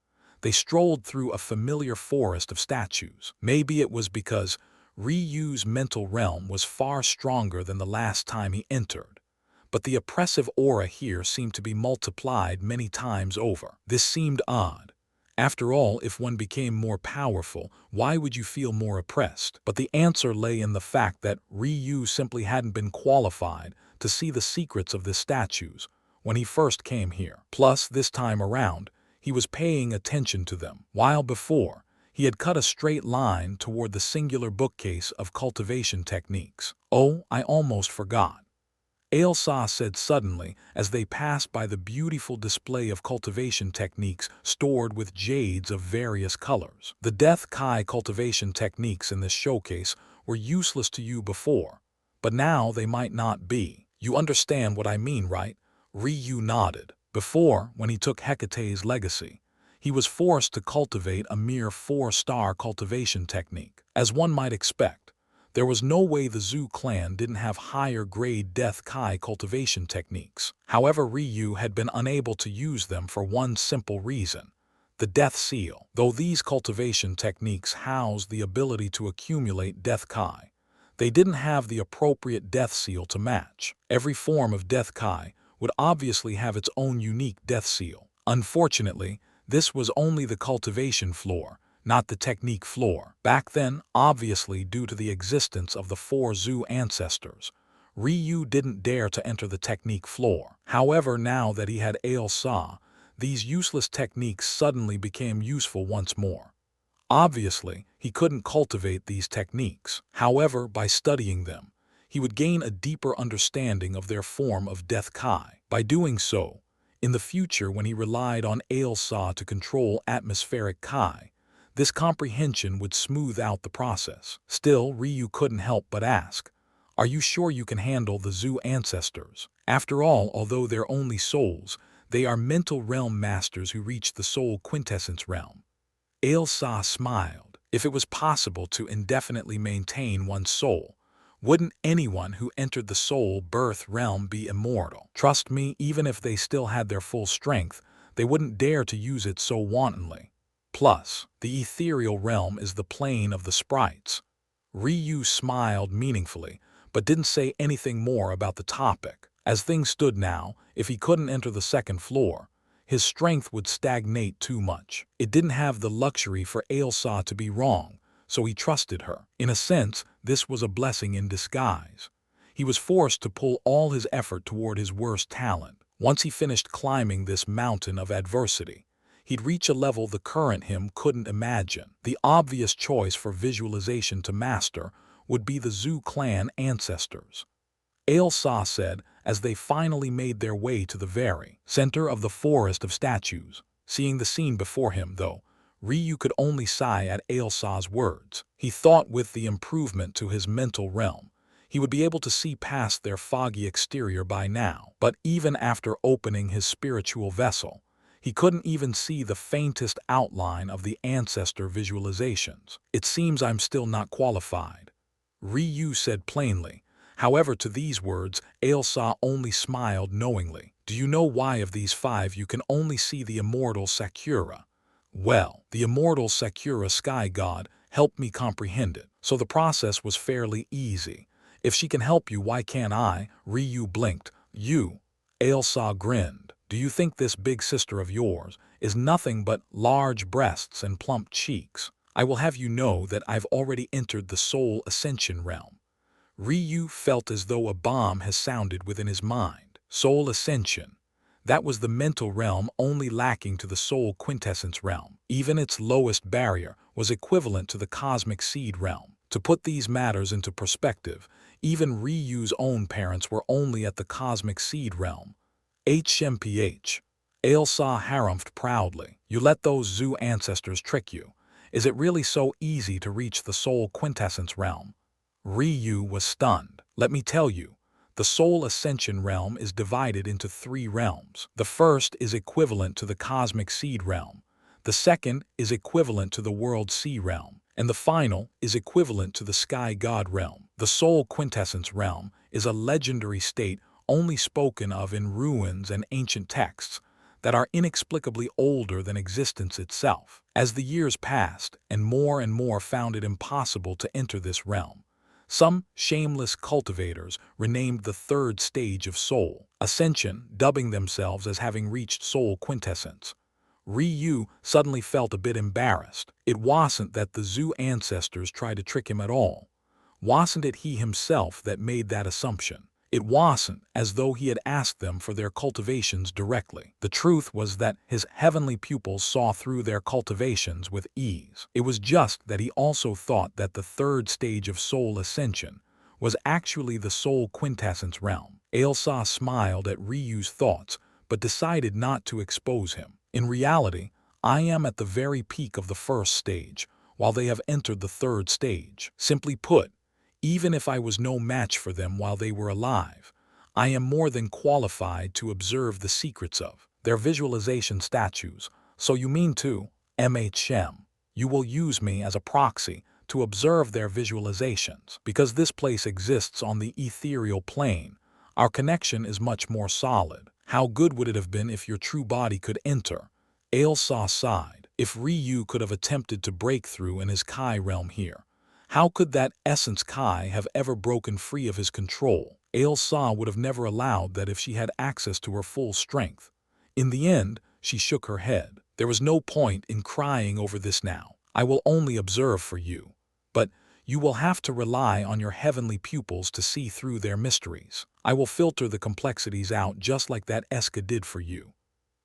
They strolled through a familiar forest of statues. Maybe it was because Ryu's mental realm was far stronger than the last time he entered, but the oppressive aura here seemed to be multiplied many times over. This seemed odd. After all, if one became more powerful, why would you feel more oppressed? But the answer lay in the fact that Ryu simply hadn't been qualified to see the secrets of the statues when he first came here. Plus, this time around, he was paying attention to them, while before, he had cut a straight line toward the singular bookcase of cultivation techniques. Oh, I almost forgot, Ailsa said suddenly as they passed by the beautiful display of cultivation techniques stored with jades of various colors. The Death Kai cultivation techniques in this showcase were useless to you before, but now they might not be. You understand what I mean, right? Ryu nodded. Before, when he took Hecate's legacy, he was forced to cultivate a mere 4-star cultivation technique. As one might expect, there was no way the Zhu clan didn't have higher-grade Death Kai cultivation techniques. However, Ryu had been unable to use them for one simple reason: the Death Seal. Though these cultivation techniques housed the ability to accumulate Death Kai, they didn't have the appropriate Death Seal to match. Every form of Death Kai would obviously have its own unique Death Seal. Unfortunately, this was only the cultivation floor, not the technique floor. Back then, obviously due to the existence of the 4 Zhu ancestors, Ryu didn't dare to enter the technique floor. However, now that he had Ailsa, these useless techniques suddenly became useful once more. Obviously, he couldn't cultivate these techniques. However, by studying them, he would gain a deeper understanding of their form of Death Kai. By doing so, in the future when he relied on Ailsa to control atmospheric Kai, this comprehension would smooth out the process. Still, Ryu couldn't help but ask, "Are you sure you can handle the Zhu ancestors?" After all, although they're only souls, they are mental realm masters who reach the soul quintessence realm. Ailsa smiled. If it was possible to indefinitely maintain one's soul, wouldn't anyone who entered the soul birth realm be immortal? Trust me, even if they still had their full strength, they wouldn't dare to use it so wantonly. Plus, the ethereal realm is the plane of the sprites. Ryu smiled meaningfully, but didn't say anything more about the topic. As things stood now, if he couldn't enter the second floor, his strength would stagnate too much. It didn't have the luxury for Ailsa to be wrong, so he trusted her. In a sense, this was a blessing in disguise. He was forced to pull all his effort toward his worst talent. Once he finished climbing this mountain of adversity, he'd reach a level the current him couldn't imagine. The obvious choice for visualization to master would be the Zhu clan ancestors, Ailsa said as they finally made their way to the very center of the forest of statues. Seeing the scene before him, though, Ryu could only sigh at Ailsa's words. He thought with the improvement to his mental realm, he would be able to see past their foggy exterior by now. But even after opening his spiritual vessel, he couldn't even see the faintest outline of the ancestor visualizations. "It seems I'm still not qualified," Ryu said plainly. However, to these words, Ailsa only smiled knowingly. "Do you know why of these 5 you can only see the immortal Sakura?" "Well, the immortal Sakura sky god helped me comprehend it, so the process was fairly easy. If she can help you, why can't I?" Ryu blinked. "You?" Ailsa grinned. "Do you think this big sister of yours is nothing but large breasts and plump cheeks? I will have you know that I've already entered the soul ascension realm." Ryu felt as though a bomb has sounded within his mind. Soul ascension. That was the mental realm only lacking to the soul quintessence realm. Even its lowest barrier was equivalent to the cosmic seed realm. To put these matters into perspective, even Ryu's own parents were only at the cosmic seed realm. HMPH. Ailsa harumphed proudly. "You let those Zhu ancestors trick you. Is it really so easy to reach the soul quintessence realm?" Ryu was stunned. "Let me tell you, the soul ascension realm is divided into 3 realms. The first is equivalent to the cosmic seed realm, the second is equivalent to the world sea realm, and the final is equivalent to the sky god realm. The soul quintessence realm is a legendary state only spoken of in ruins and ancient texts that are inexplicably older than existence itself. As the years passed and more found it impossible to enter this realm, some shameless cultivators renamed the 3rd stage of soul ascension, dubbing themselves as having reached soul quintessence. Ryu suddenly felt a bit embarrassed. It wasn't that the Zhu ancestors tried to trick him at all. Wasn't it he himself that made that assumption? It wasn't as though he had asked them for their cultivations directly. The truth was that his heavenly pupils saw through their cultivations with ease. It was just that he also thought that the 3rd stage of soul ascension was actually the soul quintessence realm. Ailsa smiled at Ryu's thoughts, but decided not to expose him. "In reality, I am at the very peak of the 1st stage, while they have entered the 3rd stage. Simply put, even if I was no match for them while they were alive, I am more than qualified to observe the secrets of their visualization statues. So you mean to, MHM, you will use me as a proxy to observe their visualizations. Because this place exists on the ethereal plane, our connection is much more solid. How good would it have been if your true body could enter?" Ailsa sighed. If Ryu could have attempted to break through in his Kai realm here, how could that essence Kai have ever broken free of his control? Ailsa would have never allowed that if she had access to her full strength. In the end, she shook her head. "There was no point in crying over this now. I will only observe for you. But you will have to rely on your heavenly pupils to see through their mysteries. I will filter the complexities out just like that Eska did for you."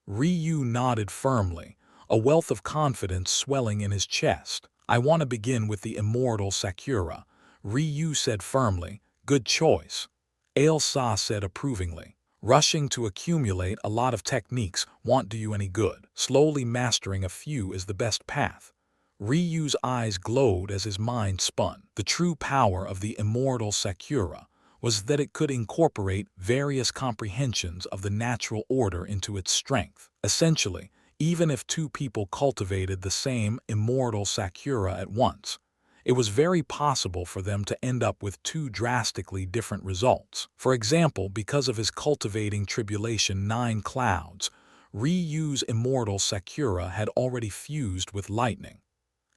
Ryu nodded firmly, a wealth of confidence swelling in his chest. "I want to begin with the immortal Sakura," Ryu said firmly. "Good choice," Ailsa said approvingly. "Rushing to accumulate a lot of techniques won't do you any good. Slowly mastering a few is the best path." Ryu's eyes glowed as his mind spun. The true power of the immortal Sakura was that it could incorporate various comprehensions of the natural order into its strength. Essentially, even if 2 people cultivated the same immortal Sakura at once, it was very possible for them to end up with 2 drastically different results. For example, because of his cultivating tribulation 9 clouds, Ryu's immortal Sakura had already fused with lightning.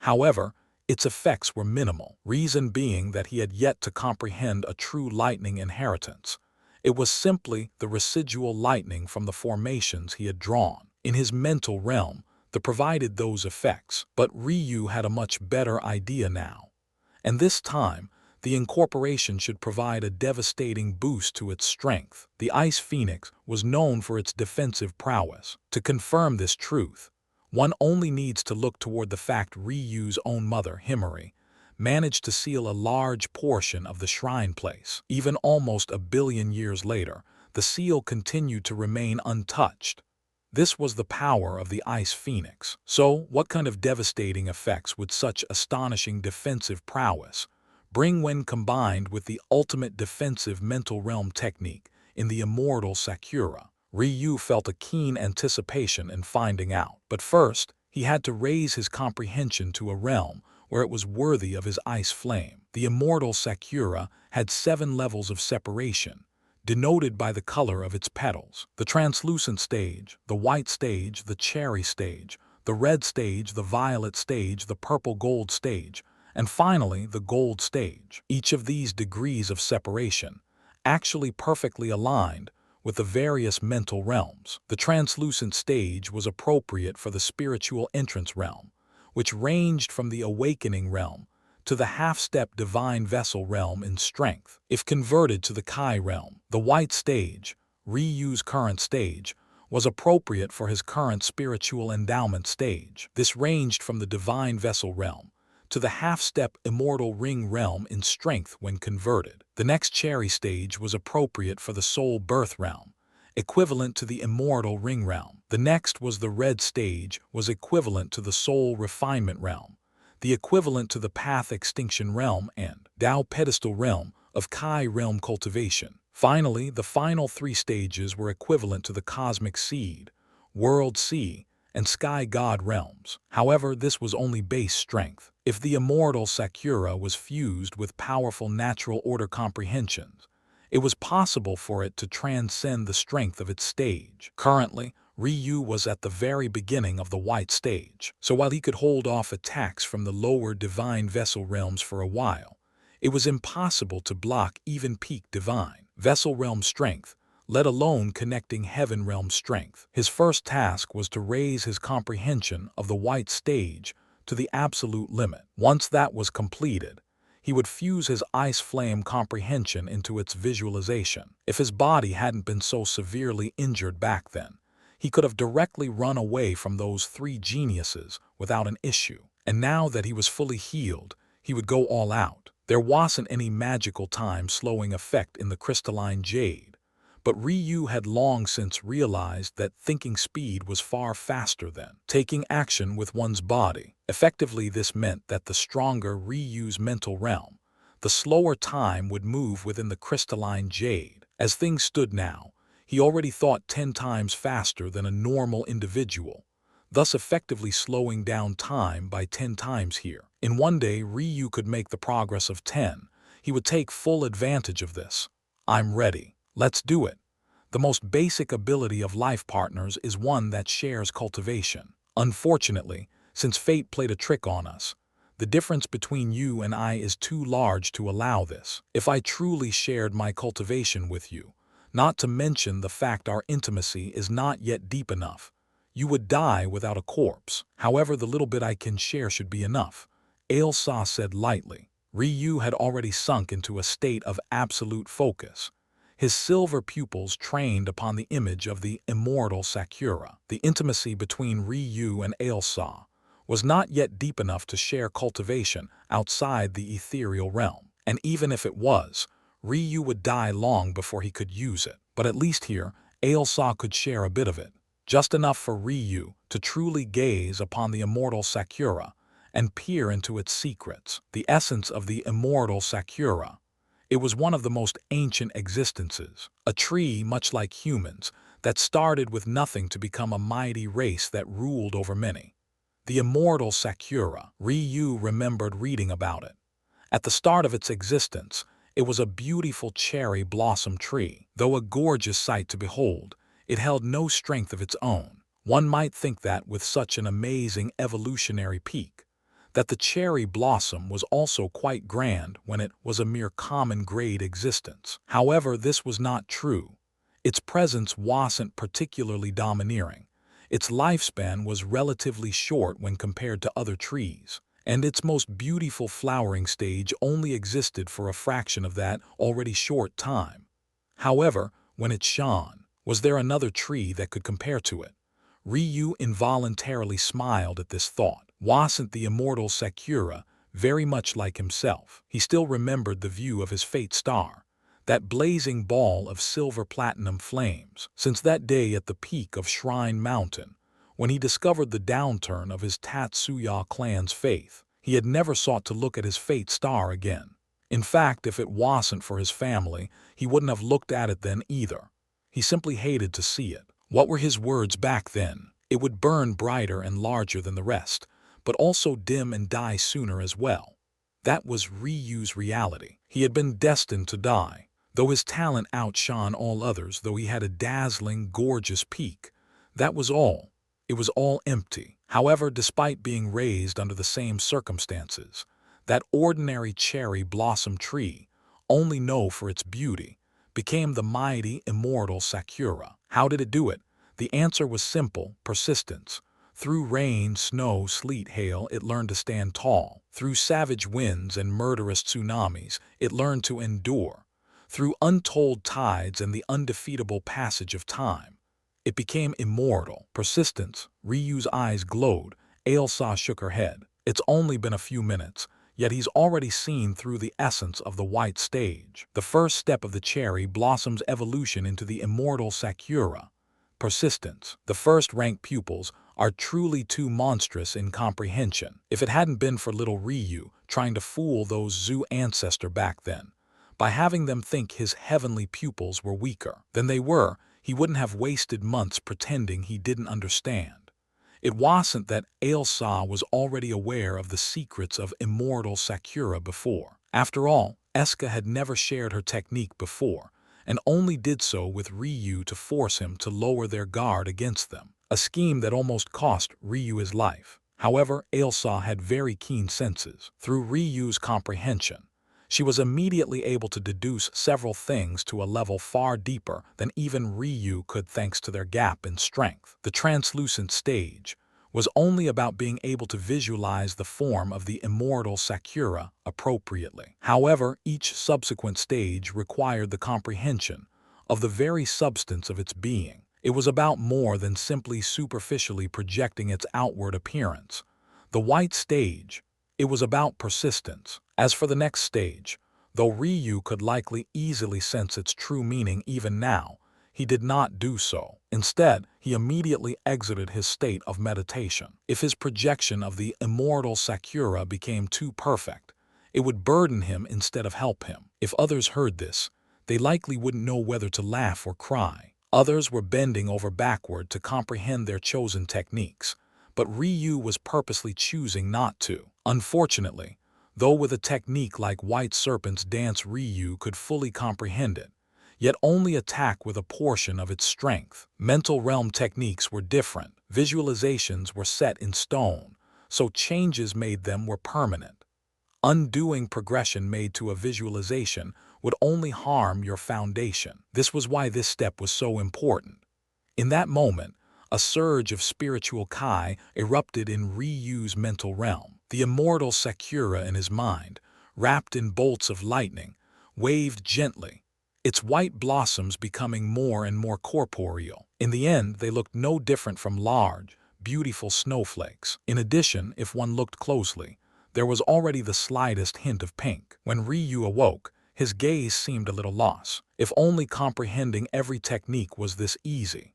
However, its effects were minimal, reason being that he had yet to comprehend a true lightning inheritance. It was simply the residual lightning from the formations he had drawn in his mental realm that provided those effects. But Ryu had a much better idea now. And this time, the incorporation should provide a devastating boost to its strength. The Ice Phoenix was known for its defensive prowess. To confirm this truth, One only needs to look toward the fact Ryu's own mother, Himari, managed to seal a large portion of the shrine place. Even almost a billion years later, the seal continued to remain untouched. This was the power of the ice phoenix. So, what kind of devastating effects would such astonishing defensive prowess bring when combined with the ultimate defensive mental realm technique in the immortal Sakura? Ryu felt a keen anticipation in finding out. But first, he had to raise his comprehension to a realm where it was worthy of his ice flame. The immortal Sakura had 7 levels of separation, denoted by the color of its petals: the translucent stage, the white stage, the cherry stage, the red stage, the violet stage, the purple-gold stage, and finally the gold stage. Each of these degrees of separation actually perfectly aligned with the various mental realms. The translucent stage was appropriate for the spiritual entrance realm, which ranged from the awakening realm to the half-step divine vessel realm in strength. If converted to the Kai realm, the white stage, Ryu's current stage, was appropriate for his current spiritual endowment stage. This ranged from the divine vessel realm to the half-step immortal ring realm in strength when converted. The next cherry stage was appropriate for the soul birth realm, equivalent to the immortal ring realm. The next was the red stage, was equivalent to the soul refinement realm, the equivalent to the path extinction realm and Tao pedestal realm of Kai realm cultivation. Finally, the final 3 stages were equivalent to the cosmic seed, world sea, and sky god realms. However, this was only base strength. If the immortal Sakura was fused with powerful natural order comprehensions, it was possible for it to transcend the strength of its stage. Currently, Ryu was at the very beginning of the white stage, so while he could hold off attacks from the lower divine vessel realms for a while, it was impossible to block even peak divine vessel realm strength, let alone connecting heaven realm strength. His first task was to raise his comprehension of the white stage to the absolute limit. Once that was completed, he would fuse his ice flame comprehension into its visualization. If his body hadn't been so severely injured back then, he could have directly run away from those 3 geniuses without an issue. And now that he was fully healed, he would go all out. There wasn't any magical time-slowing effect in the crystalline jade, but Ryu had long since realized that thinking speed was far faster than taking action with one's body. Effectively, this meant that the stronger Ryu's mental realm, the slower time would move within the crystalline jade. As things stood now, he already thought 10 times faster than a normal individual, thus effectively slowing down time by 10 times here. In one day, Ryu could make the progress of 10. He would take full advantage of this. I'm ready. Let's do it. The most basic ability of life partners is one that shares cultivation. Unfortunately, since fate played a trick on us, the difference between you and I is too large to allow this. If I truly shared my cultivation with you, not to mention the fact our intimacy is not yet deep enough, you would die without a corpse. However, the little bit I can share should be enough, xianxia said lightly. Ryu had already sunk into a state of absolute focus, his silver pupils trained upon the image of the immortal Sakura. The intimacy between Ryu and xianxia was not yet deep enough to share cultivation outside the ethereal realm. And even if it was, Ryu would die long before he could use it. But at least here, xianxia could share a bit of it, just enough for Ryu to truly gaze upon the immortal Sakura and peer into its secrets. The essence of the immortal Sakura. It was one of the most ancient existences, a tree much like humans that started with nothing to become a mighty race that ruled over many. The immortal Sakura. Ryu remembered reading about it. At the start of its existence, it was a beautiful cherry blossom tree. Though a gorgeous sight to behold, it held no strength of its own. One might think that with such an amazing evolutionary peak, that the cherry blossom was also quite grand when it was a mere common grade existence. However, this was not true. Its presence wasn't particularly domineering. Its lifespan was relatively short when compared to other trees, and its most beautiful flowering stage only existed for a fraction of that already short time. However, when it shone, was there another tree that could compare to it? Ryu involuntarily smiled at this thought. Wasn't the immortal Sakura very much like himself? He still remembered the view of his fate star, that blazing ball of silver platinum flames. Since that day at the peak of Shrine Mountain, when he discovered the downturn of his Tatsuya clan's faith, he had never sought to look at his fate star again. In fact, if it wasn't for his family, he wouldn't have looked at it then either. He simply hated to see it. What were his words back then? It would burn brighter and larger than the rest, but also dim and die sooner as well. That was Ryu's reality. He had been destined to die. Though his talent outshone all others, though he had a dazzling, gorgeous peak, that was all. It was all empty. However, despite being raised under the same circumstances, that ordinary cherry blossom tree, only known for its beauty, became the mighty, immortal Sakura. How did it do it? The answer was simple: persistence. Through rain, snow, sleet, hail, it learned to stand tall. Through savage winds and murderous tsunamis, it learned to endure. Through untold tides and the undefeatable passage of time, it became immortal. Persistence. Ryu's eyes glowed. Ailsa shook her head. It's only been a few minutes, yet he's already seen through the essence of the white stage. The first step of the cherry blossom's evolution into the immortal Sakura. Persistence. The first-rank pupils are truly too monstrous in comprehension. If it hadn't been for little Ryu trying to fool those Zoo ancestor back then, by having them think his heavenly pupils were weaker than they were, he wouldn't have wasted months pretending he didn't understand. It wasn't that Ailsa was already aware of the secrets of immortal Sakura before. After all, Eska had never shared her technique before, and only did so with Ryu to force him to lower their guard against them, a scheme that almost cost Ryu his life. However, Ailsa had very keen senses. Through Ryu's comprehension, she was immediately able to deduce several things to a level far deeper than even Ryu could thanks to their gap in strength. The translucent stage was only about being able to visualize the form of the immortal Sakura appropriately. However, each subsequent stage required the comprehension of the very substance of its being. It was about more than simply superficially projecting its outward appearance. The white stage, it was about persistence. As for the next stage, though Ryu could likely easily sense its true meaning even now, he did not do so. Instead, he immediately exited his state of meditation. If his projection of the immortal Sakura became too perfect, it would burden him instead of help him. If others heard this, they likely wouldn't know whether to laugh or cry. Others were bending over backward to comprehend their chosen techniques, but Ryu was purposely choosing not to. Unfortunately, though with a technique like White Serpent's dance Ryu could fully comprehend it, yet only attack with a portion of its strength. Mental realm techniques were different. Visualizations were set in stone, so changes made them were permanent. Undoing progression made to a visualization would only harm your foundation. This was why this step was so important. In that moment, a surge of spiritual Kai erupted in Ryu's mental realm. The immortal Sakura in his mind, wrapped in bolts of lightning, waved gently, its white blossoms becoming more and more corporeal. In the end, they looked no different from large, beautiful snowflakes. In addition, if one looked closely, there was already the slightest hint of pink. When Ryu awoke, his gaze seemed a little lost. If only comprehending every technique was this easy.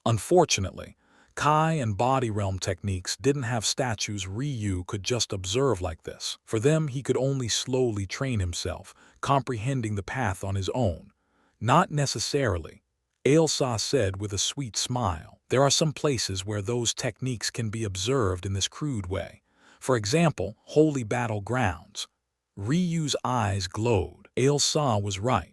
Unfortunately, Kai and body realm techniques didn't have statues Ryu could just observe like this. For them, he could only slowly train himself, comprehending the path on his own. Not necessarily, Ailsa said with a sweet smile. There are some places where those techniques can be observed in this crude way. For example, holy battlegrounds. Ryu's eyes glowed. Ailsa was right.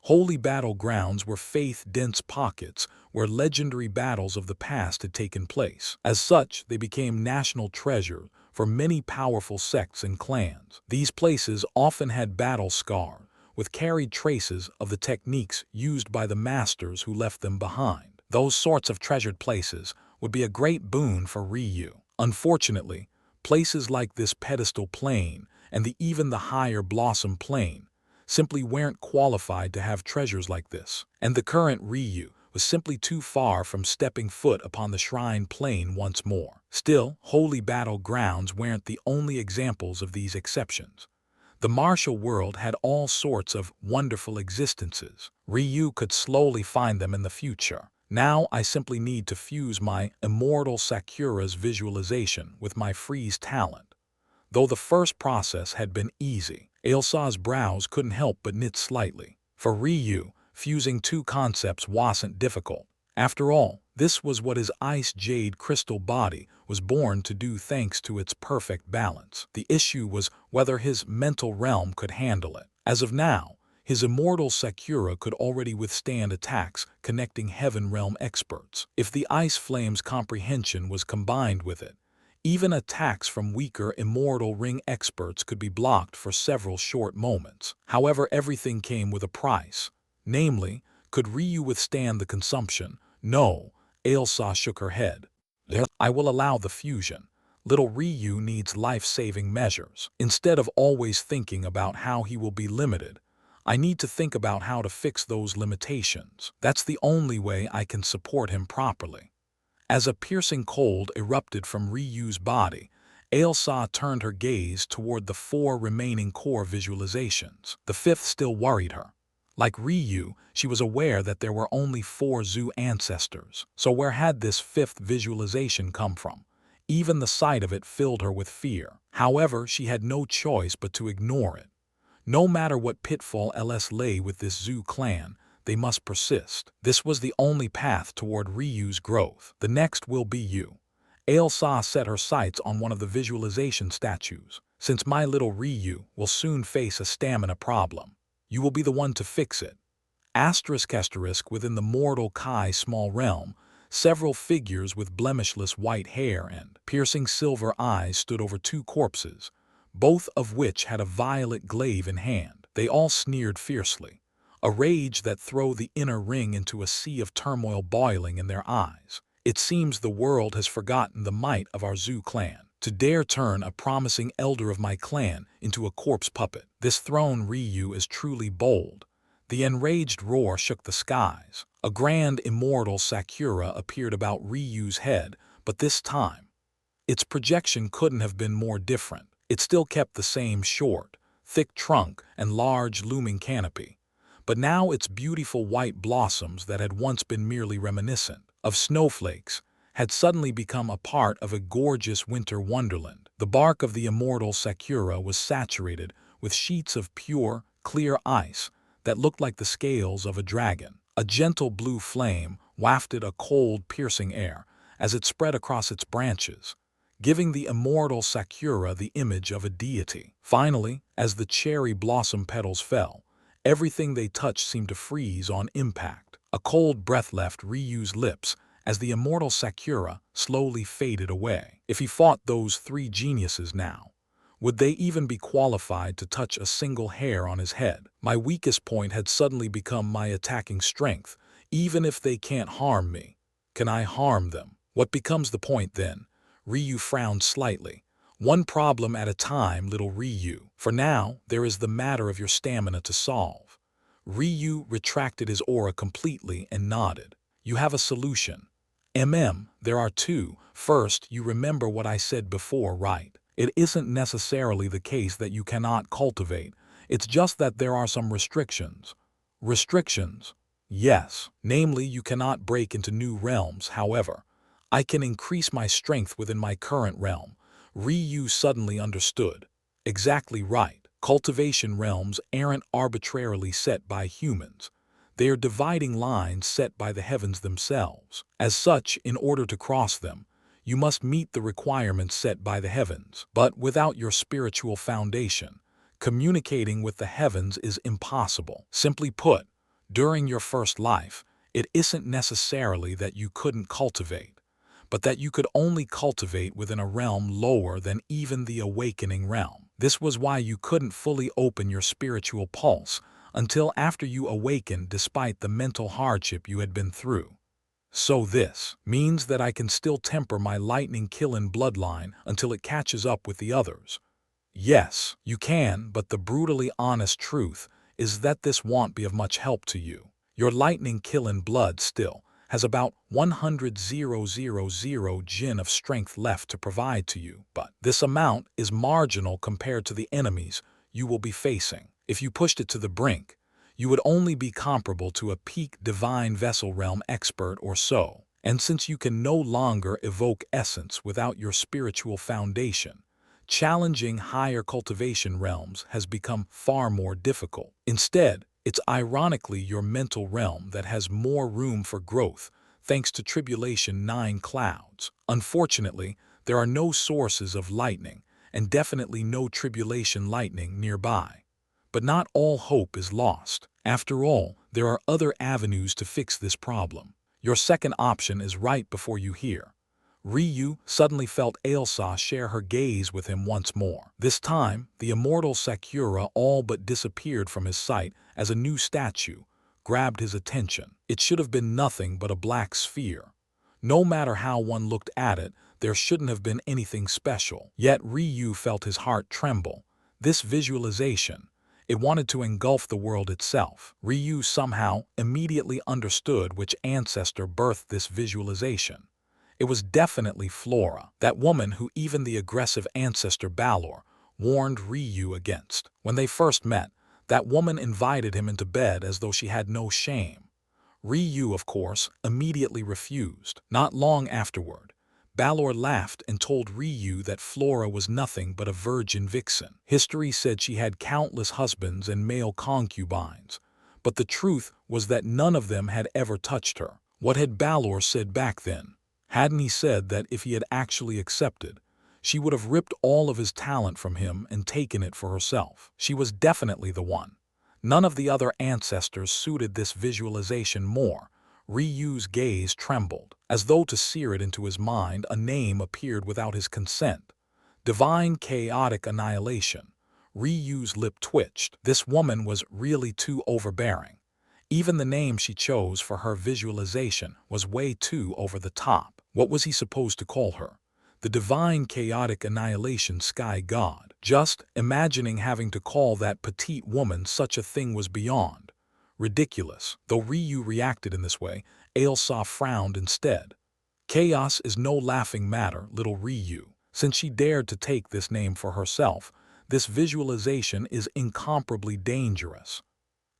Holy battlegrounds were faith-dense pockets where legendary battles of the past had taken place. As such, they became national treasure for many powerful sects and clans. These places often had battle scars, with carried traces of the techniques used by the masters who left them behind. Those sorts of treasured places would be a great boon for Ryu. Unfortunately, places like this pedestal plane and even the higher blossom plane simply weren't qualified to have treasures like this. And the current Ryu was simply too far from stepping foot upon the shrine plane once more. Still, holy battlegrounds weren't the only examples of these exceptions. The martial world had all sorts of wonderful existences. Ryu could slowly find them in the future. Now I simply need to fuse my immortal Sakura's visualization with my freeze talent. Though the first process had been easy, Ailsa's brows couldn't help but knit slightly. For Ryu, fusing two concepts wasn't difficult. After all, this was what his ice jade crystal body was born to do thanks to its perfect balance. The issue was whether his mental realm could handle it. As of now, his immortal Sakura could already withstand attacks connecting heaven realm experts. If the ice flame's comprehension was combined with it, even attacks from weaker immortal ring experts could be blocked for several short moments. However, everything came with a price. Namely, could Ryu withstand the consumption? No, Ailsa shook her head. I will allow the fusion. Little Ryu needs life-saving measures. Instead of always thinking about how he will be limited, I need to think about how to fix those limitations. That's the only way I can support him properly. As a piercing cold erupted from Ryu's body, Ailsa turned her gaze toward the 4 remaining core visualizations. The 5th still worried her. Like Ryu, she was aware that there were only 4 Zu ancestors. So where had this 5th visualization come from? Even the sight of it filled her with fear. However, she had no choice but to ignore it. No matter what pitfall ls lay with this Zu clan, they must persist. This was the only path toward Ryu's growth. The next will be you. Ailsa set her sights on one of the visualization statues. Since my little Ryu will soon face a stamina problem, you will be the one to fix it. Asterisk within the mortal Kai small realm, several figures with blemishless white hair and piercing silver eyes stood over 2 corpses, both of which had a violet glaive in hand. They all sneered fiercely, a rage that threw the inner ring into a sea of turmoil boiling in their eyes. It seems the world has forgotten the might of our Zu clan. To dare turn a promising elder of my clan into a corpse puppet. This throne Ryu is truly bold. The enraged roar shook the skies. A grand immortal Sakura appeared about Ryu's head, but this time, its projection couldn't have been more different. It still kept the same short, thick trunk and large looming canopy. But now its beautiful white blossoms that had once been merely reminiscent of snowflakes had suddenly become a part of a gorgeous winter wonderland. The bark of the immortal Sakura was saturated with sheets of pure, clear ice that looked like the scales of a dragon. A gentle blue flame wafted a cold, piercing air as it spread across its branches, giving the immortal Sakura the image of a deity. Finally, as the cherry blossom petals fell, everything they touched seemed to freeze on impact. A cold breath left Ryu's lips as the immortal Sakura slowly faded away. If he fought those 3 geniuses now, would they even be qualified to touch a single hair on his head? My weakest point had suddenly become my attacking strength. Even if they can't harm me, can I harm them? What becomes the point then? Ryu frowned slightly. One problem at a time, little Ryu. For now, there is the matter of your stamina to solve. Ryu retracted his aura completely and nodded. You have a solution. There are 2. First, you remember what I said before, right? It isn't necessarily the case that you cannot cultivate. It's just that there are some restrictions. Restrictions? Yes. Namely, you cannot break into new realms. However, I can increase my strength within my current realm. Ryu suddenly understood. Exactly right. Cultivation realms aren't arbitrarily set by humans. They are dividing lines set by the heavens themselves. As such, in order to cross them, you must meet the requirements set by the heavens. But without your spiritual foundation, communicating with the heavens is impossible. Simply put, during your first life, it isn't necessarily that you couldn't cultivate, but that you could only cultivate within a realm lower than even the awakening realm. This was why you couldn't fully open your spiritual pulse until after you awakened despite the mental hardship you had been through. So this means that I can still temper my lightning-killing bloodline until it catches up with the others. Yes, you can, but the brutally honest truth is that this won't be of much help to you. Your lightning-killing blood still has about 100,000 jin of strength left to provide to you, but this amount is marginal compared to the enemies you will be facing. If you pushed it to the brink, you would only be comparable to a peak divine vessel realm expert or so. And since you can no longer evoke essence without your spiritual foundation, challenging higher cultivation realms has become far more difficult. Instead, it's ironically your mental realm that has more room for growth thanks to Tribulation 9 clouds. Unfortunately, there are no sources of lightning and definitely no tribulation lightning nearby. But not all hope is lost. After all, there are other avenues to fix this problem. Your second option is right before you hear. Ryu suddenly felt Ailsa share her gaze with him once more. This time, the immortal Sakura all but disappeared from his sight as a new statue grabbed his attention. It should have been nothing but a black sphere. No matter how one looked at it, there shouldn't have been anything special. Yet Ryu felt his heart tremble. This visualization, it wanted to engulf the world itself. Ryu somehow immediately understood which ancestor birthed this visualization. It was definitely Flora, that woman who even the aggressive ancestor Balor warned Ryu against. When they first met, that woman invited him into bed as though she had no shame. Ryu, of course, immediately refused. Not long afterward, Balor laughed and told Ryu that Flora was nothing but a virgin vixen. History said she had countless husbands and male concubines, but the truth was that none of them had ever touched her. What had Balor said back then? Hadn't he said that if he had actually accepted, she would have ripped all of his talent from him and taken it for herself? She was definitely the one. None of the other ancestors suited this visualization more. Ryu's gaze trembled. As though to sear it into his mind, a name appeared without his consent. Divine chaotic annihilation. Ryu's lip twitched. This woman was really too overbearing. Even the name she chose for her visualization was way too over the top. What was he supposed to call her? The divine chaotic annihilation sky god. Just imagining having to call that petite woman such a thing was beyond ridiculous. Though Ryu reacted in this way, Ailsa frowned instead. Chaos is no laughing matter, little Ryu. Since she dared to take this name for herself, this visualization is incomparably dangerous.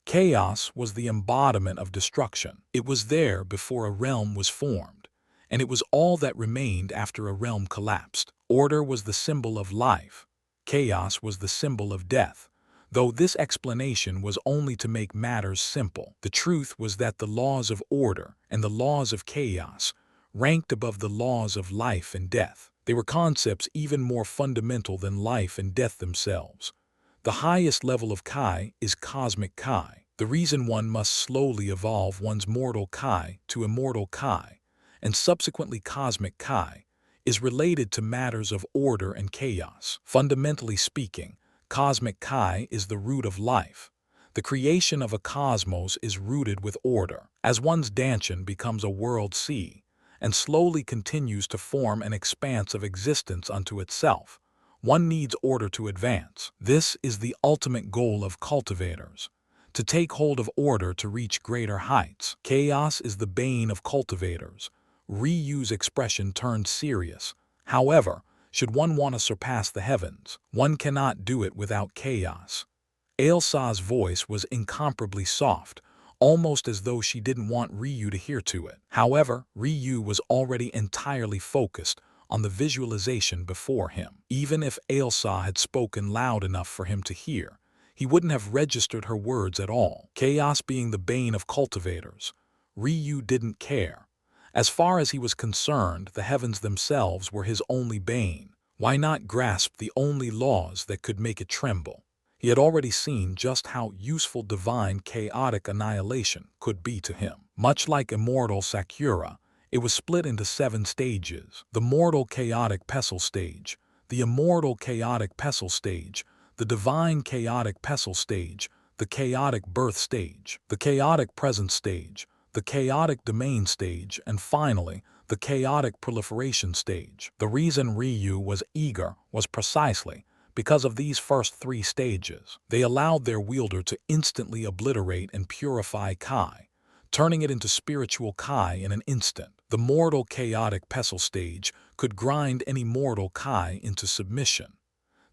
Chaos was the embodiment of destruction. It was there before a realm was formed, and it was all that remained after a realm collapsed. Order was the symbol of life. Chaos was the symbol of death. Though this explanation was only to make matters simple, the truth was that the laws of order and the laws of chaos ranked above the laws of life and death. They were concepts even more fundamental than life and death themselves. The highest level of Kai is cosmic Kai. The reason one must slowly evolve one's mortal Kai to immortal Kai, and subsequently cosmic Kai, is related to matters of order and chaos. Fundamentally speaking, cosmic Kai is the root of life. The creation of a cosmos is rooted with order. As one's Danshin becomes a world sea, and slowly continues to form an expanse of existence unto itself, one needs order to advance. This is the ultimate goal of cultivators, to take hold of order to reach greater heights. Chaos is the bane of cultivators. Ryu's expression turned serious. However, should one want to surpass the heavens, one cannot do it without chaos. Ailsa's voice was incomparably soft, almost as though she didn't want Ryu to hear to it. However, Ryu was already entirely focused on the visualization before him. Even if Ailsa had spoken loud enough for him to hear, he wouldn't have registered her words at all. Chaos being the bane of cultivators, Ryu didn't care. As far as he was concerned, the heavens themselves were his only bane. Why not grasp the only laws that could make it tremble? He had already seen just how useful divine chaotic annihilation could be to him. Much like immortal Sakura, it was split into 7 stages: the mortal chaotic pestle stage, the immortal chaotic pestle stage, the divine chaotic pestle stage, the chaotic birth stage, the chaotic presence stage, the chaotic domain stage, and finally, the chaotic proliferation stage. The reason Ryu was eager was precisely because of these first 3 stages. They allowed their wielder to instantly obliterate and purify Kai, turning it into spiritual Kai in an instant. The mortal chaotic pestle stage could grind any mortal Kai into submission.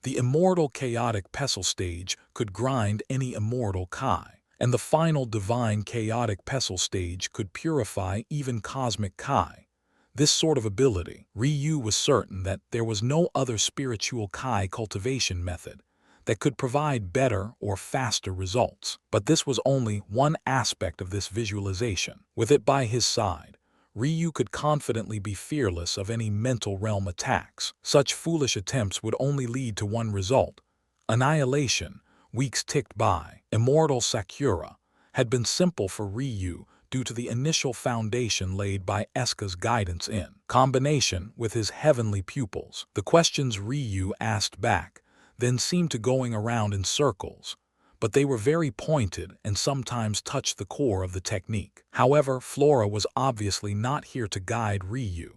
The immortal chaotic pestle stage could grind any immortal Kai. And the final divine chaotic pestle stage could purify even cosmic Kai. This sort of ability, Ryu was certain that there was no other spiritual Kai cultivation method that could provide better or faster results. But this was only one aspect of this visualization. With it by his side, Ryu could confidently be fearless of any mental realm attacks. Such foolish attempts would only lead to one result: annihilation. Weeks ticked by. Immortal Sakura had been simple for Ryu due to the initial foundation laid by Eska's guidance in combination with his heavenly pupils. The questions Ryu asked back then seemed to going around in circles, but they were very pointed and sometimes touched the core of the technique. However, Flora was obviously not here to guide Ryu.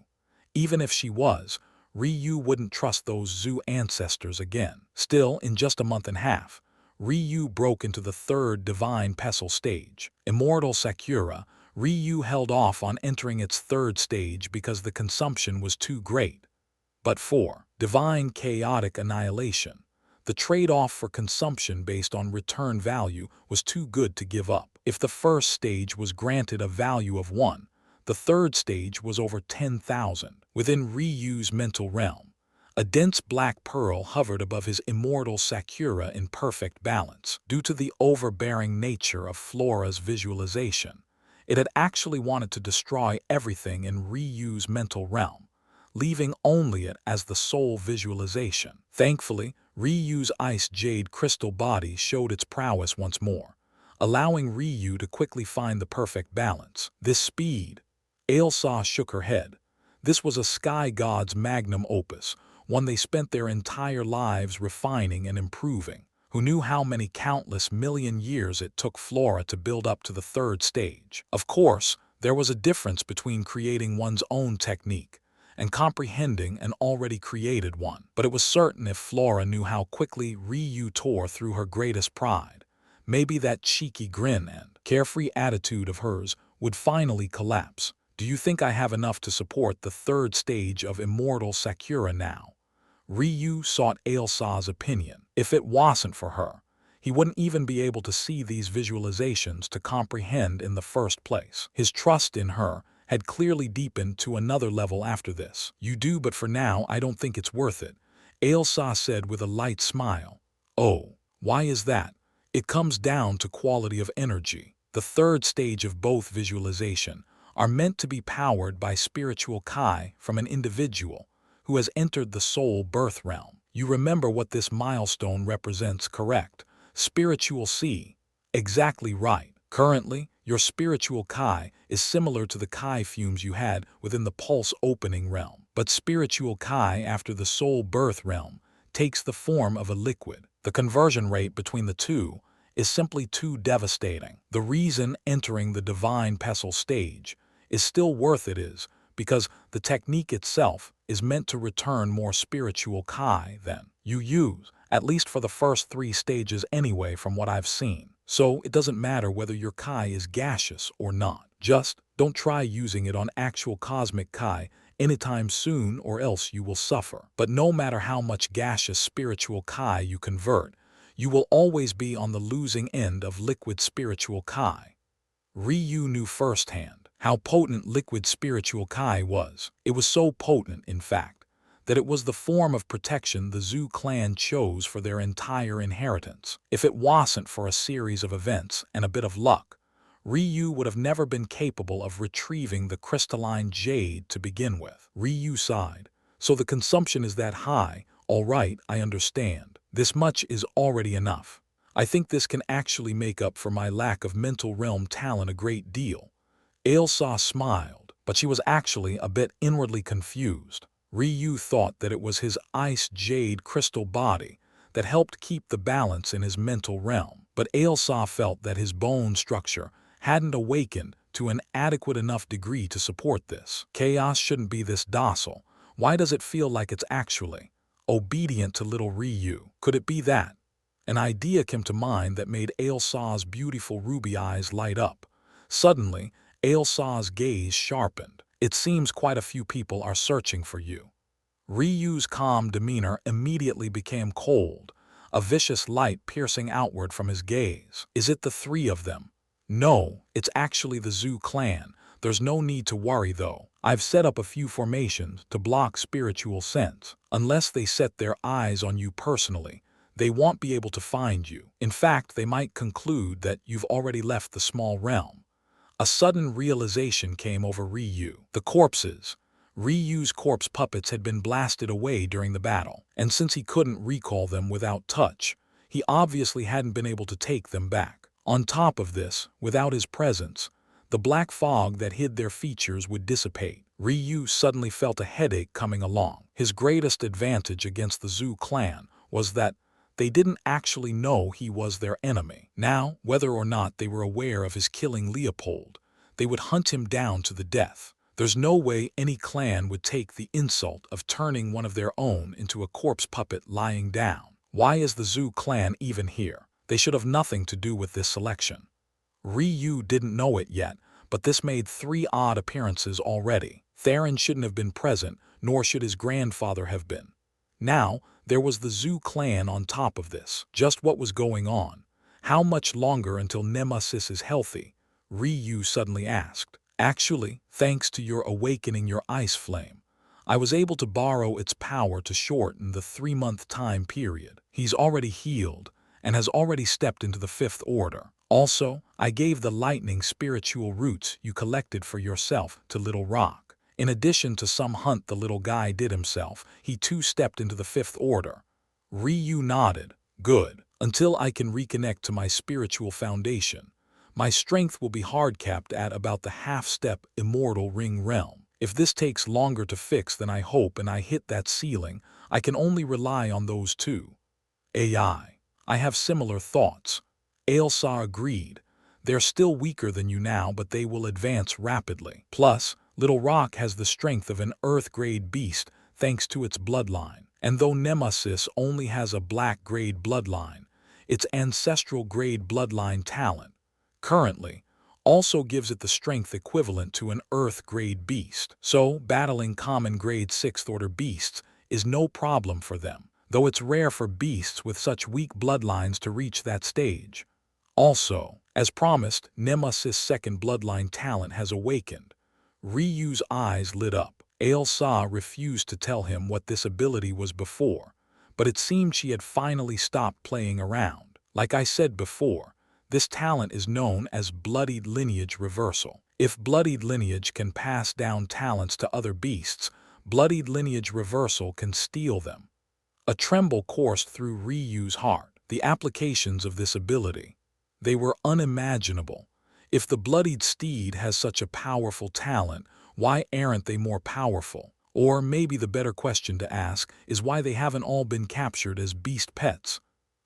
Even if she was, Ryu wouldn't trust those Zoo ancestors again. Still, in just a month and a half, Ryu broke into the third divine pestle stage. Immortal Sakura, Ryu held off on entering its third stage because the consumption was too great. But for divine chaotic annihilation, the trade-off for consumption based on return value was too good to give up. If the first stage was granted a value of 1, the third stage was over 10,000. Within Ryu's mental realm, a dense black pearl hovered above his immortal Sakura in perfect balance. Due to the overbearing nature of Flora's visualization, it had actually wanted to destroy everything in Ryu's mental realm, leaving only it as the sole visualization. Thankfully, Ryu's ice jade crystal body showed its prowess once more, allowing Ryu to quickly find the perfect balance. This speed. Ailsa shook her head. This was a sky god's magnum opus, one they spent their entire lives refining and improving. Who knew how many countless million years it took Flora to build up to the third stage? Of course, there was a difference between creating one's own technique and comprehending an already created one. But it was certain if Flora knew how quickly Ryu tore through her greatest pride, maybe that cheeky grin and carefree attitude of hers would finally collapse. Do you think I have enough to support the third stage of Immortal Sakura now? Ryu sought Ailsa's opinion. If it wasn't for her, he wouldn't even be able to see these visualizations to comprehend in the first place. His trust in her had clearly deepened to another level after this. You do, but for now I don't think it's worth it, Ailsa said with a light smile. Oh, why is that? It comes down to quality of energy. The third stage of both visualization are meant to be powered by spiritual Kai from an individual who has entered the soul birth realm. You remember what this milestone represents, correct? Spiritual C. Exactly right. Currently, your spiritual Kai is similar to the Kai fumes you had within the pulse opening realm. But spiritual Kai after the soul birth realm takes the form of a liquid. The conversion rate between the two is simply too devastating. The reason entering the divine pestle stage is still worth it is because the technique itself is meant to return more spiritual Kai than you use, at least for the first 3 stages anyway from what I've seen. So it doesn't matter whether your Kai is gaseous or not. Just don't try using it on actual cosmic Kai anytime soon or else you will suffer. But no matter how much gaseous spiritual Kai you convert, you will always be on the losing end of liquid spiritual Kai. Ryu knew firsthand how potent liquid spiritual Kai was. It was so potent, in fact, that it was the form of protection the Zhu clan chose for their entire inheritance. If it wasn't for a series of events and a bit of luck, Ryu would have never been capable of retrieving the crystalline jade to begin with. Ryu sighed. So the consumption is that high. All right, I understand. This much is already enough. I think this can actually make up for my lack of mental realm talent a great deal. Ailsa smiled, but she was actually a bit inwardly confused. Ryu thought that it was his ice jade crystal body that helped keep the balance in his mental realm, but Ailsa felt that his bone structure hadn't awakened to an adequate enough degree to support this. Chaos shouldn't be this docile. Why does it feel like it's actually obedient to little Ryu? Could it be that? An idea came to mind that made Ailsa's beautiful ruby eyes light up. Suddenly, Ailsa's gaze sharpened. It seems quite a few people are searching for you. Ryu's calm demeanor immediately became cold, a vicious light piercing outward from his gaze. Is it the three of them? No, it's actually the Zhu clan. There's no need to worry though. I've set up a few formations to block spiritual sense. Unless they set their eyes on you personally, they won't be able to find you. In fact, they might conclude that you've already left the small realm. A sudden realization came over Ryu. The corpses. Ryu's corpse puppets had been blasted away during the battle, and since he couldn't recall them without touch, he obviously hadn't been able to take them back. On top of this, without his presence, the black fog that hid their features would dissipate. Ryu suddenly felt a headache coming along. His greatest advantage against the Zhu clan was that they didn't actually know he was their enemy. Now, whether or not they were aware of his killing Leopold, they would hunt him down to the death. There's no way any clan would take the insult of turning one of their own into a corpse puppet lying down. Why is the Zhu clan even here? They should have nothing to do with this selection. Ryu didn't know it yet, but this made 3 odd appearances already. Theron shouldn't have been present, nor should his grandfather have been. Now, there was the Zhu clan on top of this. Just what was going on? How much longer until Nemesis is healthy? Ryu suddenly asked. Actually, thanks to your awakening your ice flame, I was able to borrow its power to shorten the 3-month time period. He's already healed and has already stepped into the 5th order. Also, I gave the lightning spiritual roots you collected for yourself to Little Rock. In addition to some hunt the little guy did himself, he too stepped into the 5th order. Ryu nodded. Good. Until I can reconnect to my spiritual foundation, my strength will be hard-capped at about the half-step immortal ring realm. If this takes longer to fix than I hope and I hit that ceiling, I can only rely on those two. AI. I have similar thoughts. Ailsa agreed. They're still weaker than you now, but they will advance rapidly. Plus, Little Rock has the strength of an Earth-grade beast thanks to its bloodline. And though Nemesis only has a black-grade bloodline, its ancestral-grade bloodline talent, currently, also gives it the strength equivalent to an Earth-grade beast. So, battling common grade 6th-order beasts is no problem for them, though it's rare for beasts with such weak bloodlines to reach that stage. Also, as promised, Nemesis' second bloodline talent has awakened. Ryu's eyes lit up. Ailsa refused to tell him what this ability was before, but it seemed she had finally stopped playing around. Like I said before, this talent is known as bloodied lineage reversal. If bloodied lineage can pass down talents to other beasts, bloodied lineage reversal can steal them. A tremble coursed through Ryu's heart. The applications of this ability, they were unimaginable. If the bloodied steed has such a powerful talent, why aren't they more powerful? Or maybe the better question to ask is why they haven't all been captured as beast pets.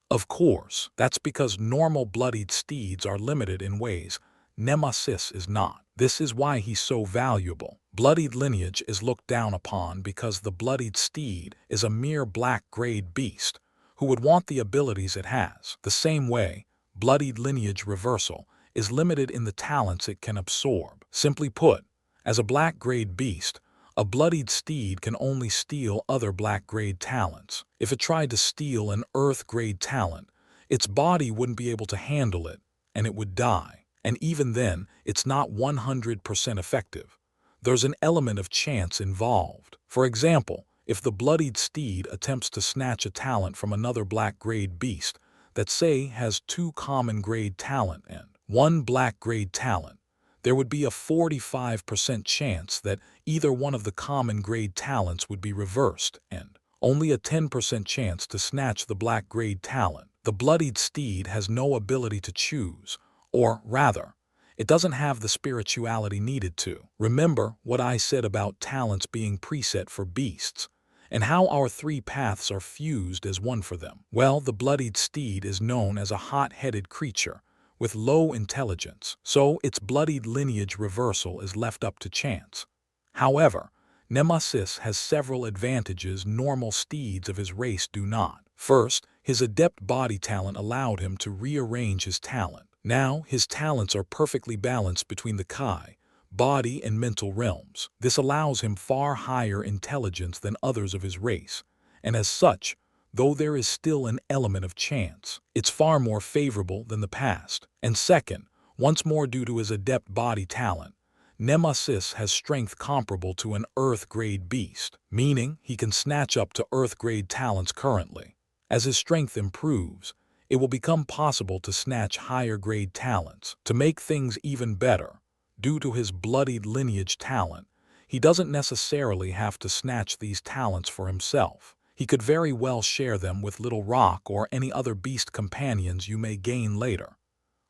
Of course, that's because normal bloodied steeds are limited in ways Nemesis is not. This is why he's so valuable. Bloodied lineage is looked down upon because the bloodied steed is a mere black-grade beast who would want the abilities it has. The same way, bloodied lineage reversal is limited in the talents it can absorb. Simply put, as a black-grade beast, a bloodied steed can only steal other black-grade talents. If it tried to steal an earth-grade talent, its body wouldn't be able to handle it, and it would die. And even then, it's not 100% effective. There's an element of chance involved. For example, if the bloodied steed attempts to snatch a talent from another black-grade beast that, say, has 2 common-grade talent and 1 black-grade talent, there would be a 45% chance that either one of the common-grade talents would be reversed and only a 10% chance to snatch the black-grade talent. The bloodied steed has no ability to choose, or rather, it doesn't have the spirituality needed to. Remember what I said about talents being preset for beasts, and how our 3 paths are fused as one for them. Well, the bloodied steed is known as a hot-headed creature with low intelligence, so its bloodied lineage reversal is left up to chance. However, Nemesis has several advantages normal steeds of his race do not. First, his adept body talent allowed him to rearrange his talent. Now, his talents are perfectly balanced between the Kai, body and mental realms. This allows him far higher intelligence than others of his race, and as such, though there is still an element of chance, it's far more favorable than the past. And second, once more due to his adept body talent, Nemesis has strength comparable to an Earth-grade beast, meaning he can snatch up to Earth-grade talents currently. As his strength improves, it will become possible to snatch higher-grade talents. To make things even better, due to his bloodied lineage talent, he doesn't necessarily have to snatch these talents for himself. He could very well share them with Little Rock or any other beast companions you may gain later.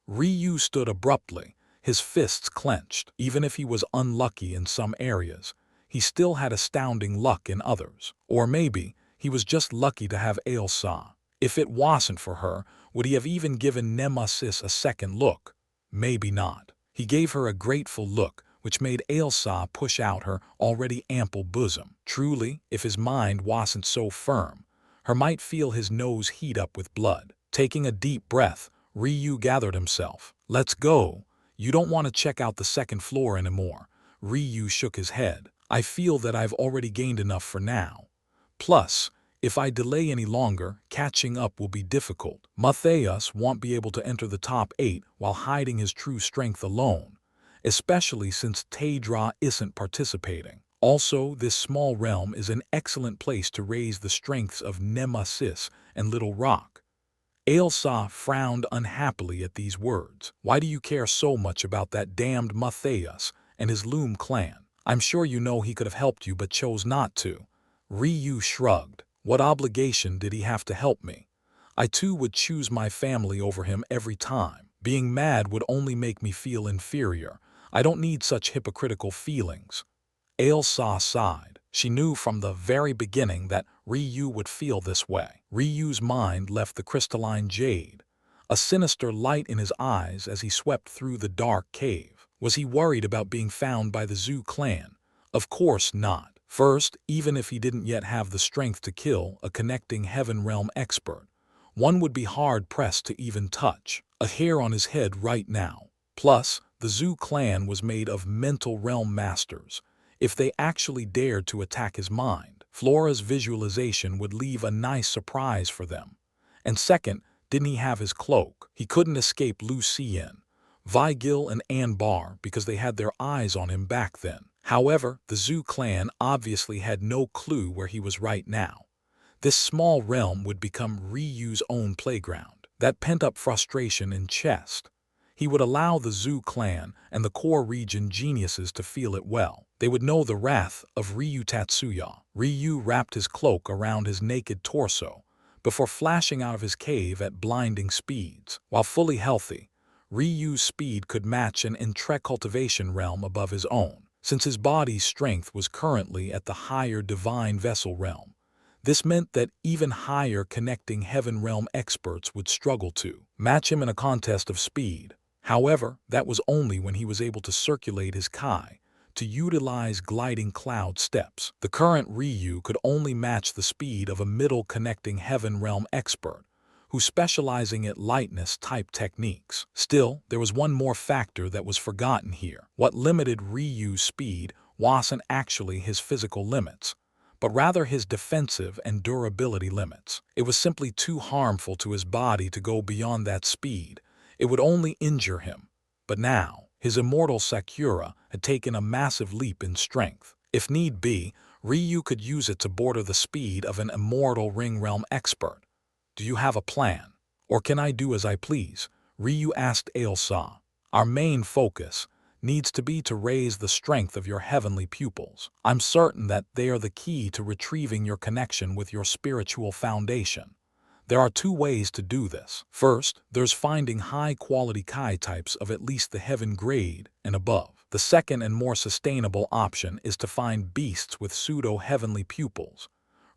Ryu stood abruptly, his fists clenched. Even if he was unlucky in some areas, he still had astounding luck in others. Or maybe he was just lucky to have Ailsa. If it wasn't for her, would he have even given Nemesis a second look? Maybe not. He gave her a grateful look, which made Ailsa push out her already ample bosom. Truly, if his mind wasn't so firm, her might feel his nose heat up with blood. Taking a deep breath, Ryu gathered himself. Let's go. You don't want to check out the second floor anymore. Ryu shook his head. I feel that I've already gained enough for now. Plus, if I delay any longer, catching up will be difficult. Matthias won't be able to enter the top 8 while hiding his true strength alone, especially since Taedra isn't participating. Also, this small realm is an excellent place to raise the strengths of Nemesis and Little Rock. Ailsa frowned unhappily at these words. Why do you care so much about that damned Matthias and his Loom clan? I'm sure you know he could have helped you but chose not to. Ryu shrugged. What obligation did he have to help me? I too would choose my family over him every time. Being mad would only make me feel inferior. I don't need such hypocritical feelings. Ailsa sighed. She knew from the very beginning that Ryu would feel this way. Ryu's mind left the crystalline jade, a sinister light in his eyes as he swept through the dark cave. Was he worried about being found by the Zhu clan? Of course not. First, even if he didn't yet have the strength to kill a connecting heaven realm expert, one would be hard-pressed to even touch a hair on his head right now. Plus, the Zhu clan was made of mental realm masters. If they actually dared to attack his mind, Flora's visualization would leave a nice surprise for them. And second, didn't he have his cloak? He couldn't escape Lucien, Vigil and Anbar because they had their eyes on him back then. However, the Zhu clan obviously had no clue where he was right now. This small realm would become Ryu's own playground. That pent-up frustration in chest. He would allow the Zhu clan and the core region geniuses to feel it well. They would know the wrath of Ryu Tatsuya. Ryu wrapped his cloak around his naked torso before flashing out of his cave at blinding speeds. While fully healthy, Ryu's speed could match an cultivation realm above his own. Since his body's strength was currently at the higher divine vessel realm, this meant that even higher connecting heaven realm experts would struggle to match him in a contest of speed. However, that was only when he was able to circulate his Kai to utilize gliding cloud steps. The current Ryu could only match the speed of a middle connecting heaven realm expert who specializing at lightness type techniques. Still, there was one more factor that was forgotten here. What limited Ryu's speed wasn't actually his physical limits, but rather his defensive and durability limits. It was simply too harmful to his body to go beyond that speed. It would only injure him. But now, his immortal Sakura had taken a massive leap in strength. If need be, Ryu could use it to border the speed of an immortal ring realm expert. Do you have a plan? Or can I do as I please? Ryu asked Ailsa. Our main focus needs to be to raise the strength of your heavenly pupils. I'm certain that they are the key to retrieving your connection with your spiritual foundation. There are two ways to do this. First, there's finding high-quality Kai types of at least the heaven grade and above. The second and more sustainable option is to find beasts with pseudo-heavenly pupils.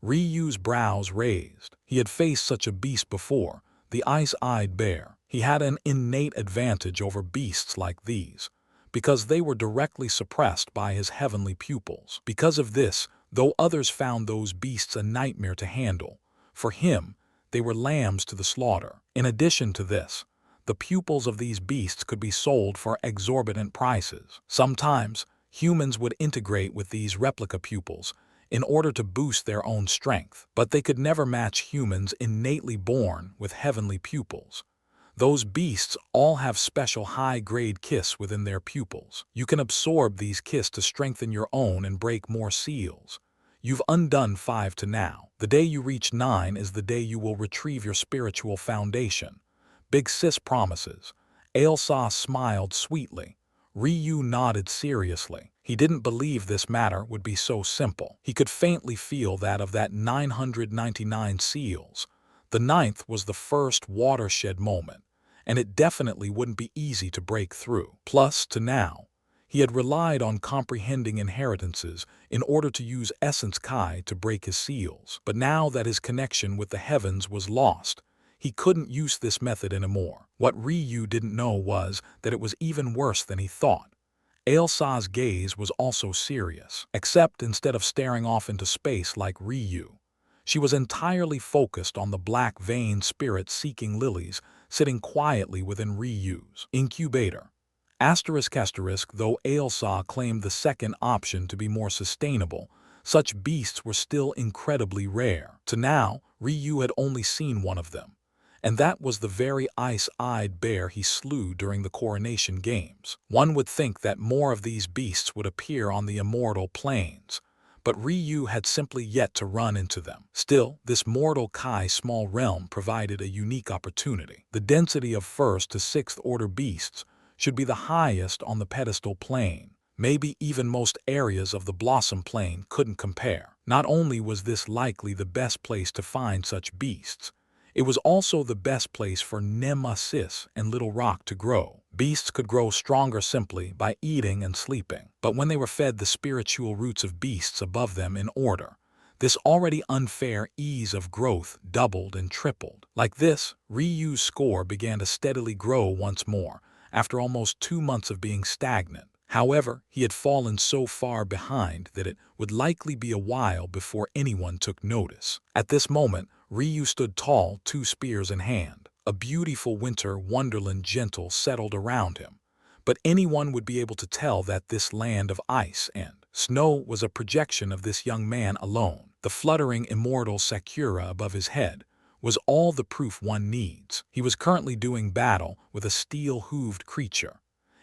Ryu's brows raised. He had faced such a beast before, the ice-eyed bear. He had an innate advantage over beasts like these, because they were directly suppressed by his heavenly pupils. Because of this, though others found those beasts a nightmare to handle, for him, they were lambs to the slaughter. In addition to this, The pupils of these beasts could be sold for exorbitant prices. Sometimes, humans would integrate with these replica pupils in order to boost their own strength, but they could never match humans innately born with heavenly pupils. Those beasts all have special high-grade kis within their pupils. You can absorb these kis to strengthen your own and break more seals. You've undone 5 to now. The day you reach 9 is the day you will retrieve your spiritual foundation. Big Sis promises. Ailsa smiled sweetly. Ryu nodded seriously. He didn't believe this matter would be so simple. He could faintly feel that of that 999 seals, the 9th was the first watershed moment, and it definitely wouldn't be easy to break through. Plus, to now, he had relied on comprehending inheritances in order to use Essence Kai to break his seals. But now that his connection with the heavens was lost, he couldn't use this method anymore. What Ryu didn't know was that it was even worse than he thought. Ailsa's gaze was also serious, except instead of staring off into space like Ryu, she was entirely focused on the black veined spirit-seeking lilies sitting quietly within Ryu's incubator. Though Ailsa claimed the second option to be more sustainable, such beasts were still incredibly rare. To now, Ryu had only seen one of them, and that was the very ice-eyed bear he slew during the coronation games. One would think that more of these beasts would appear on the immortal planes, but Ryu had simply yet to run into them. Still, this mortal Kai small realm provided a unique opportunity. The density of 1st to 6th order beasts should be the highest on the pedestal plane. Maybe even most areas of the Blossom Plane couldn't compare. Not only was this likely the best place to find such beasts, it was also the best place for Nemesis and Little Rock to grow. Beasts could grow stronger simply by eating and sleeping, but when they were fed the spiritual roots of beasts above them in order, this already unfair ease of growth doubled and tripled. Like this, Ryu's score began to steadily grow once more, after almost 2 months of being stagnant. However, he had fallen so far behind that it would likely be a while before anyone took notice. At this moment, Ryu stood tall, 2 spears in hand. A beautiful winter wonderland gentle settled around him, but anyone would be able to tell that this land of ice and snow was a projection of this young man alone. The fluttering immortal Sakura above his head was all the proof one needs. He was currently doing battle with a steel-hooved creature.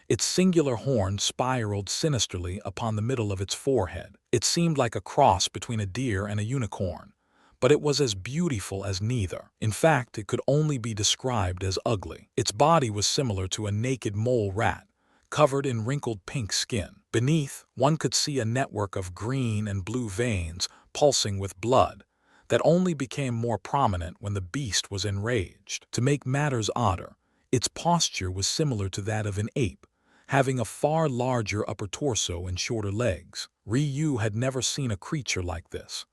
Its singular horn spiraled sinisterly upon the middle of its forehead. It seemed like a cross between a deer and a unicorn, but it was as beautiful as neither. In fact, it could only be described as ugly. Its body was similar to a naked mole rat, covered in wrinkled pink skin. Beneath, one could see a network of green and blue veins pulsing with blood that only became more prominent when the beast was enraged. To make matters odder, its posture was similar to that of an ape, having a far larger upper torso and shorter legs. Ryu had never seen a creature like this.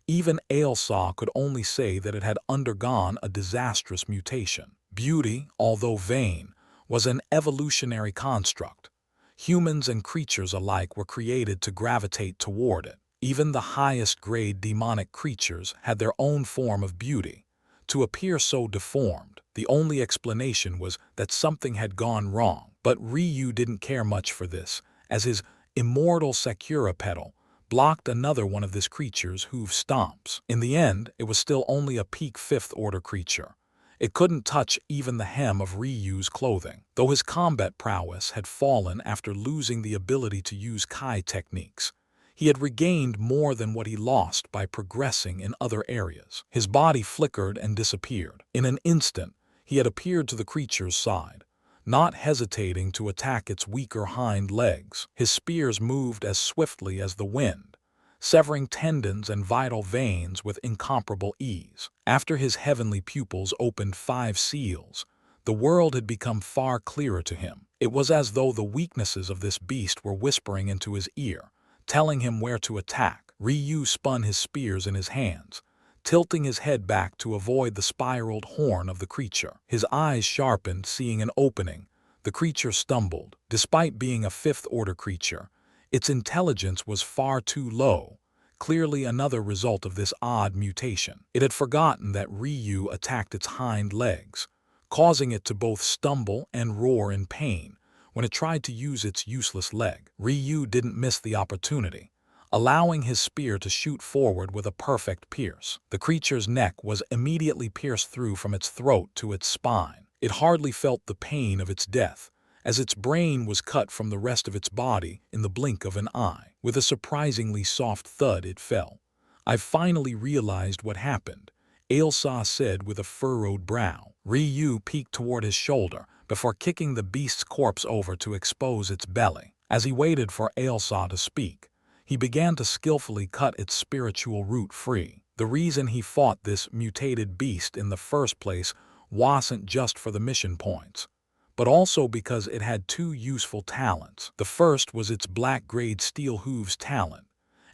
Even Ailsa could only say that it had undergone a disastrous mutation. Beauty, although vain, was an evolutionary construct. Humans and creatures alike were created to gravitate toward it. Even the highest-grade demonic creatures had their own form of beauty. To appear so deformed, the only explanation was that something had gone wrong. But Ryu didn't care much for this, as his immortal Sakura petal blocked another one of this creature's hoof stomps. In the end, it was still only a peak 5th order creature. It couldn't touch even the hem of Ryu's clothing. Though his combat prowess had fallen after losing the ability to use Kai techniques, he had regained more than what he lost by progressing in other areas. His body flickered and disappeared. In an instant, he had appeared to the creature's side, not hesitating to attack its weaker hind legs. His spears moved as swiftly as the wind, severing tendons and vital veins with incomparable ease. After his heavenly pupils opened 5 seals, the world had become far clearer to him. It was as though the weaknesses of this beast were whispering into his ear, telling him where to attack. Ryu spun his spears in his hands, tilting his head back to avoid the spiraled horn of the creature. His eyes sharpened, seeing an opening. The creature stumbled. Despite being a 5th order creature, its intelligence was far too low, clearly another result of this odd mutation. It had forgotten that Ryu attacked its hind legs, causing it to both stumble and roar in pain when it tried to use its useless leg. Ryu didn't miss the opportunity, allowing his spear to shoot forward with a perfect pierce. The creature's neck was immediately pierced through from its throat to its spine. It hardly felt the pain of its death, as its brain was cut from the rest of its body in the blink of an eye. With a surprisingly soft thud, it fell. "I've finally realized what happened," Ailsa said with a furrowed brow. Ryu peeked toward his shoulder before kicking the beast's corpse over to expose its belly. As he waited for Ailsa to speak, he began to skillfully cut its spiritual root free. The reason he fought this mutated beast in the first place wasn't just for the mission points, but also because it had two useful talents. The first was its black-grade steel hooves talent,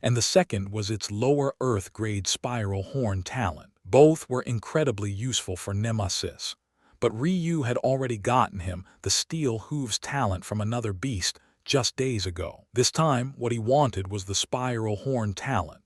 and the second was its lower earth-grade spiral horn talent. Both were incredibly useful for Nemesis, but Ryu had already gotten him the steel hooves talent from another beast just days ago. This time, what he wanted was the spiral horn talent.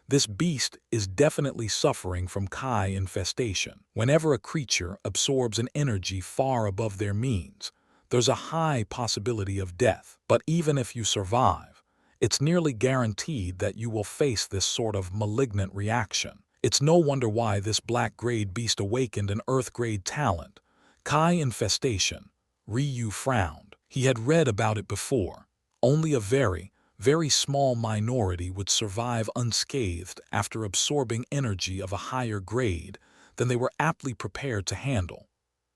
This beast is definitely suffering from Kai infestation. Whenever a creature absorbs an energy far above their means, there's a high possibility of death. But even if you survive, it's nearly guaranteed that you will face this sort of malignant reaction. It's no wonder why this black-grade beast awakened an earth-grade talent, Kai infestation. Ryu frowned. He had read about it before. Only a very small minority would survive unscathed after absorbing energy of a higher grade than they were aptly prepared to handle.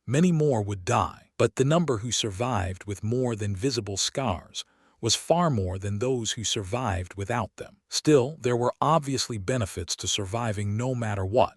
Many more would die, but the number who survived with more than visible scars was far more than those who survived without them. Still, there were obviously benefits to surviving no matter what.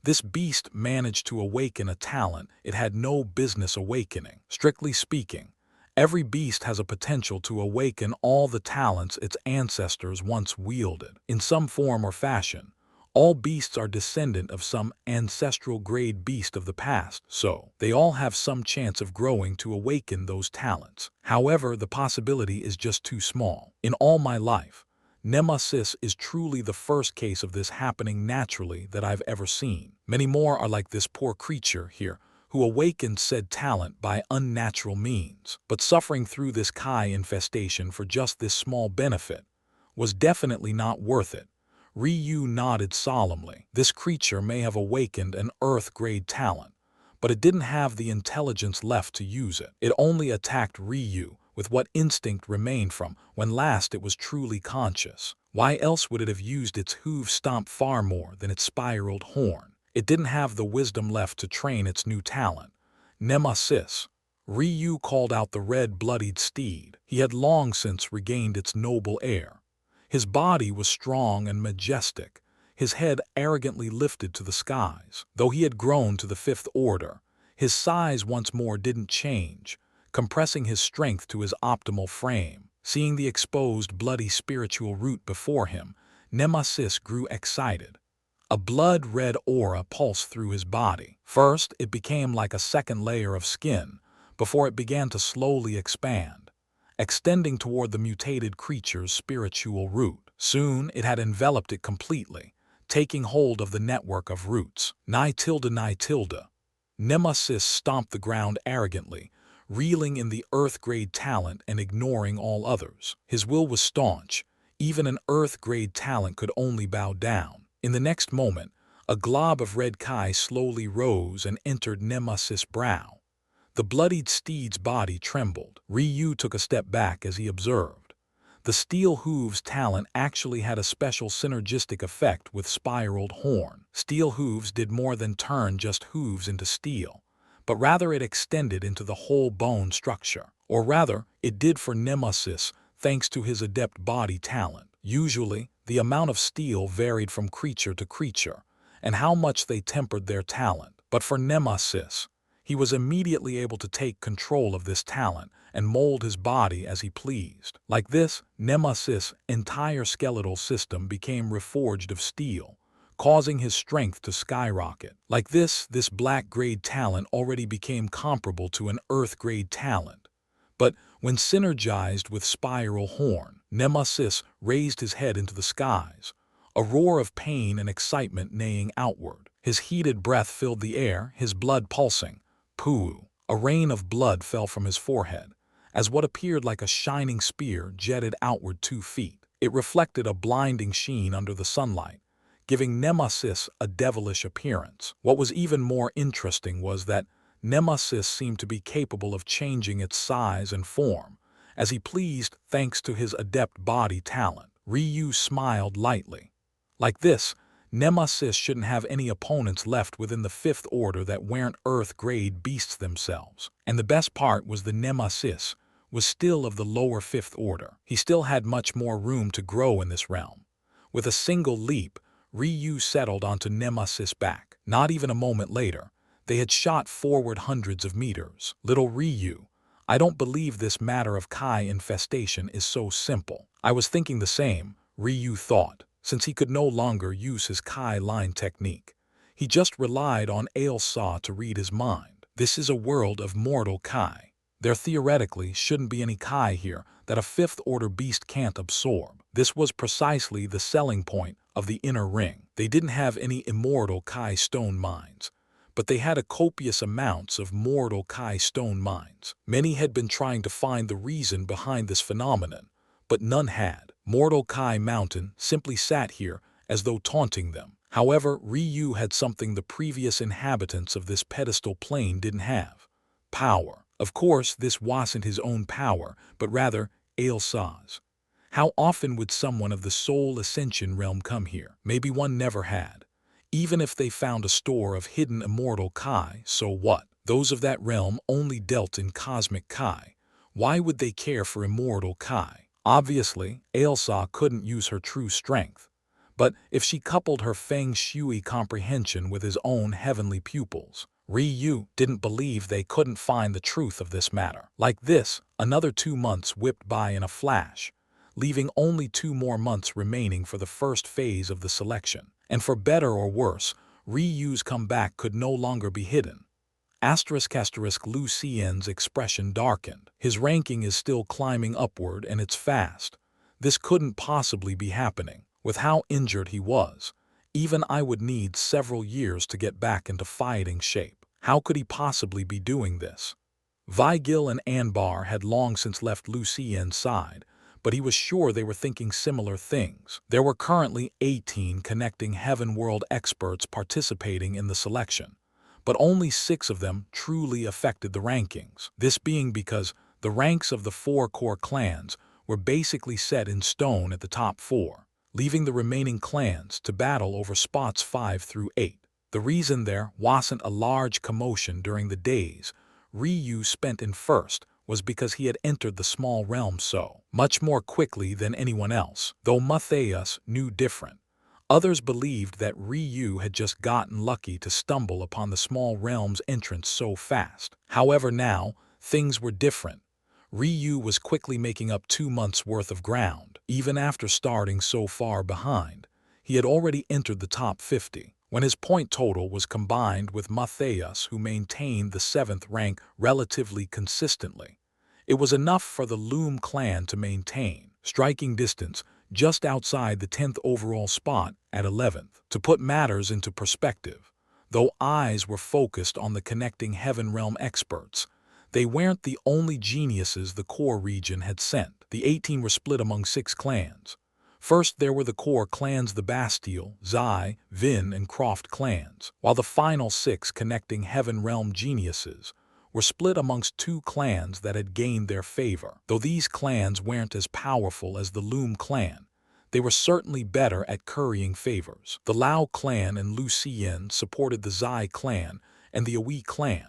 This beast managed to awaken a talent it had no business awakening. Strictly speaking, every beast has a potential to awaken all the talents its ancestors once wielded. In some form or fashion, all beasts are descendant of some ancestral-grade beast of the past, so they all have some chance of growing to awaken those talents. However, the possibility is just too small. In all my life, Nemesis is truly the first case of this happening naturally that I've ever seen. Many more are like this poor creature here, who awakened said talent by unnatural means. But suffering through this Kai infestation for just this small benefit was definitely not worth it. Ryu nodded solemnly. This creature may have awakened an Earth-grade talent, but it didn't have the intelligence left to use it. It only attacked Ryu with what instinct remained from when last it was truly conscious. Why else would it have used its hoof stomp far more than its spiraled horn? It didn't have the wisdom left to train its new talent, Nemesis. Ryu called out the red-blooded steed. He had long since regained its noble air. His body was strong and majestic, his head arrogantly lifted to the skies. Though he had grown to the fifth order, his size once more didn't change, compressing his strength to his optimal frame. Seeing the exposed bloody spiritual root before him, Nemesis grew excited. A blood-red aura pulsed through his body. First, it became like a second layer of skin, before it began to slowly expand, extending toward the mutated creature's spiritual root. Soon, it had enveloped it completely, taking hold of the network of roots. Nigh tilde. Nemesis stomped the ground arrogantly, reeling in the earth-grade talent and ignoring all others. His will was staunch. Even an earth-grade talent could only bow down. In the next moment, a glob of red Kai slowly rose and entered Nemesis' brow. The bloodied steed's body trembled. Ryu took a step back as he observed. The steel hooves talent actually had a special synergistic effect with spiraled horn. Steel hooves did more than turn just hooves into steel, but rather it extended into the whole bone structure. Or rather, it did for Nemesis thanks to his adept body talent. Usually, the amount of steel varied from creature to creature, and how much they tempered their talent. But for Nemesis, he was immediately able to take control of this talent and mold his body as he pleased. Like this, Nemesis' entire skeletal system became reforged of steel, causing his strength to skyrocket. Like this black-grade talent already became comparable to an earth-grade talent. But when synergized with spiral horn, Nemesis raised his head into the skies, a roar of pain and excitement neighing outward. His heated breath filled the air, his blood pulsing, Puu. A rain of blood fell from his forehead, as what appeared like a shining spear jetted outward 2 feet. It reflected a blinding sheen under the sunlight, giving Nemesis a devilish appearance. What was even more interesting was that Nemesis seemed to be capable of changing its size and form, as he pleased thanks to his adept body talent. Ryu smiled lightly. Like this, Nemesis shouldn't have any opponents left within the Fifth Order that weren't Earth-grade beasts themselves. And the best part was the Nemesis was still of the lower Fifth Order. He still had much more room to grow in this realm. With a single leap, Ryu settled onto Nemesis' back. Not even a moment later, they had shot forward hundreds of meters. Little Ryu, I don't believe this matter of Kai infestation is so simple. I was thinking the same, Ryu thought. Since he could no longer use his Kai line technique, he just relied on Ailsa to read his mind. This is a world of mortal Kai. There theoretically shouldn't be any Kai here that a Fifth Order beast can't absorb. This was precisely the selling point of the Inner Ring. They didn't have any immortal Kai stone mines, but they had a copious amounts of mortal Kai stone mines. Many had been trying to find the reason behind this phenomenon, but none had. Mortal Kai Mountain simply sat here as though taunting them. However, Ryu had something the previous inhabitants of this pedestal plane didn't have: power. Of course, this wasn't his own power, but rather Ailsa's. How often would someone of the Soul Ascension realm come here? Maybe one never had. Even if they found a store of hidden immortal Kai, so what? Those of that realm only dealt in cosmic Kai. Why would they care for immortal Kai? Obviously, Ailsa couldn't use her true strength. But if she coupled her feng shui comprehension with his own heavenly pupils, Ryu didn't believe they couldn't find the truth of this matter. Like this, another 2 months whipped by in a flash, leaving only 2 more months remaining for the first phase of the selection. And for better or worse, Ryu's comeback could no longer be hidden. Lu Xian's expression darkened. His ranking is still climbing upward, and it's fast. This couldn't possibly be happening. With how injured he was, even I would need several years to get back into fighting shape. How could he possibly be doing this? Vigil and Anbar had long since left Lu Xian's side, but he was sure they were thinking similar things. There were currently 18 connecting heaven world experts participating in the selection, but only 6 of them truly affected the rankings. This being because the ranks of the 4 core clans were basically set in stone at the top 4, leaving the remaining clans to battle over spots 5 through 8. The reason there wasn't a large commotion during the days Ryu spent in first was because he had entered the small realm so much more quickly than anyone else, though Matthias knew different. Others believed that Ryu had just gotten lucky to stumble upon the small realm's entrance so fast. However, now, things were different. Ryu was quickly making up 2 months' worth of ground. Even after starting so far behind, he had already entered the top 50. When his point total was combined with Matthias, who maintained the 7th rank relatively consistently, it was enough for the Loom clan to maintain striking distance just outside the 10th overall spot at 11th. To put matters into perspective, though eyes were focused on the connecting heaven realm experts, they weren't the only geniuses the core region had sent. The 18 were split among 6 clans. First, there were the core clans, the Bastille, Zai, Vin, and Croft clans, while the final 6 connecting heaven realm geniuses were split amongst 2 clans that had gained their favor. Though these clans weren't as powerful as the Loom clan, they were certainly better at currying favors. The Lao clan and Lu Xian supported the Zai clan and the Aoi clan.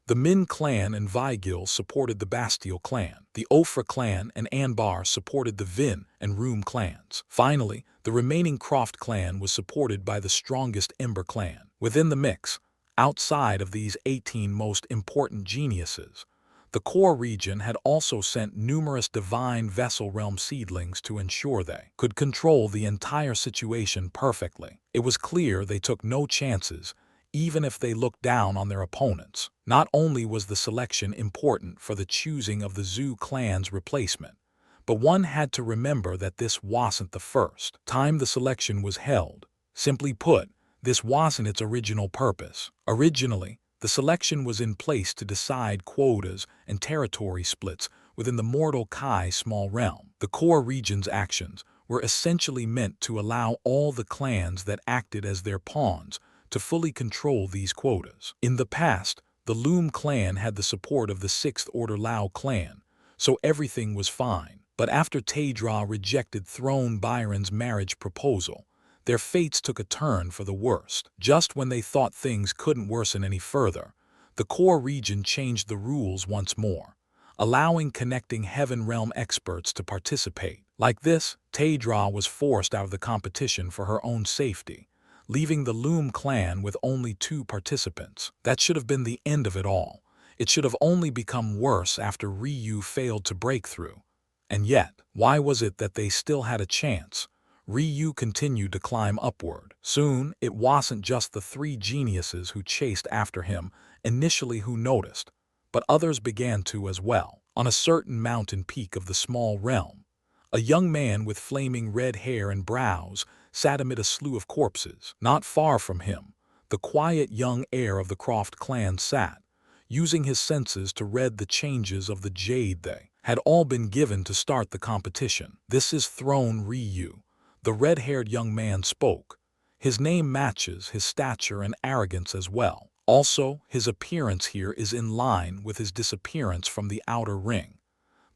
The Min clan and Vigil supported the Bastille clan. The Ofra clan and Anbar supported the Vin and Room clans. Finally, the remaining Croft clan was supported by the strongest Ember clan. Within the mix, outside of these 18 most important geniuses, the core region had also sent numerous divine vessel realm seedlings to ensure they could control the entire situation perfectly. It was clear they took no chances, even if they looked down on their opponents. Not only was the selection important for the choosing of the Zhu clan's replacement, but one had to remember that this wasn't the first time the selection was held. Simply put, this wasn't its original purpose. Originally, The selection was in place to decide quotas and territory splits within the mortal Kai small realm. The core region's actions were essentially meant to allow all the clans that acted as their pawns to fully control these quotas. In the past, the Loom clan had the support of the 6th Order Lao clan, so everything was fine. But after Taedra rejected Throne Byron's marriage proposal, their fates took a turn for the worst. Just when they thought things couldn't worsen any further, the core region changed the rules once more, allowing connecting Heaven Realm experts to participate. Like this, Taedra was forced out of the competition for her own safety, leaving the Loom clan with only 2 participants. That should have been the end of it all. It should have only become worse after Ryu failed to break through. And yet, why was it that they still had a chance? Ryu continued to climb upward. Soon, it wasn't just the 3 geniuses who chased after him initially who noticed, but others began to as well. On a certain mountain peak of the small realm, a young man with flaming red hair and brows sat amid a slew of corpses. Not far from him, the quiet young heir of the Croft clan sat, using his senses to read the changes of the jade they had all been given to start the competition. "This is Throne Ryu," the red-haired young man spoke. His name matches his stature and arrogance as well. Also, his appearance here is in line with his disappearance from the outer ring.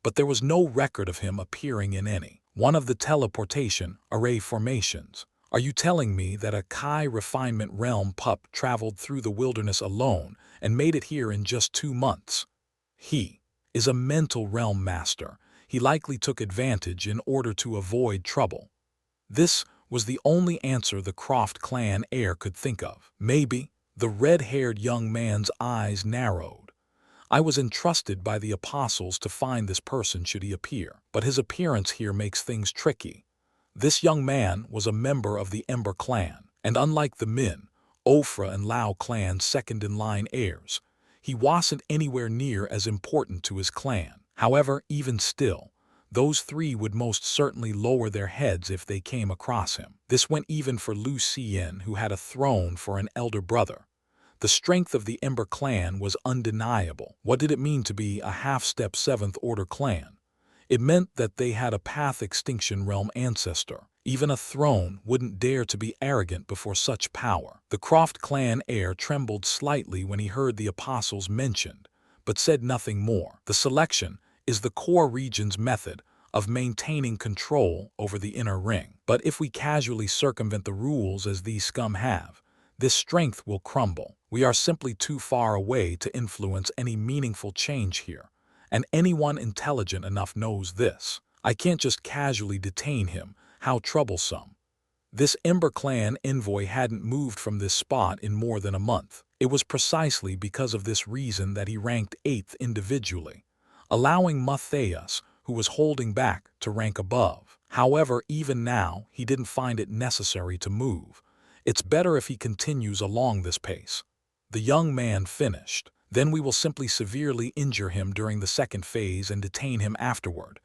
But there was no record of him appearing in any one of the teleportation array formations. Are you telling me that a Kai refinement realm pup traveled through the wilderness alone and made it here in just 2 months? He is a mental realm master. He likely took advantage in order to avoid trouble. This was the only answer the Croft clan heir could think of. Maybe. The red-haired young man's eyes narrowed. I was entrusted by the apostles to find this person should he appear, but his appearance here makes things tricky. This young man was a member of the Ember clan, and unlike the Min, Ofra and Lao clan's second-in-line heirs, he wasn't anywhere near as important to his clan. However, even still, those 3 would most certainly lower their heads if they came across him. This went even for Lu Xian, who had a throne for an elder brother. The strength of the Ember clan was undeniable. What did it mean to be a half-step 7th Order clan? It meant that they had a Path Extinction Realm ancestor. Even a throne wouldn't dare to be arrogant before such power. The Croft clan heir trembled slightly when he heard the apostles mentioned, but said nothing more. The selection is the core region's method of maintaining control over the inner ring. But if we casually circumvent the rules as these scum have, this strength will crumble. We are simply too far away to influence any meaningful change here, and anyone intelligent enough knows this. I can't just casually detain him. How troublesome. This Ember clan envoy hadn't moved from this spot in more than a month. It was precisely because of this reason that he ranked 8th individually, allowing Matthias, who was holding back, to rank above. However, even now, he didn't find it necessary to move. It's better if he continues along this pace. The young man finished. Then we will simply severely injure him during the 2nd phase and detain him afterward.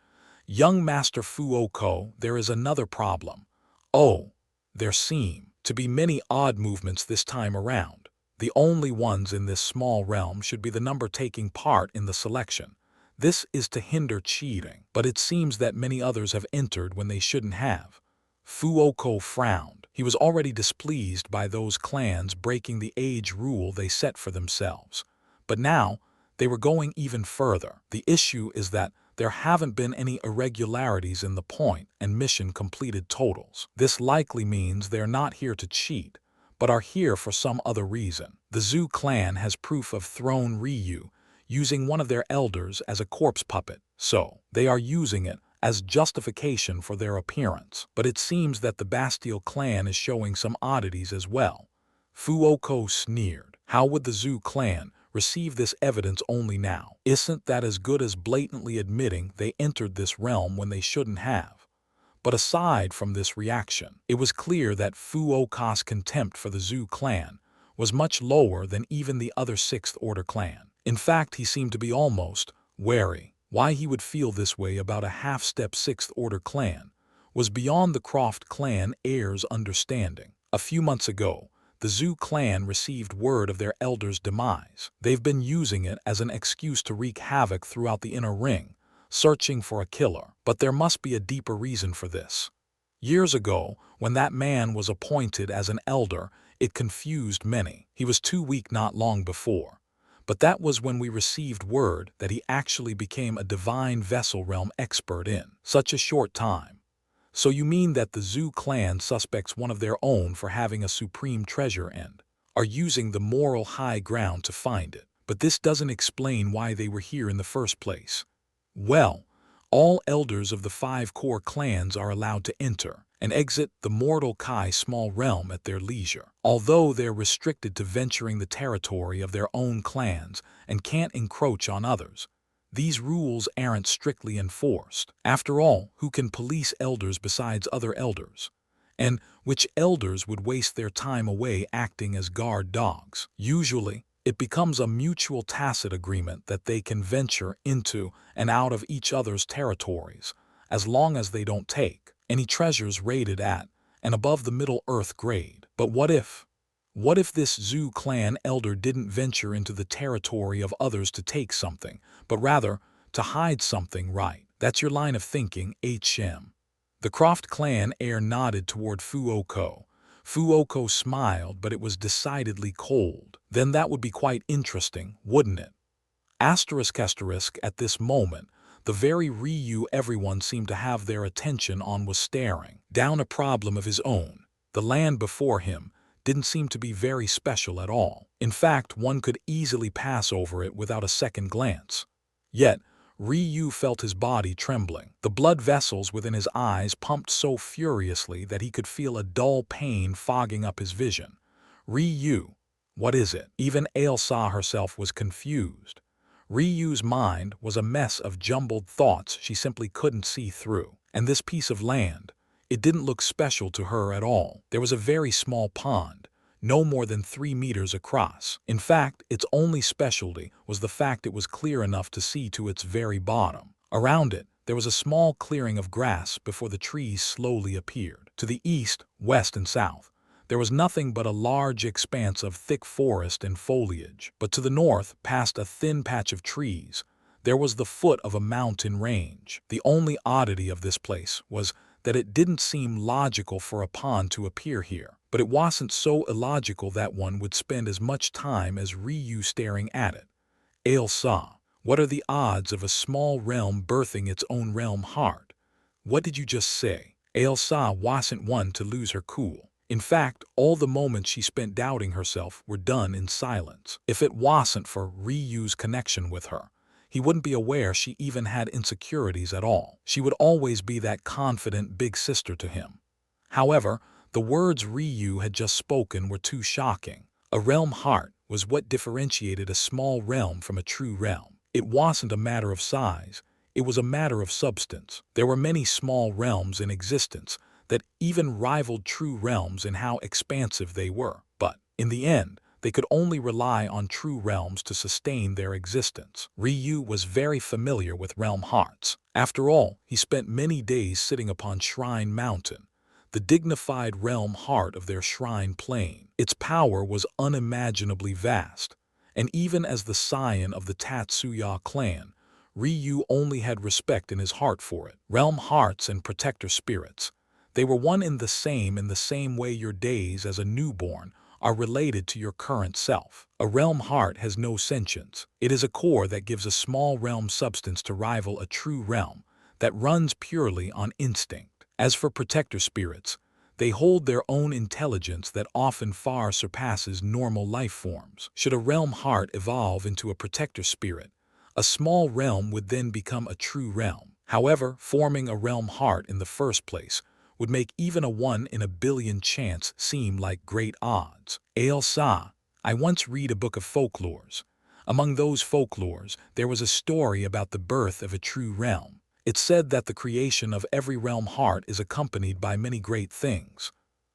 Young Master Fuoko, there is another problem. Oh, there seem to be many odd movements this time around. The only ones in this small realm should be the number taking part in the selection. This is to hinder cheating, but it seems that many others have entered when they shouldn't have. Fuoko frowned. He was already displeased by those clans breaking the age rule they set for themselves. But now, they were going even further. The issue is that there haven't been any irregularities in the point and mission completed totals. This likely means they're not here to cheat, but are here for some other reason. The Zhu clan has proof of Throne Ryu using one of their elders as a corpse puppet, so they are using it as justification for their appearance. But it seems that the Bastille clan is showing some oddities as well. Fuoko sneered. How would the Zhu clan receive this evidence only now? Isn't that as good as blatantly admitting they entered this realm when they shouldn't have? But aside from this reaction, it was clear that Fuoka's contempt for the Zhu clan was much lower than even the other 6th Order clan. In fact, he seemed to be almost wary. Why he would feel this way about a half-step 6th Order clan was beyond the Croft clan heir's understanding. A few months ago, the Zhu clan received word of their elder's demise. They've been using it as an excuse to wreak havoc throughout the inner ring, searching for a killer. But there must be a deeper reason for this. Years ago, when that man was appointed as an elder, it confused many. He was too weak not long before. But that was when we received word that he actually became a divine vessel realm expert in such a short time. So you mean that the Zhu clan suspects one of their own for having a supreme treasure and are using the moral high ground to find it. But this doesn't explain why they were here in the first place. Well, all elders of the 5 core clans are allowed to enter and exit the mortal Kai small realm at their leisure, although they're restricted to venturing the territory of their own clans and can't encroach on others. These rules aren't strictly enforced. After all, who can police elders besides other elders? And which elders would waste their time away acting as guard dogs? Usually, it becomes a mutual tacit agreement that they can venture into and out of each other's territories, as long as they don't take any treasures rated at and above the Middle Earth grade. But what if? What if this Zhu clan elder didn't venture into the territory of others to take something, but rather to hide something, right? That's your line of thinking, HM. The Croft clan heir nodded toward Fuoko. Fuoko smiled, but it was decidedly cold. Then that would be quite interesting, wouldn't it? Asterisk at this moment, the very Ryu everyone seemed to have their attention on was staring down a problem of his own. The land before him didn't seem to be very special at all. In fact, one could easily pass over it without a second glance. Yet, Ryu felt his body trembling. The blood vessels within his eyes pumped so furiously that he could feel a dull pain fogging up his vision. Ryu, what is it? Even xianxia herself was confused. Ryu's mind was a mess of jumbled thoughts she simply couldn't see through. And this piece of land, it didn't look special to her at all. There was a very small pond, no more than 3 meters across. In fact, its only specialty was the fact it was clear enough to see to its very bottom. Around it, there was a small clearing of grass before the trees slowly appeared. To the east, west, and south, there was nothing but a large expanse of thick forest and foliage. But to the north, past a thin patch of trees, there was the foot of a mountain range. The only oddity of this place was that it didn't seem logical for a pond to appear here. But it wasn't so illogical that one would spend as much time as Ryu staring at it. xianxia, what are the odds of a small realm birthing its own realm heart? What did you just say? xianxia wasn't one to lose her cool. In fact, all the moments she spent doubting herself were done in silence. If it wasn't for Ryu's connection with her, he wouldn't be aware she even had insecurities at all. She would always be that confident big sister to him. However, the words Ryu had just spoken were too shocking. A realm heart was what differentiated a small realm from a true realm. It wasn't a matter of size, it was a matter of substance. There were many small realms in existence that even rivaled true realms in how expansive they were. But, in the end, they could only rely on true realms to sustain their existence. Ryu was very familiar with realm hearts. After all, he spent many days sitting upon Shrine Mountain, the dignified realm heart of their shrine plane. Its power was unimaginably vast, and even as the scion of the Tatsuya clan, Ryu only had respect in his heart for it. Realm hearts and protector spirits, they were one in the same way your days as a newborn are related to your current self. A realm heart has no sentience. It is a core that gives a small realm substance to rival a true realm that runs purely on instinct. As for protector spirits, they hold their own intelligence that often far surpasses normal life forms. Should a realm heart evolve into a protector spirit, a small realm would then become a true realm. However, forming a realm heart in the first place would make even a 1 in a billion chance seem like great odds. xianxia, I once read a book of folklores. Among those folklores, there was a story about the birth of a true realm. It said that the creation of every realm heart is accompanied by many great things.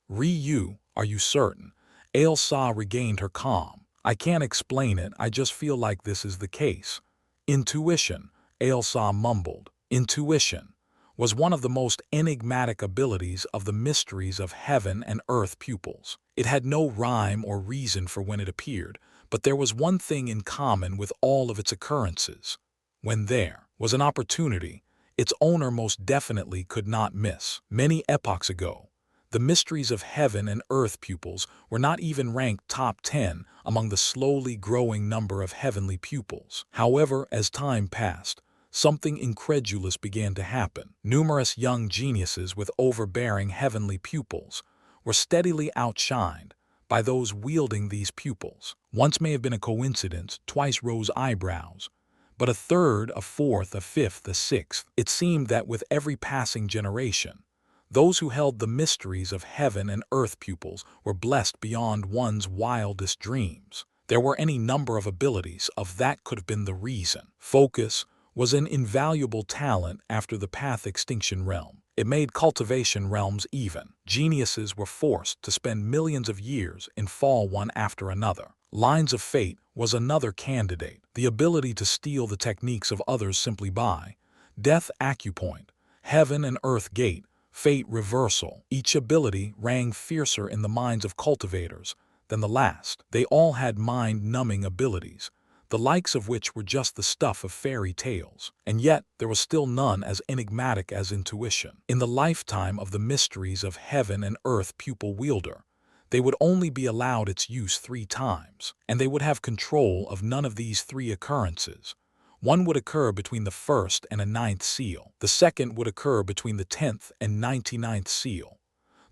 Ryu, are you certain? xianxia regained her calm. I can't explain it, I just feel like this is the case. Intuition, xianxia mumbled. Intuition. was one of the most enigmatic abilities of the mysteries of heaven and earth pupils. It had no rhyme or reason for when it appeared, but there was one thing in common with all of its occurrences. When there was an opportunity, its owner most definitely could not miss. Many epochs ago, the mysteries of heaven and earth pupils were not even ranked top 10 among the slowly growing number of heavenly pupils. However, as time passed, something incredulous began to happen. Numerous young geniuses with overbearing heavenly pupils were steadily outshined by those wielding these pupils. Once may have been a coincidence, twice rose eyebrows, but a third, a fourth, a fifth, a sixth. It seemed that with every passing generation, those who held the mysteries of heaven and earth pupils were blessed beyond one's wildest dreams. There were any number of abilities of that could have been the reason. Focus was an invaluable talent after the path extinction realm. It made cultivation realms even. Geniuses were forced to spend millions of years in fall one after another. Lines of fate was another candidate. The ability to steal the techniques of others simply by death acupoint, heaven and earth gate, fate reversal. Each ability rang fiercer in the minds of cultivators than the last. They all had mind-numbing abilities, the likes of which were just the stuff of fairy tales. And yet there was still none as enigmatic as intuition. In the lifetime of the mysteries of heaven and earth pupil wielder, they would only be allowed its use 3 times, and they would have control of none of these 3 occurrences. One would occur between the 1st and a 9th seal. The second would occur between the 10th and 99th seal.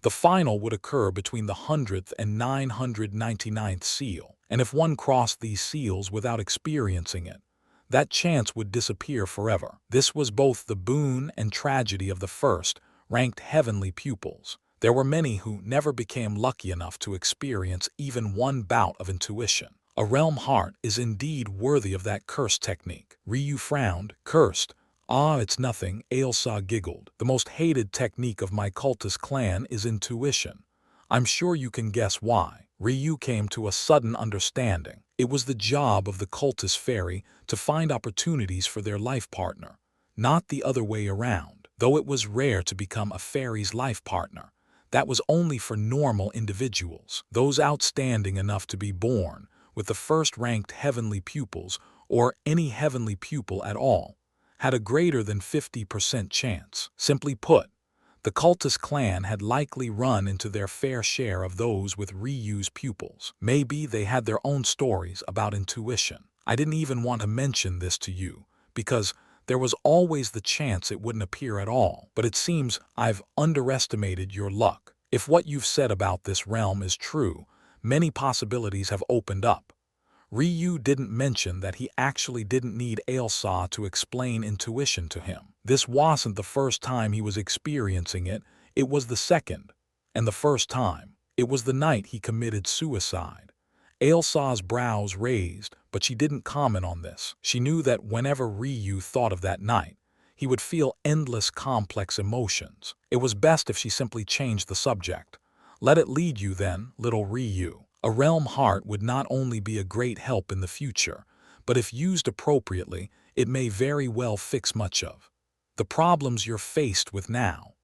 The final would occur between the 100th and 999th seal. And if one crossed these seals without experiencing it, that chance would disappear forever. This was both the boon and tragedy of the first-ranked heavenly pupils. There were many who never became lucky enough to experience even one bout of intuition. A realm heart is indeed worthy of that cursed technique. Ryu frowned. Cursed? Ah, it's nothing, Ailsa giggled. The most hated technique of my cultist clan is intuition. I'm sure you can guess why. Ryu came to a sudden understanding. It was the job of the cultist fairy to find opportunities for their life partner, not the other way around. Though it was rare to become a fairy's life partner, that was only for normal individuals, those outstanding enough to be born with the first-ranked heavenly pupils or any heavenly pupil at all, had a greater than 50% chance. Simply put, the cultist clan had likely run into their fair share of those with Ryu's pupils. Maybe they had their own stories about intuition. I didn't even want to mention this to you, because there was always the chance it wouldn't appear at all. But it seems I've underestimated your luck. If what you've said about this realm is true, many possibilities have opened up. Ryu didn't mention that he actually didn't need Ailsa to explain intuition to him. This wasn't the first time he was experiencing it, it was the second. And the first time, it was the night he committed suicide. Ailsa's brows raised, but she didn't comment on this. She knew that whenever Ryu thought of that night, he would feel endless complex emotions. It was best if she simply changed the subject. Let it lead you then, little Ryu. A realm heart would not only be a great help in the future, but if used appropriately, it may very well fix much of the problems you're faced with now.